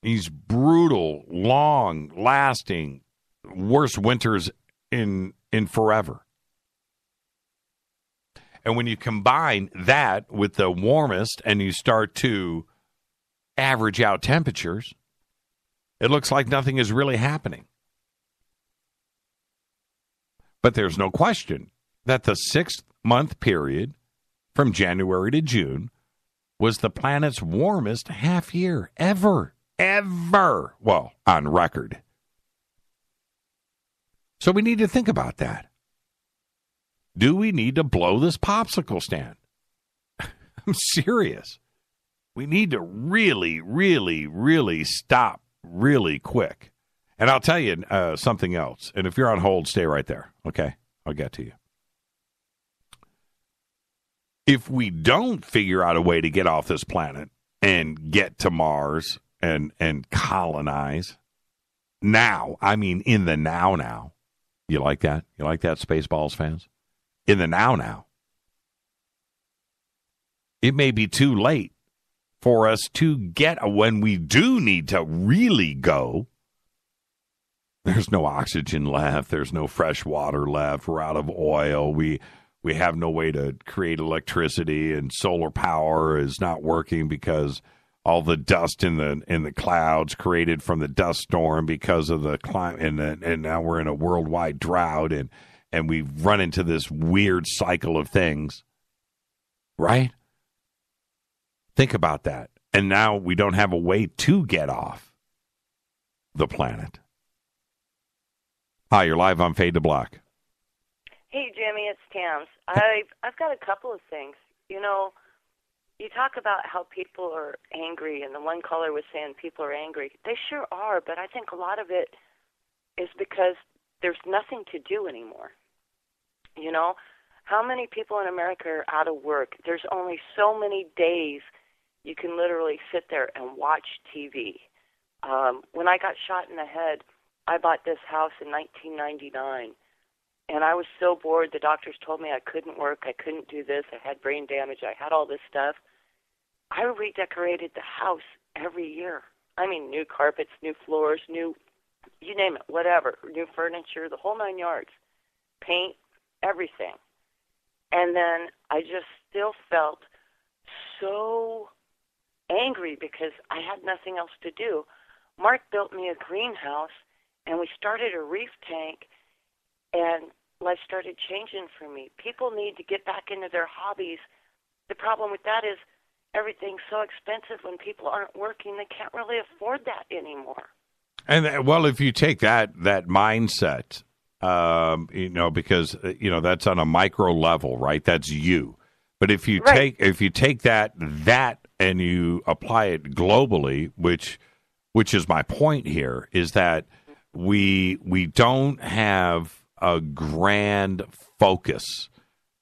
These brutal, long-lasting, worst winters in forever. And when you combine that with the warmest and you start to average out temperatures, it looks like nothing is really happening. But there's no question that the 6-month period from January to June was the planet's warmest half year ever. Well, on record. So we need to think about that. Do we need to blow this popsicle stand? I'm serious. We need to really, really, really stop really quick. And I'll tell you something else. And if you're on hold, stay right there. Okay? I'll get to you. If we don't figure out a way to get off this planet and get to Mars and colonize now, I mean in the now. You like that? You like that, Spaceballs fans? In the now. It may be too late for us to get when we do need to really go. There's no oxygen left. There's no fresh water left. We're out of oil. We have no way to create electricity, and solar power is not working because all the dust in the clouds created from the dust storm because of the climate, and now we're in a worldwide drought, and we've run into this weird cycle of things, right? Think about that. And now we don't have a way to get off the planet. Hi, you're live on Fade to Black. Hey, Jimmy, it's Tams. I've got a couple of things. You know, you talk about how people are angry, and the one caller was saying people are angry. They sure are, but I think a lot of it is because there's nothing to do anymore. You know, how many people in America are out of work? There's only so many days you can literally sit there and watch TV. When I got shot in the head, I bought this house in 1999, and I was so bored. The doctors told me I couldn't work, I couldn't do this, I had brain damage, I had all this stuff. I redecorated the house every year. I mean, new carpets, new floors, new, you name it, whatever, new furniture, the whole 9 yards, paint, everything. And then I just still felt so angry because I had nothing else to do. Mark built me a greenhouse, and we started a reef tank, and life started changing for me. People need to get back into their hobbies. The problem with that is everything's so expensive. When people aren't working, they can't really afford that anymore. And, well, if you take that mindset, because, that's on a micro level, right? That's you. But if you take that and you apply it globally, which is my point here, is that we don't have a grand focus.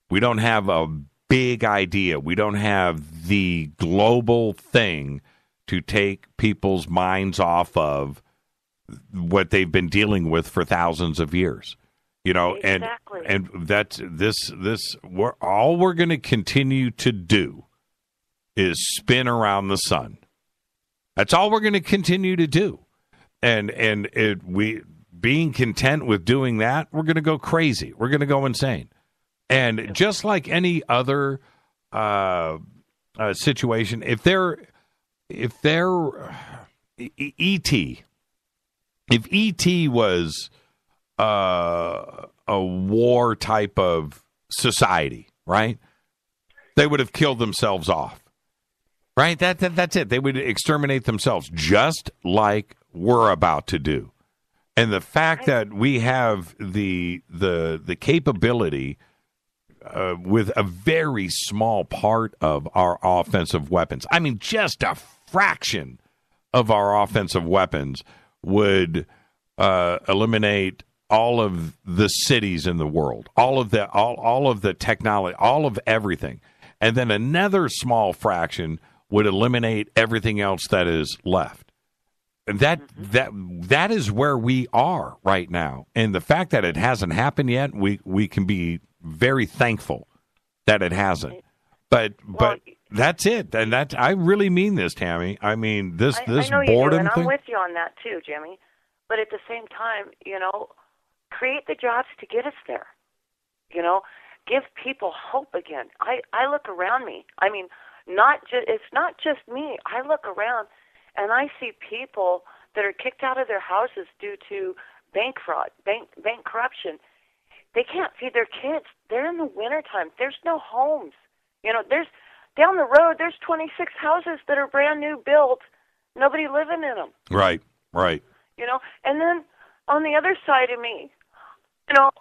We don't have a big idea. We don't have the global thing to take people's minds off of what they've been dealing with for thousands of years. Exactly. And that's this. All we're going to continue to do is spin around the sun. That's all we're going to continue to do, and we being content with doing that, we're going to go crazy. We're going to go insane, and just like any other situation, if ET was a war type of society, right? They would have killed themselves off, right? That's it. They would exterminate themselves, just like we're about to do. And the fact that we have the capability with a very small part of our offensive weapons, I mean, just a fraction of our offensive weapons would eliminate all of the cities in the world, all of the technology, all of everything. And then another small fraction would eliminate everything else that is left. And that is where we are right now. And the fact that it hasn't happened yet, we can be very thankful that it hasn't. But that's it. And I really mean this, Tammy. I mean, this I know boredom you do, and thing. I'm with you on that too, Jimmy. But at the same time, create the jobs to get us there. Give people hope again. I look around me. I mean, it's not just me. I look around and I see people that are kicked out of their houses due to bank fraud, bank corruption. They can't feed their kids. They're in the wintertime. There's no homes. There's down the road, there's 26 houses that are brand new built. Nobody living in them. Right. And then on the other side of me,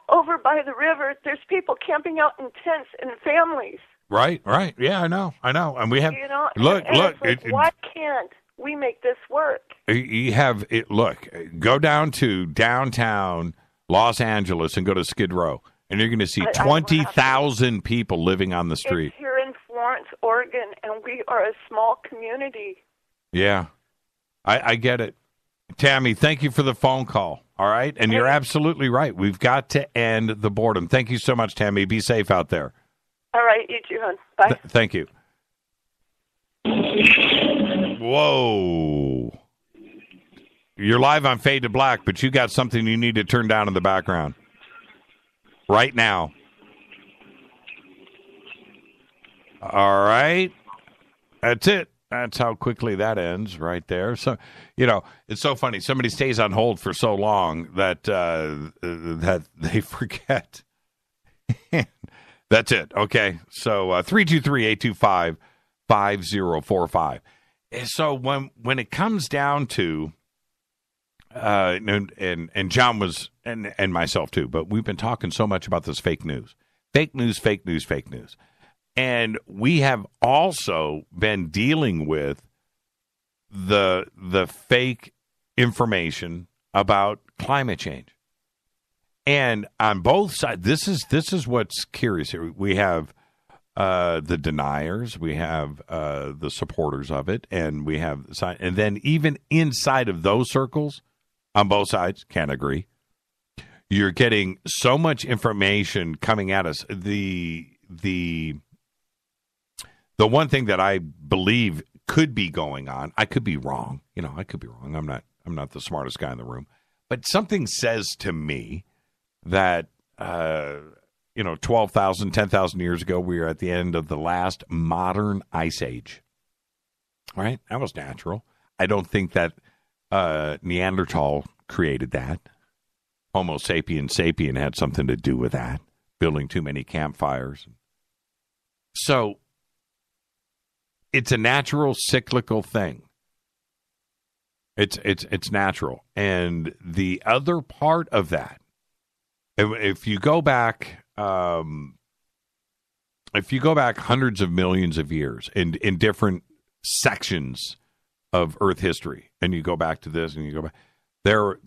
over by the river, there's people camping out in tents and families. Right. Yeah, I know. And we have look. Why can't we make this work? You have it. Look, go down to downtown Los Angeles and go to Skid Row, and you're going to see 20,000 people living on the street. It's here in Florence, Oregon, and we are a small community. Yeah, I get it. Tammy, thank you for the phone call. All right. And you're absolutely right. We've got to end the boredom. Thank you so much, Tammy. Be safe out there. All right. You too, hon. Bye. Thank you. Whoa. You're live on Fade to Black, but you got something you need to turn down in the background right now. All right. That's it. That's how quickly that ends right there. So, it's so funny. Somebody stays on hold for so long that that they forget. That's it. Okay. So 323-825-5045. So when it comes down to and John was and myself too, but we've been talking so much about this fake news. And we have also been dealing with the fake information about climate change. And on both sides, this is what's curious here. We have the deniers, we have the supporters of it, and we have and then even inside of those circles, on both sides, can't agree. You're getting so much information coming at us. The one thing that I believe could be going on, I could be wrong. I could be wrong. I'm not the smartest guy in the room, but something says to me that 12,000, 10,000 years ago, we were at the end of the last modern ice age. All right, that was natural. I don't think that Neanderthal created that. Homo sapien had something to do with that, building too many campfires. So it's a natural cyclical thing. It's natural. And the other part of that, if you go back hundreds of millions of years in different sections of Earth history, and you go back to this and you go back, there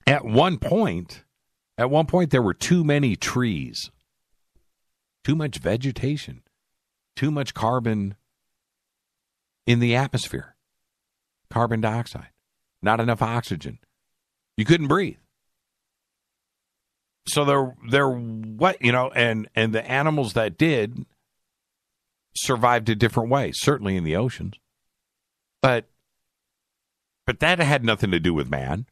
at one point there were too many trees, too much vegetation, too much carbon in the atmosphere, carbon dioxide, not enough oxygen. You couldn't breathe. So they're what, and the animals that did survived a different way, certainly in the oceans. But that had nothing to do with man,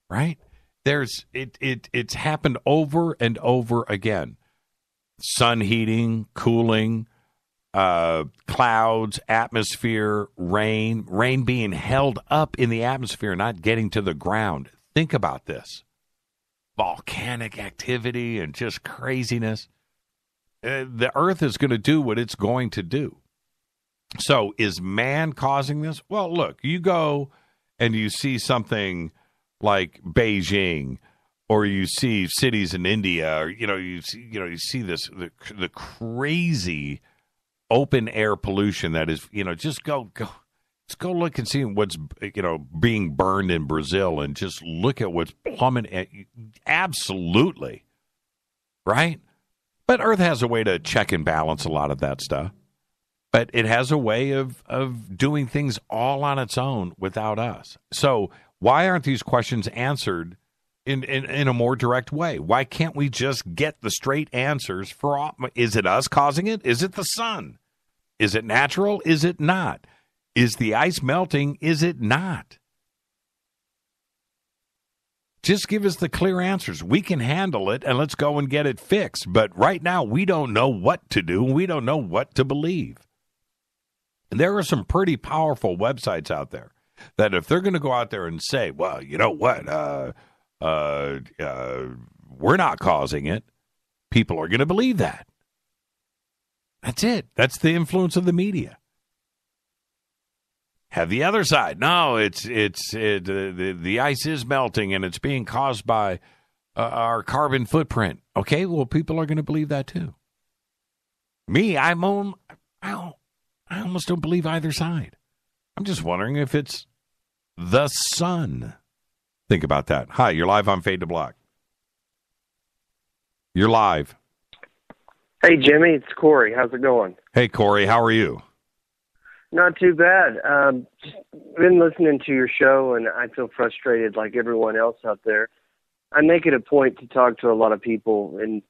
right? It's happened over and over again. Sun heating, cooling, clouds, atmosphere, rain being held up in the atmosphere, not getting to the ground. Think about this. Volcanic activity and just craziness. The earth is going to do what it's going to do. So is man causing this? Well, look, you go and you see something like Beijing, or you see cities in India, or you see this the crazy open air pollution that is, just go look and see what's being burned in Brazil, and just look at what's plummeting. Absolutely, right? But Earth has a way to check and balance a lot of that stuff. But it has a way of doing things all on its own without us. So why aren't these questions answered in a more direct way? Why can't we just get the straight answers for all? Is it us causing it? Is it the sun? Is it natural? Is it not? Is the ice melting? Is it not? Just give us the clear answers. We can handle it, and let's go and get it fixed. But right now, we don't know what to do. We don't know what to believe. And there are some pretty powerful websites out there that if they're going to go out there and say, well, you know what, we're not causing it, people are going to believe that. That's it. That's the influence of the media. Have the other side. No, the ice is melting and it's being caused by our carbon footprint. Okay, well, people are going to believe that too. Me, I almost don't believe either side. I'm just wondering if it's the sun. Think about that. Hi, you're live on Fade to Black. You're live. Hey, Jimmy, it's Corey. How's it going? Hey, Corey, how are you? Not too bad. Just been listening to your show, and I feel frustrated like everyone else out there. I make it a point to talk to a lot of people in,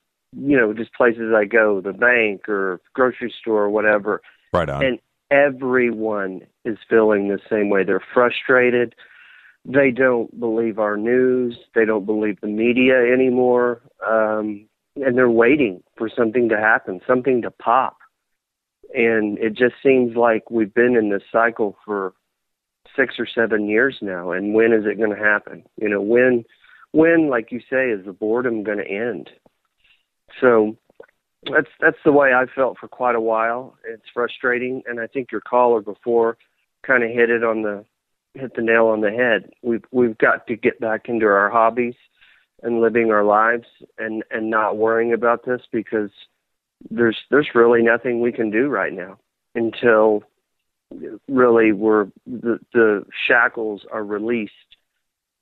just places I go, the bank or grocery store or whatever. Right on. And everyone is feeling the same way. They're frustrated. They don't believe our news. They don't believe the media anymore. And they're waiting for something to happen, something to pop. And it just seems like we've been in this cycle for 6 or 7 years now. And when is it going to happen? When, like you say, is the boredom going to end? So that's the way I felt for quite a while. It's frustrating, and I think your caller before kind of hit the nail on the head. We've got to get back into our hobbies and living our lives and not worrying about this, because there's really nothing we can do right now until really the shackles are released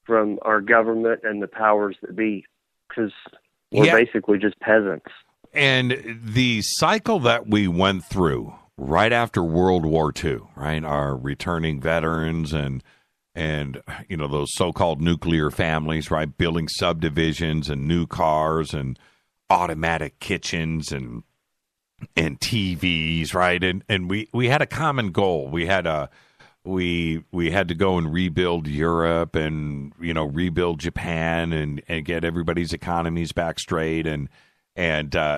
from our government and the powers that be, because we're basically just peasants. And the cycle that we went through right after World War II, right, our returning veterans and those so-called nuclear families, right, building subdivisions and new cars and automatic kitchens and TVs, right, and we had a common goal. We had to go and rebuild Europe and rebuild Japan and get everybody's economies back straight, and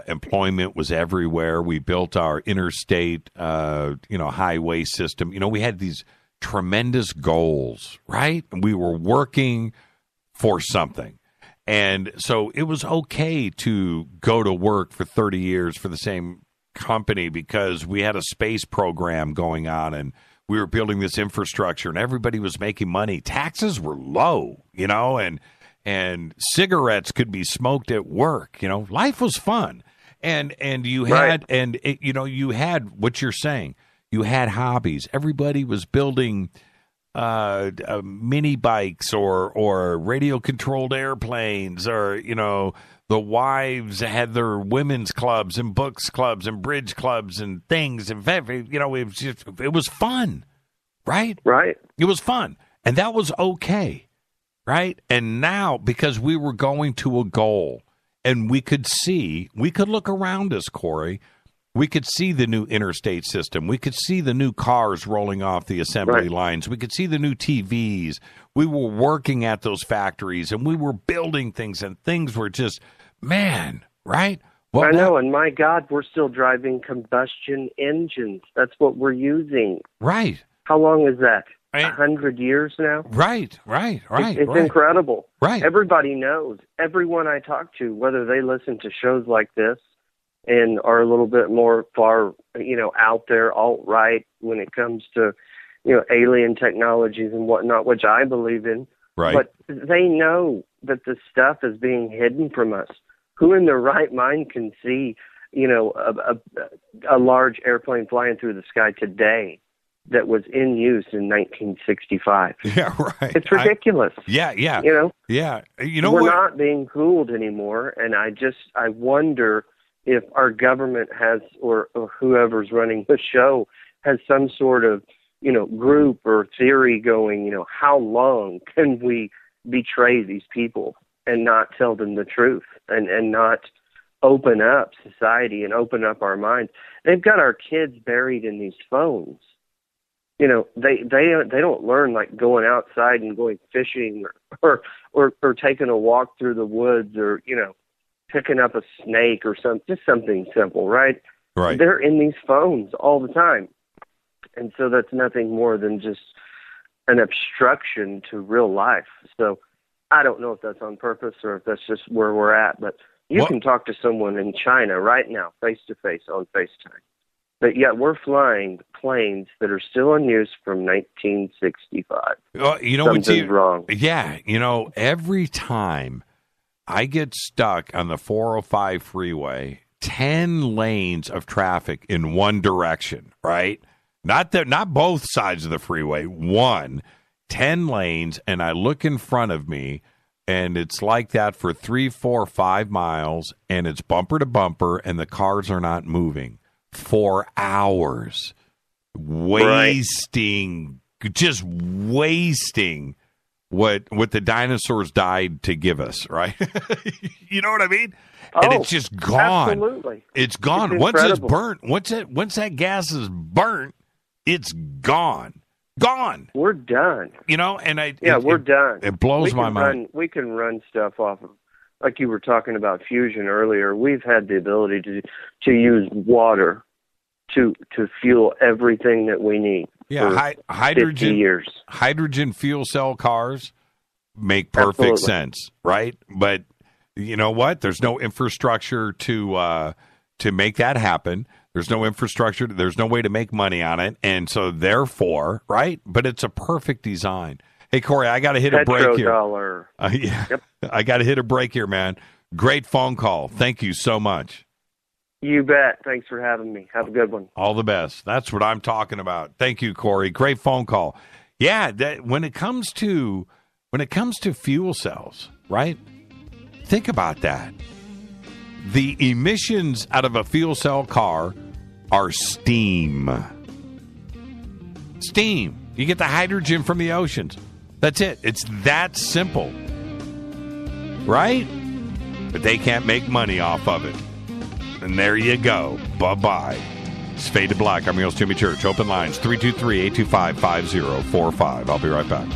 employment was everywhere. We built our interstate, highway system. We had these tremendous goals, right? We were working for something. And so it was okay to go to work for 30 years for the same company because we had a space program going on and we were building this infrastructure and everybody was making money. Taxes were low, and cigarettes could be smoked at work. Life was fun. And you had, you had what you're saying. You had hobbies. Everybody was building mini bikes or radio controlled airplanes, or, the wives had their women's clubs and books clubs and bridge clubs and things. And, it was fun, right? Right. It was fun. And that was okay. right? And now, because we were going to a goal, and we could look around us, Corey. We could see the new interstate system. We could see the new cars rolling off the assembly lines. We could see the new TVs. We were working at those factories, and we were building things, and things were just, man, right? Well, I know, and my God, we're still driving combustion engines. That's what we're using. Right. How long is that? 100 years now? Right. It's incredible. Right. Everybody knows. Everyone I talk to, whether they listen to shows like this and are a little bit more far, out there, alt-right when it comes to, alien technologies and whatnot, which I believe in. Right. But they know that the stuff is being hidden from us. Who in their right mind can see, a large airplane flying through the sky today that was in use in 1965? Yeah, right. It's ridiculous. Yeah. Yeah. We're not being fooled anymore, and I wonder if our government has, or whoever's running the show has some sort of, group or theory going, how long can we betray these people and not tell them the truth and not open up society and open up our minds? They've got our kids buried in these phones. They don't learn like going outside and going fishing or taking a walk through the woods or, picking up a snake or just something simple, right? Right. They're in these phones all the time. And so that's nothing more than just an obstruction to real life. So I don't know if that's on purpose or if that's just where we're at, but you can talk to someone in China right now, face-to-face on FaceTime. But yet we're flying planes that are still in use from 1965. Well, something's wrong. Yeah, every time I get stuck on the 405 freeway, 10 lanes of traffic in one direction, right? Not both sides of the freeway, 10 lanes, and I look in front of me, and it's like that for 3, 4, 5 miles, and it's bumper to bumper, and the cars are not moving for hours, wasting what the dinosaurs died to give us, right? You know what I mean? And it's just gone. Absolutely. It's gone. Once it's burnt, once that gas is burnt, it's gone. Gone. We're done. We're done. It blows my mind. We can run stuff off of, like you were talking about fusion earlier. We've had the ability to use water to fuel everything that we need. Yeah, for 50 years. Hydrogen fuel cell cars make perfect sense, right? But you know what? There's no infrastructure to make that happen. There's no infrastructure. There's no way to make money on it. And so therefore, right? But it's a perfect design. Hey, Corey, I got to hit a break here. Yep. I got to hit a break here, man. Great phone call. Thank you so much. You bet. Thanks for having me. Have a good one. All the best. That's what I'm talking about. Thank you, Corey. Great phone call. Yeah, when it comes to fuel cells, right? Think about that. The emissions out of a fuel cell car are steam. Steam. You get the hydrogen from the oceans. That's it. It's that simple. Right? But they can't make money off of it. And there you go. Bye-bye. It's Fade to Black. I'm your host, Jimmy Church. Open lines, 323-825-5045. I'll be right back.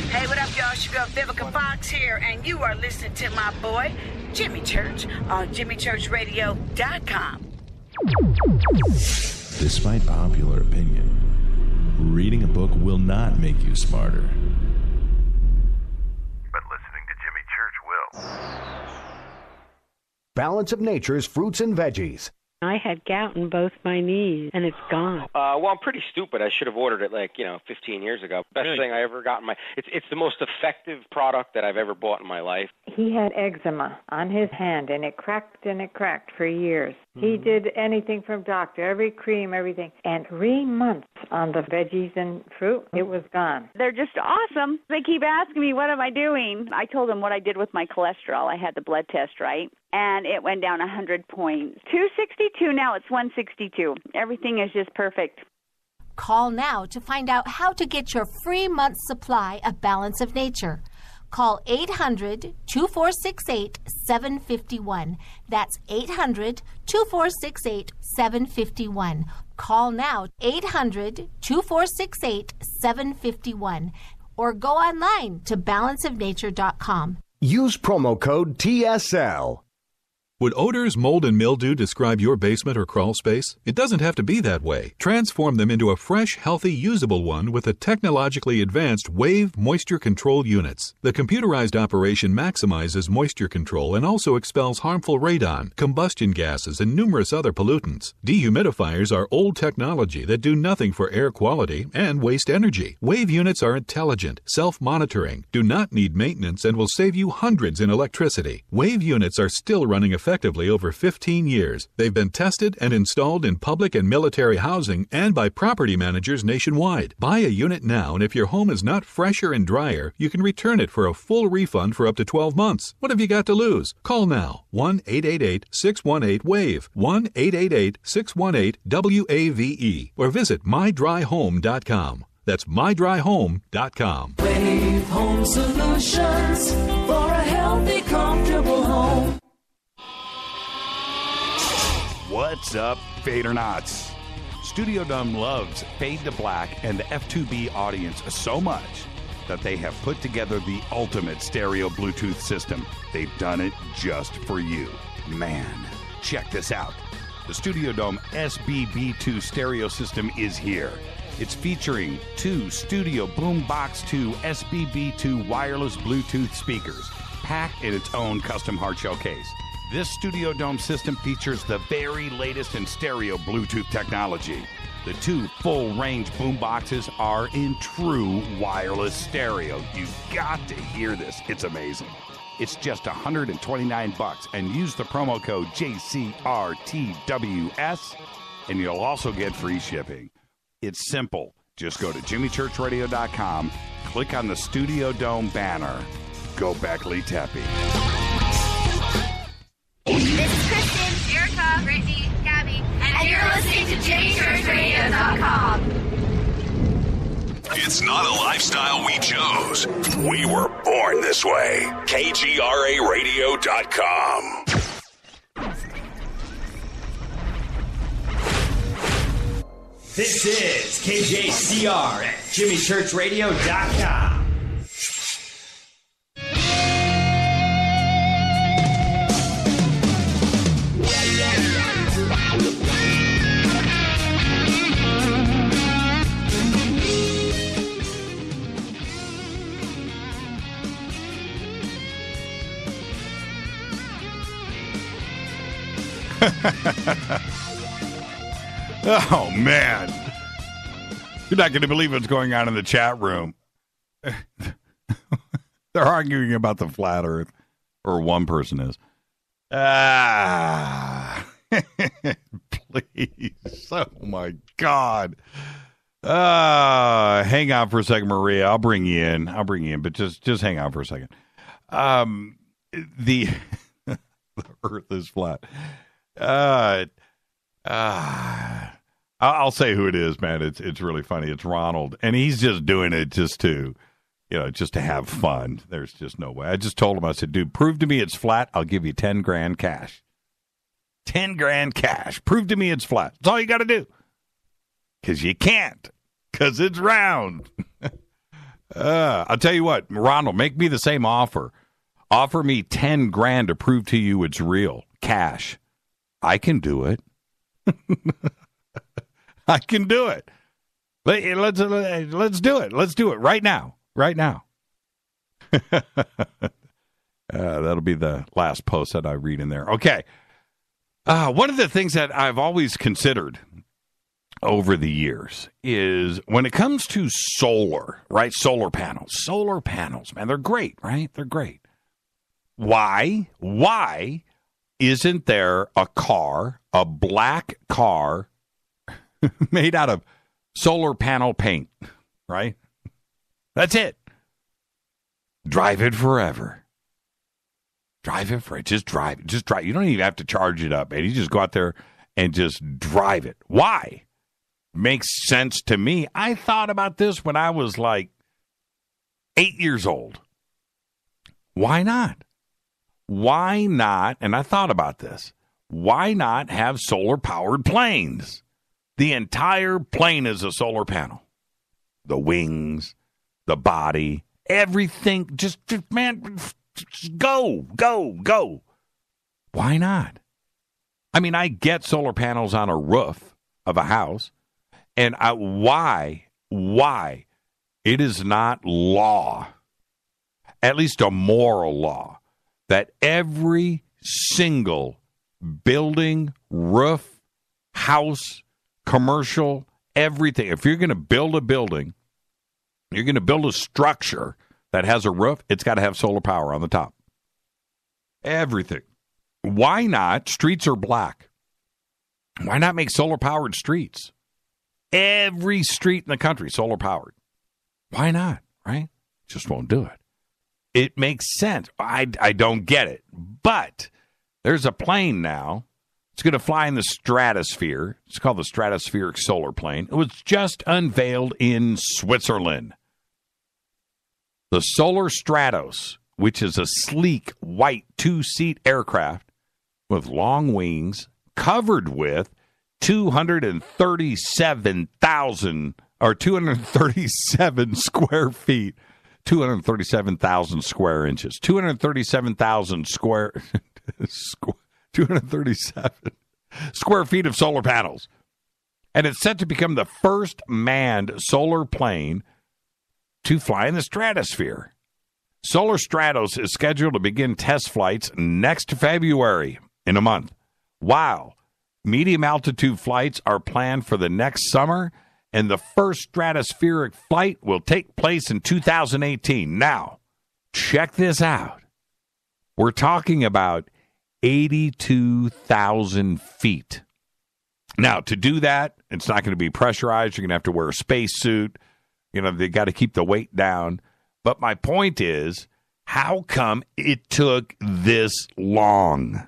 Hey, what up, y'all? It's your girl, Vivica Fox here, and you are listening to my boy, Jimmy Church, on JimmyChurchRadio.com. Despite popular opinion, reading a book will not make you smarter. But listening to Jimmy Church will. Balance of Nature's fruits and veggies. I had gout in both my knees, and it's gone. Well, I'm pretty stupid. I should have ordered it 15 years ago. Best thing I ever got in my... It's the most effective product that I've ever bought in my life. He had eczema on his hand, and it cracked for years. Mm-hmm. He did anything from doctor, every cream, everything. And 3 months on the veggies and fruit, it was gone. They're just awesome. They keep asking me, what am I doing? I told them what I did with my cholesterol. I had the blood test, right? and it went down 100 points. 262 now, it's 162. Everything is just perfect. Call now to find out how to get your free month's supply of Balance of Nature. Call 800-2468-751. That's 800-2468-751. Call now, 800-2468-751. Or go online to balanceofnature.com. Use promo code TSL. Would odors, mold, and mildew describe your basement or crawl space? It doesn't have to be that way. Transform them into a fresh, healthy, usable one with the technologically advanced Wave Moisture Control Units. The computerized operation maximizes moisture control and also expels harmful radon, combustion gases, and numerous other pollutants. Dehumidifiers are old technology that do nothing for air quality and waste energy. Wave units are intelligent, self-monitoring, do not need maintenance, and will save you hundreds in electricity. Wave units are still running effectively over 15 years. They've been tested and installed in public and military housing and by property managers nationwide. Buy a unit now, and if your home is not fresher and drier, you can return it for a full refund for up to 12 months. What have you got to lose? Call now. 1-888-618-WAVE. 1-888-618-WAVE. Or visit mydryhome.com. That's mydryhome.com. Wave Home Solutions for a healthy, comfortable home. What's up, Fadernauts? Studio Dome loves Fade to Black and the F2B audience so much that they have put together the ultimate stereo Bluetooth system. They've done it just for you. Man, check this out. The Studio Dome SBB2 stereo system is here. It's featuring 2 Studio Boombox 2 SBB2 wireless Bluetooth speakers, packed in its own custom hardshell case. This Studio Dome system features the very latest in stereo Bluetooth technology. The 2 full-range boomboxes are in true wireless stereo. You've got to hear this. It's amazing. It's just $129, and use the promo code JCRTWS, and you'll also get free shipping. It's simple. Just go to jimmychurchradio.com, click on the Studio Dome banner. Go Beckley Tepe. This is Kristen, Erica, Brittany, Gabby, and you're listening to JimmyChurchRadio.com. It's not a lifestyle we chose. We were born this way. KGRARadio.com. This is KJCR at JimmyChurchRadio.com. Oh, man. You're not going to believe what's going on in the chat room. They're arguing about the flat earth, or one person is. Please. Oh, my God. Hang on for a second, Maria. I'll bring you in, but just hang on for a second. The earth is flat. I'll say who it is, man. It's really funny. It's Ronald, and he's just doing it just to have fun. There's just no way. I just told him, I said, dude, prove to me it's flat. I'll give you $10,000 cash. $10,000 cash. Prove to me it's flat. That's all you got to do. Because you can't. Because it's round. I'll tell you what, Ronald, make me the same offer. Offer me $10,000 to prove to you it's real. Cash. I can do it. I can do it. Let's do it. Let's do it right now. Right now. That'll be the last post that I read in there. Okay. One of the things that I've always considered over the years is when it comes to solar, right? Solar panels, man, they're great, right? They're great. Why isn't there a black car made out of solar panel paint, right? That's it. Drive it forever. Drive it for it. Just drive it. Just drive. You don't even have to charge it up, man. You just go out there and just drive it. Why? Makes sense to me. I thought about this when I was like 8 years old. Why not? Why not? And I thought about this. Why not have solar-powered planes? The entire plane is a solar panel. The wings, the body, everything. Just man, just go. Why not? I mean, I get solar panels on a roof of a house. And why it is not law, at least a moral law, that every single building, roof, house, commercial, everything, if you're going to build a building, you're going to build a structure that has a roof, it's got to have solar power on the top. Everything. Why not? Streets are black. Why not make solar-powered streets? Every street in the country, solar powered. Why not, right? Just won't do it. It makes sense. I don't get it. But there's a plane now. It's going to fly in the stratosphere. It's called the Stratospheric Solar Plane. It was just unveiled in Switzerland. The Solar Stratos, which is a sleek, white, two-seat aircraft with long wings, covered with 237 square feet, 237,000 square inches, 237,000 237 square feet of solar panels. And it's set to become the first manned solar plane to fly in the stratosphere. Solar Stratos is scheduled to begin test flights next February, in a month. Wow. Medium altitude flights are planned for the next summer, and the first stratospheric flight will take place in 2018. Now, check this out. We're talking about 82,000 feet. Now, to do that, it's not going to be pressurized. You're going to have to wear a spacesuit. You know, they got to keep the weight down. But my point is, how come it took this long?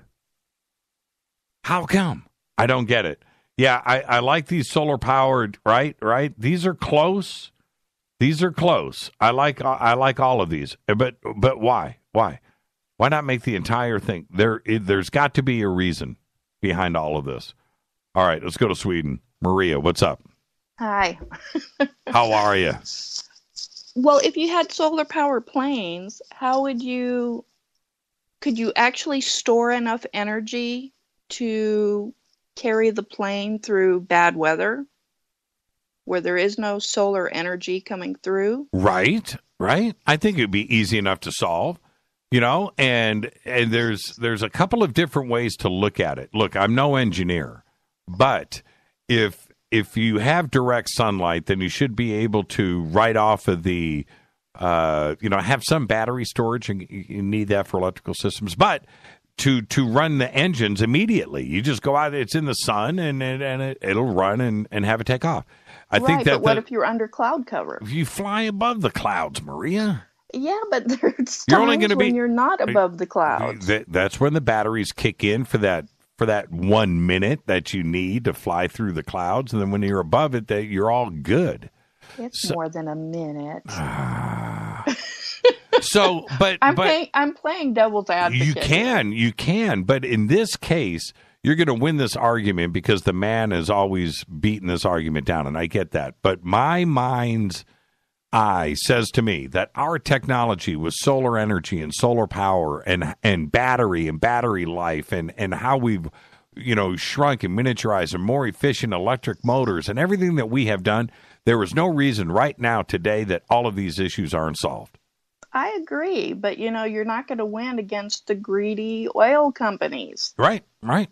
How come? I don't get it. Yeah, I like these solar powered, right? These are close. I like all of these. But why? Why not make the entire thing? There's got to be a reason behind all of this. All right, let's go to Sweden. Maria, what's up? Hi. How are you? Well, if you had solar power planes, could you actually store enough energy to carry the plane through bad weather where there is no solar energy coming through? Right. I think it'd be easy enough to solve, you know, and there's a couple of different ways to look at it. Look, I'm no engineer, but if you have direct sunlight, then you should be able to right off of the, have some battery storage, and you need that for electrical systems, but to run the engines immediately. You just go out, it's in the sun, and it'll run and have it take off. I think that. But what if you're under cloud cover? If you fly above the clouds, Maria. Yeah, but there's times when you're not above the clouds. That's when the batteries kick in for that 1 minute that you need to fly through the clouds, and then when you're above it, you're all good. It's more than a minute. So, but I'm playing devil's advocate. You can, but in this case, you're going to win this argument because the man has always beaten this argument down, and I get that. But my mind's eye says to me that our technology with solar energy and solar power and battery life and how we've shrunk and miniaturized and more efficient electric motors and everything that we have done, there is no reason right now today that all of these issues aren't solved. I agree, but you're not going to win against the greedy oil companies. Right. When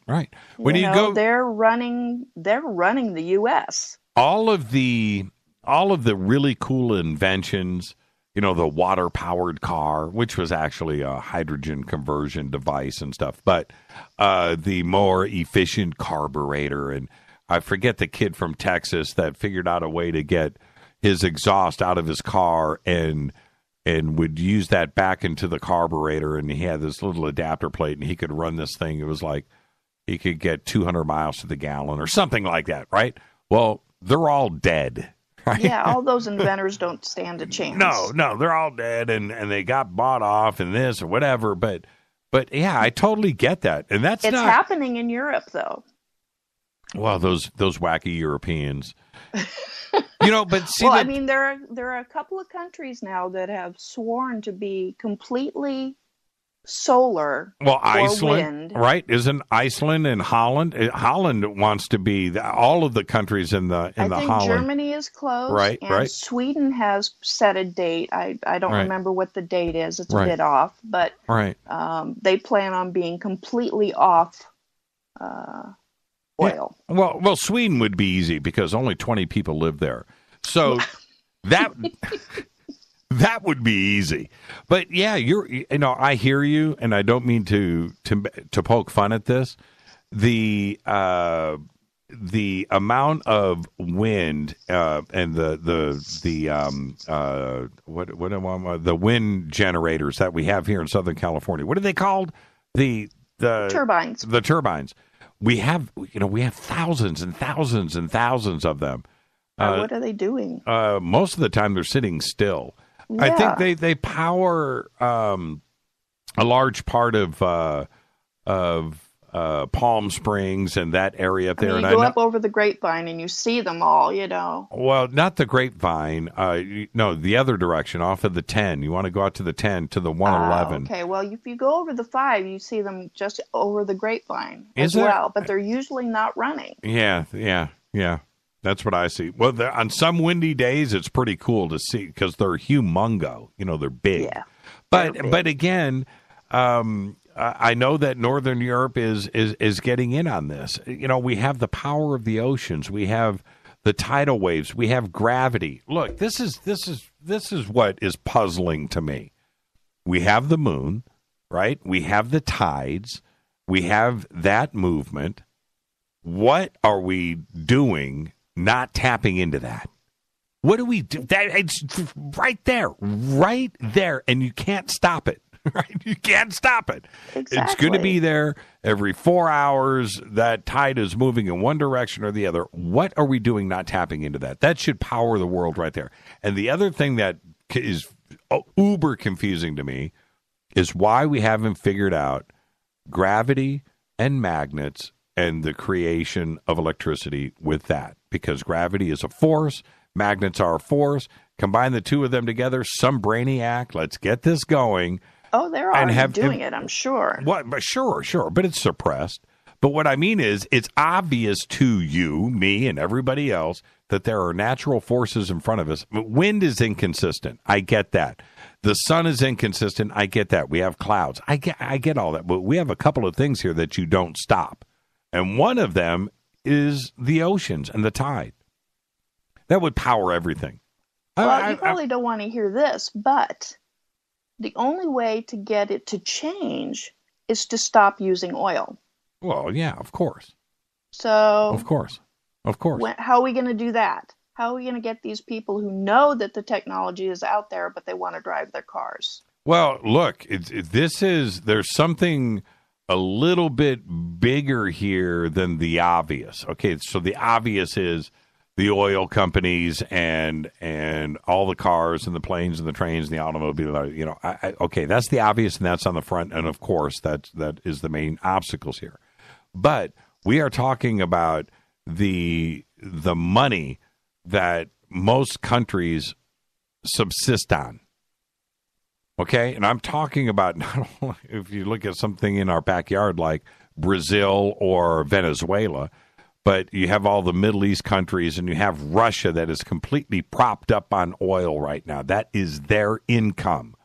they're running the U.S. All of the really cool inventions, the water-powered car, which was actually a hydrogen conversion device and stuff, but the more efficient carburetor, and I forget the kid from Texas that figured out a way to get his exhaust out of his car and and would use that back into the carburetor, and he had this little adapter plate, and he could run this thing. It was like he could get 200 miles to the gallon or something like that, right? Well, they're all dead. Right? Yeah, all those inventors don't stand a chance. No, they're all dead, and they got bought off and this or whatever. But yeah, I totally get that, and it's not happening in Europe, though. Well, those wacky Europeans, But see, well, I mean, there are a couple of countries now that have sworn to be completely solar. Well, or Iceland, wind. right? Isn't Iceland and Holland? Holland wants to be all of the countries in the I think Holland. Germany is close, right? And right. Sweden has set a date. I don't Right. remember what the date is. It's Right. a bit off, but Right. they plan on being completely off oil. Yeah. Well, Sweden would be easy because only 20 people live there, so that would be easy. But yeah, I hear you, and I don't mean to poke fun at this. The amount of wind and the wind generators that we have here in Southern California. What are they called? The turbines. The turbines. We have thousands and thousands and thousands of them. What are they doing? Most of the time, they're sitting still. Yeah. I think they power a large part of Palm Springs and that area up there. I mean, and you go I know, up over the Grapevine and you see them all. Well, not the Grapevine. No, the other direction, off of the 10. You want to go out to the 10 to the 111. Okay, well, if you go over the 5, you see them just over the Grapevine Is as there? well, but they're usually not running. Yeah. That's what I see. Well, on some windy days, it's pretty cool to see because they're humongo. They're big. Yeah. But again, I know that Northern Europe is getting in on this. We have the power of the oceans. We have the tidal waves. We have gravity. Look, this is what is puzzling to me. We have the moon, right? We have the tides. We have that movement. What are we doing? Not tapping into that. What do we do? It's right there, and you can't stop it. Right? You can't stop it. Exactly. It's going to be there every 4 hours. That tide is moving in one direction or the other. What are we doing not tapping into that? That should power the world right there. And the other thing that is uber confusing to me is why we haven't figured out gravity and magnets and the creation of electricity with that. Because gravity is a force, magnets are a force. Combine the two of them together, some brainiac, let's get this going. Oh, they're already doing it, I'm sure. Sure, but it's suppressed. But what I mean is, it's obvious to you, me, and everybody else that there are natural forces in front of us. Wind is inconsistent. I get that. The sun is inconsistent. I get that. We have clouds. I get all that. But we have a couple of things here that you don't stop. And one of them is the oceans and the tide. That would power everything. Well, you probably don't want to hear this, but the only way to get it to change is to stop using oil. Well, yeah, of course. So, of course. How are we going to do that? How are we going to get these people who know that the technology is out there, but they want to drive their cars? Well, look, there's something a little bit bigger here than the obvious. Okay, so the obvious is the oil companies and all the cars and the planes and the trains and the automobile. Okay, that's the obvious, and that's on the front. And of course, that is the main obstacles here. But we are talking about the money that most countries subsist on. Okay, and I'm talking about not only if you look at something in our backyard like Brazil or Venezuela, but you have all the Middle East countries, and you have Russia that is completely propped up on oil right now. That is their income,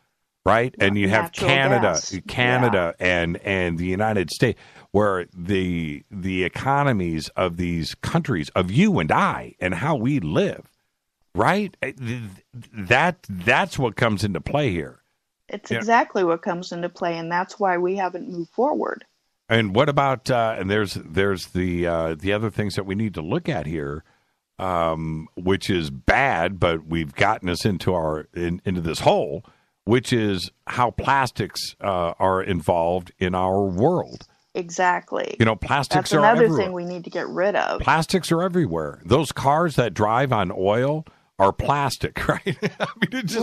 right? And you have Canada and the United States, where the economies of these countries, of you and I, and how we live, right? That's what comes into play here. It's exactly what comes into play, and that's why we haven't moved forward. And what about and there's the other things that we need to look at here, which is bad, but we've gotten us into this hole, which is how plastics are involved in our world. Exactly. You know, plastics That's are another everywhere. thing we need to get rid of. Plastics are everywhere. Those cars that drive on oil are plastic, right? I mean, it's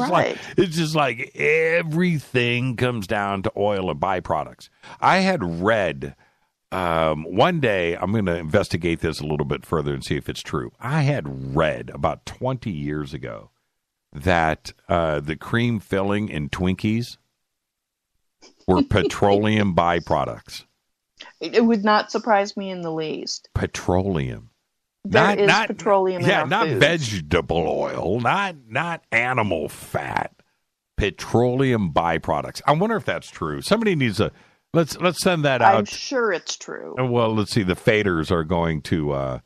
just like everything comes down to oil and byproducts. I had read one day, I'm going to investigate this a little bit further and see if it's true. I had read about 20 years ago that the cream filling in Twinkies were petroleum byproducts. It would not surprise me in the least. Petroleum. There is petroleum in our not foods. vegetable oil, not animal fat. Petroleum byproducts. I wonder if that's true. Somebody needs a let's send that out. I'm sure it's true. Well, let's see. The faders are going to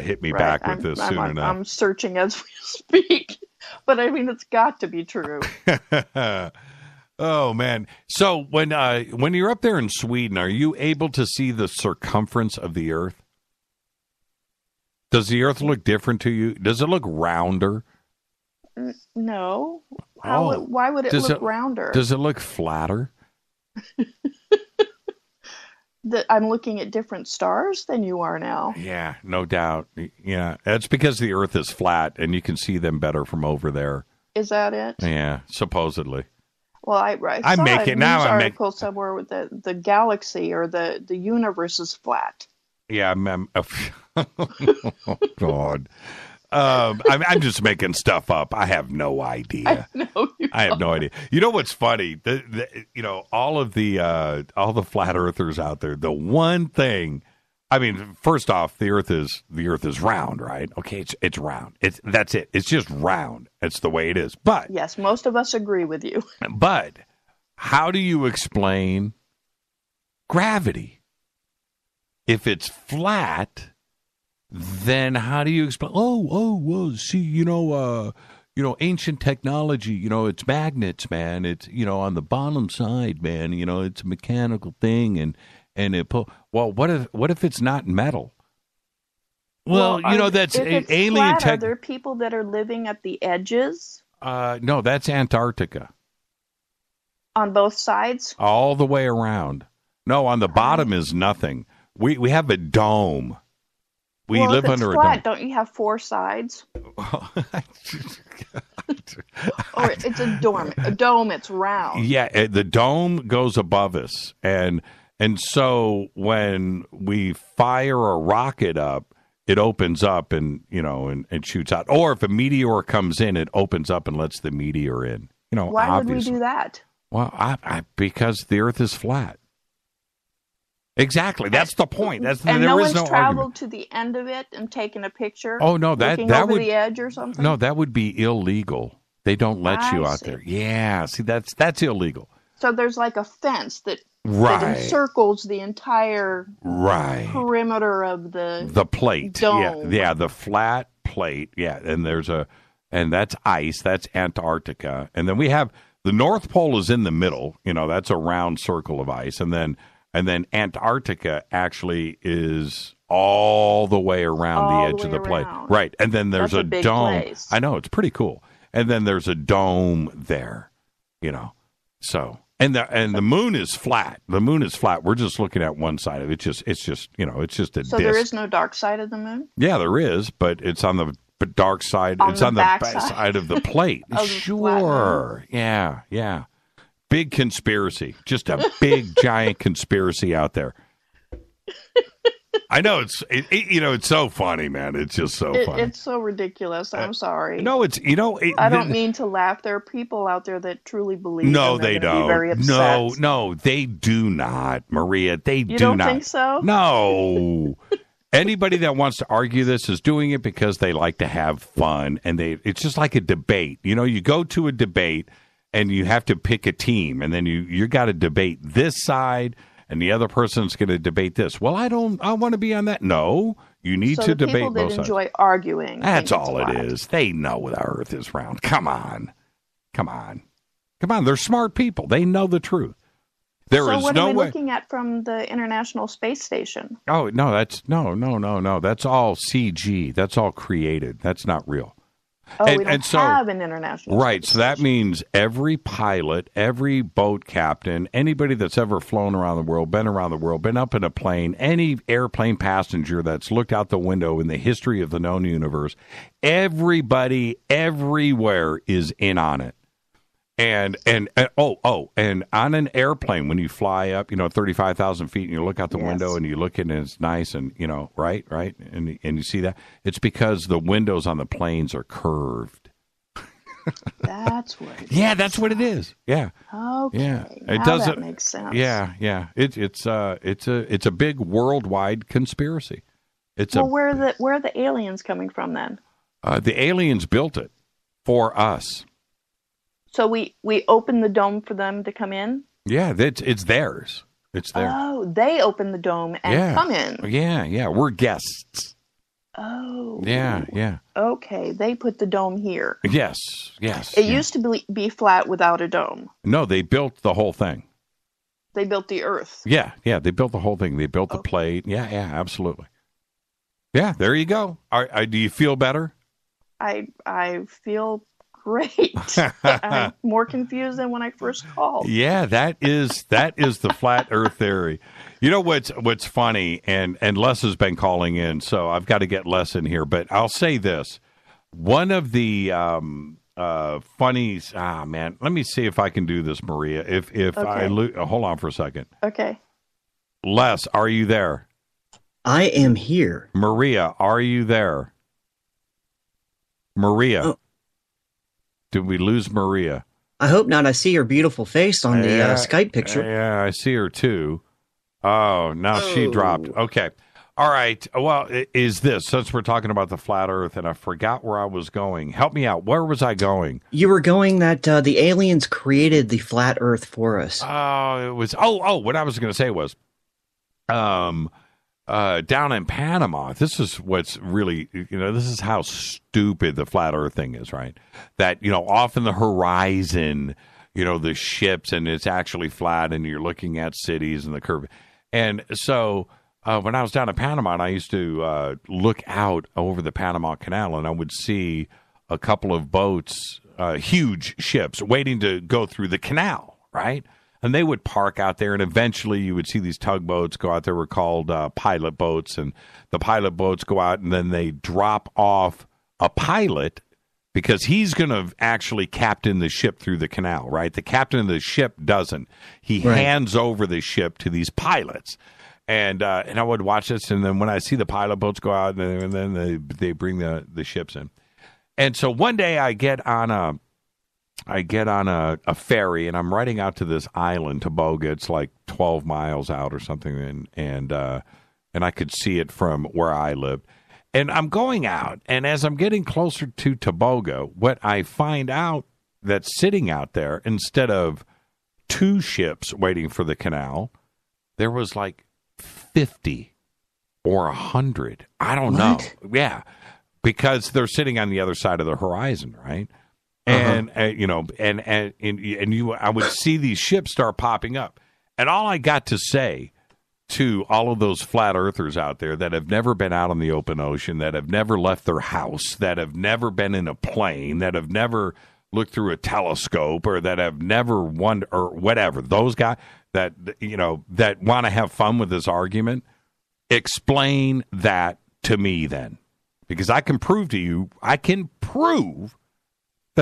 hit me back with this soon enough. I'm searching as we speak, but I mean it's got to be true. Oh man! So when you're up there in Sweden, are you able to see the circumference of the Earth? Does the Earth look different to you? Does it look rounder? No. Why would it look rounder? Does it look flatter? I'm looking at different stars than you are now. Yeah, no doubt. Yeah, that's because the Earth is flat and you can see them better from over there. Is that it? Yeah, supposedly. Well, I saw a news article somewhere with the galaxy or the universe is flat. Yeah, oh, God. I'm just making stuff up. I have no idea. I have no idea. You know what's funny? All the flat earthers out there. The one thing, I mean, first off, the Earth is round, right? Okay, it's round. That's it. It's just round. It's the way it is. But yes, most of us agree with you. But how do you explain gravity? If it's flat, then how do you explain? See, ancient technology. It's magnets, man. It's on the bottom side, man. It's a mechanical thing, and it. Well, what if it's not metal? Well, that's alien tech. Are there people that are living at the edges? No, that's Antarctica. On both sides? All the way around. No, on the bottom is nothing. We have a dome. We live under a dome. Don't you have four sides? Or it's a dome. A dome, it's round. Yeah, the dome goes above us, and so when we fire a rocket up, it opens up and and shoots out. Or if a meteor comes in, it opens up and lets the meteor in. Why obviously. would we do that? Well, because the Earth is flat. Exactly. That's the point. No one's traveled to the end of it and taken a picture. Oh no, that over would the edge or something. No, that would be illegal. They don't let you out there. Yeah, see, that's illegal. So there's like a fence that encircles the entire perimeter of the plate. Dome. Yeah, the flat plate. Yeah, and that's ice. That's Antarctica, and then we have the North Pole is in the middle. That's a round circle of ice, and then Antarctica actually is all the way around the edge of the plate. Right. And then there's a dome. Place. I know, it's pretty cool. And then there's a dome there, So, and the moon is flat. The moon is flat. We're just looking at one side of it. It's just a So disc. there is no dark side of the moon? Yeah, there is, but it's on the dark side. It's on the back side of the plate. Sure. Yeah. Big conspiracy. Just a big, giant conspiracy out there. I know it's so funny, man. It's just so funny. It's so ridiculous. I'm sorry. No, I don't mean to laugh. There are people out there that truly believe. No, they don't. Be very upset. No, they do not, Maria. They do not. You don't think so? No. Anybody that wants to argue this is doing it because they like to have fun, and it's just like a debate. You go to a debate. And you have to pick a team, and then you got to debate this side, and the other person's going to debate this. Well, I want to be on that. No, you need to debate both sides. People that enjoy arguing. That's all it is. They know the Earth is round. Come on. They're smart people. They know the truth. So what are we looking at from the International Space Station? Oh no, that's no. That's all CG. That's all created. That's not real. Oh, we don't have an international right. space So that means every pilot, every boat captain, anybody that's ever flown around the world, been around the world, been up in a plane, any airplane passenger that's looked out the window in the history of the known universe, everybody everywhere is in on it. And on an airplane, when you fly up, 35,000 feet, and you look out the window and you look in, and it's nice, and right, and you see that, it's because the windows on the planes are curved. That's what. That's what it is. Yeah. Okay. Yeah. Now that makes sense. Yeah. It's a big worldwide conspiracy. Where are the aliens coming from then? The aliens built it for us. So we open the dome for them to come in? Yeah, it's theirs. It's theirs. Oh, they open the dome and come in. Yeah. We're guests. Oh. Yeah. Okay, they put the dome here. Yes. It used to be flat without a dome. No, they built the whole thing. They built the Earth. Yeah, they built the whole thing. They built the plate. Yeah, absolutely. Yeah, there you go. Do you feel better? I feel great. I'm more confused than when I first called. Yeah, that is the flat Earth theory. You know what's funny, and Les has been calling in, so I've got to get Les in here. But I'll say this: one of the funnies. Man, let me see if I can do this, Maria. If hold on for a second. Okay. Les, are you there? I am here. Maria, are you there? Maria. Oh. Did we lose Maria? I hope not. I see her beautiful face on the Skype picture. Yeah, I see her too. Oh, now she dropped. Okay. All right. Well, is this, since we're talking about the flat Earth, and I forgot where I was going. Help me out. Where was I going? You were going that the aliens created the flat Earth for us. It was. What I was going to say was, down in Panama, this is what's really, this is how stupid the flat Earth thing is, right? That, off in the horizon, the ships, and it's actually flat, and you're looking at cities and the curve. And so when I was down in Panama, and I used to look out over the Panama Canal, and I would see a couple of boats, huge ships, waiting to go through the canal, right? And they would park out there, and eventually you would see these tugboats go out there. Were called pilot boats, and the pilot boats go out, and then they drop off a pilot because he's going to actually captain the ship through the canal, right? The captain of the ship doesn't. He hands over the ship to these pilots. And I would watch this, and then when I see the pilot boats go out, and then they bring the ships in. And so one day I get on a ferry, and I'm riding out to this island, Tobago. It's like 12 miles out or something, and I could see it from where I lived. And I'm going out, and as I'm getting closer to Tobago, what I find out that's sitting out there, instead of 2 ships waiting for the canal, there was like 50 or 100. I don't know. Yeah, because they're sitting on the other side of the horizon, right? And I would see these ships start popping up, and all I got to say to all of those flat earthers out there that have never been out on the open ocean, that have never left their house, that have never been in a plane, that have never looked through a telescope, or that have never wondered, or whatever, those guys that that want to have fun with this argument, explain that to me then, because I can prove to you, that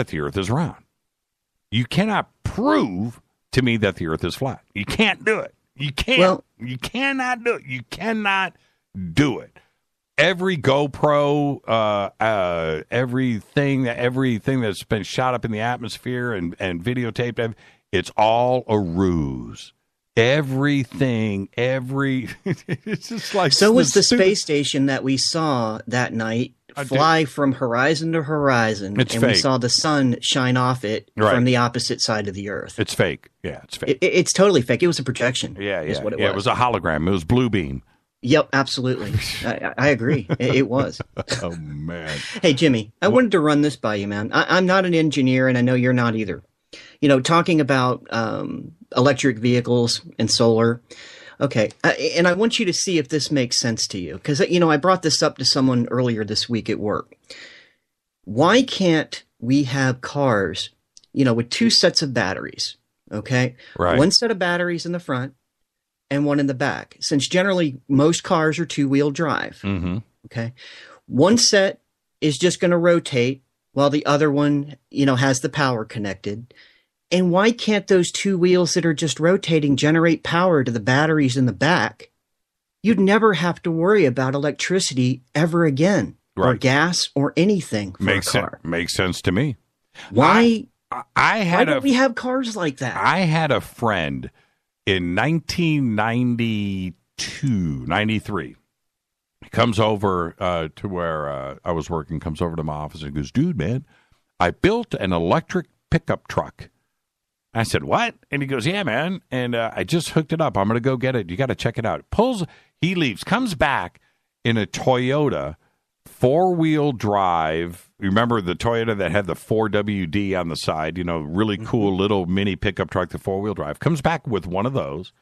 the Earth is round. You cannot prove to me that the Earth is flat. You can't do it. You can't. Well, you cannot do it. You cannot do it. Every GoPro, everything that's been shot up in the atmosphere and videotaped, it's all a ruse. Everything, it's just like... So was the space station that we saw that night fly from horizon to horizon, and fake. We saw the sun shine off it from the opposite side of the Earth. It's fake. Yeah, it's fake. It's totally fake. It was a projection. Yeah. Is what it was. It was a hologram. It was blue beam. Yep, absolutely. I agree. It was. Oh, man. Hey, Jimmy, I wanted to run this by you, man. I'm not an engineer, and I know you're not either. Talking about electric vehicles and solar. Okay, and I want you to see if this makes sense to you, because, I brought this up to someone earlier this week at work. why can't we have cars, with two sets of batteries? Okay. Right. One set of batteries in the front and one in the back, since generally most cars are 2-wheel drive. Mm-hmm. Okay. One set is just going to rotate while the other one, has the power connected. And why can't those two wheels that are just rotating generate power to the batteries in the back? You'd never have to worry about electricity ever again, or gas or anything for a car. Makes sense to me. Why why don't we have cars like that? I had a friend in 1992, 93. He comes over to where I was working, comes over to my office and goes, dude, man, I built an electric pickup truck. I said, what? And he goes, yeah, man. And I just hooked it up. I'm going to go get it. You got to check it out. He leaves, comes back in a Toyota 4-wheel drive. Remember the Toyota that had the 4WD on the side, really cool little mini pickup truck, the 4-wheel drive. Comes back with one of those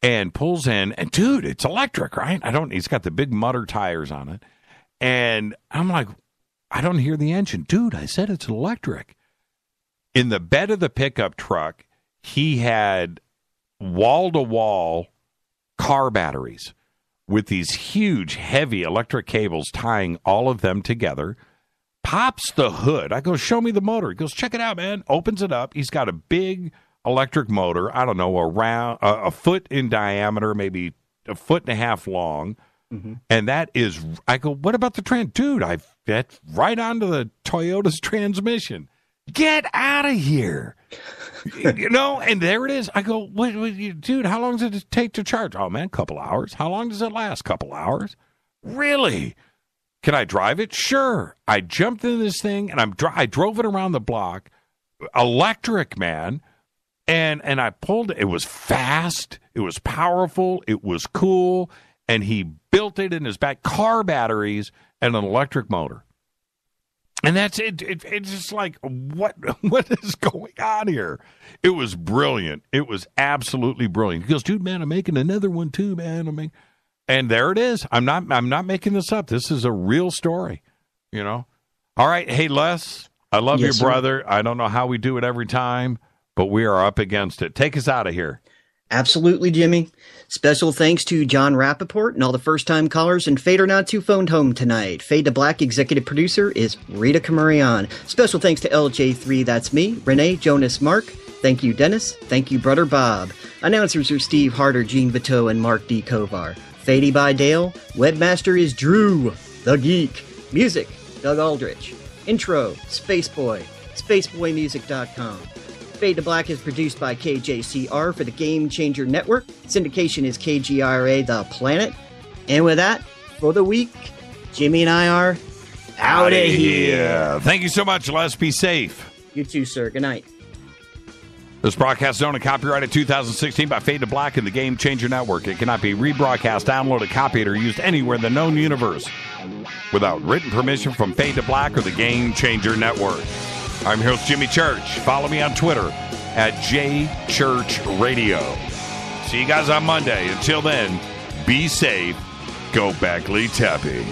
and pulls in. And, dude, it's electric, right? He's got the big Mutter tires on it. And I'm like, I don't hear the engine. Dude, I said it's electric. In the bed of the pickup truck, he had wall-to-wall car batteries with these huge, heavy electric cables tying all of them together. Pops the hood. I go, show me the motor. He goes, check it out, man. Opens it up. He's got a big electric motor, I don't know, around a foot in diameter, maybe a foot and a half long. Mm-hmm. And that is, I go, what about the dude, that's right onto the Toyota's transmission. Get out of here. And there it is. I go, dude, how long does it take to charge? Oh, man, a couple hours. How long does it last? Couple hours? Really? Can I drive it? Sure. I jumped in this thing, and I drove it around the block. Electric, man. And I pulled it. It was fast. It was powerful. It was cool. And he built it in his back. Car batteries and an electric motor. And that's it. It's just like, what is going on here? It was brilliant. It was absolutely brilliant. He goes, dude, man, I'm making another one too, man. And there it is. I'm not making this up. This is a real story, All right. Hey, Les, I love you, brother. I don't know how we do it every time, but we are up against it. Take us out of here. Absolutely, Jimmy. Special thanks to Jon Rappoport and all the first-time callers and Fadernauts who phoned home tonight. Fade to Black executive producer is Rita Camarion. Special thanks to LJ3, that's me, Renee, Jonas, Mark. Thank you, Dennis. Thank you, Brother Bob. Announcers are Steve Harder, Gene Vito, and Mark D. Kovar. Fady by Dale. Webmaster is Drew, the Geek. Music, Doug Aldrich. Intro, Spaceboy, spaceboymusic.com. Fade to Black is produced by KJCR for the Game Changer Network. Syndication is KGRA The Planet. And with that, for the week, Jimmy and I are out of here. Thank you so much, Les. Be safe. You too, sir. Good night. This broadcast is owned and copyrighted 2016 by Fade to Black and the Game Changer Network. It cannot be rebroadcast, downloaded, copied, or used anywhere in the known universe without written permission from Fade to Black or the Game Changer Network. I'm your host, Jimmy Church. Follow me on Twitter at JChurchRadio. See you guys on Monday. Until then, be safe. Go Beckley Tappy.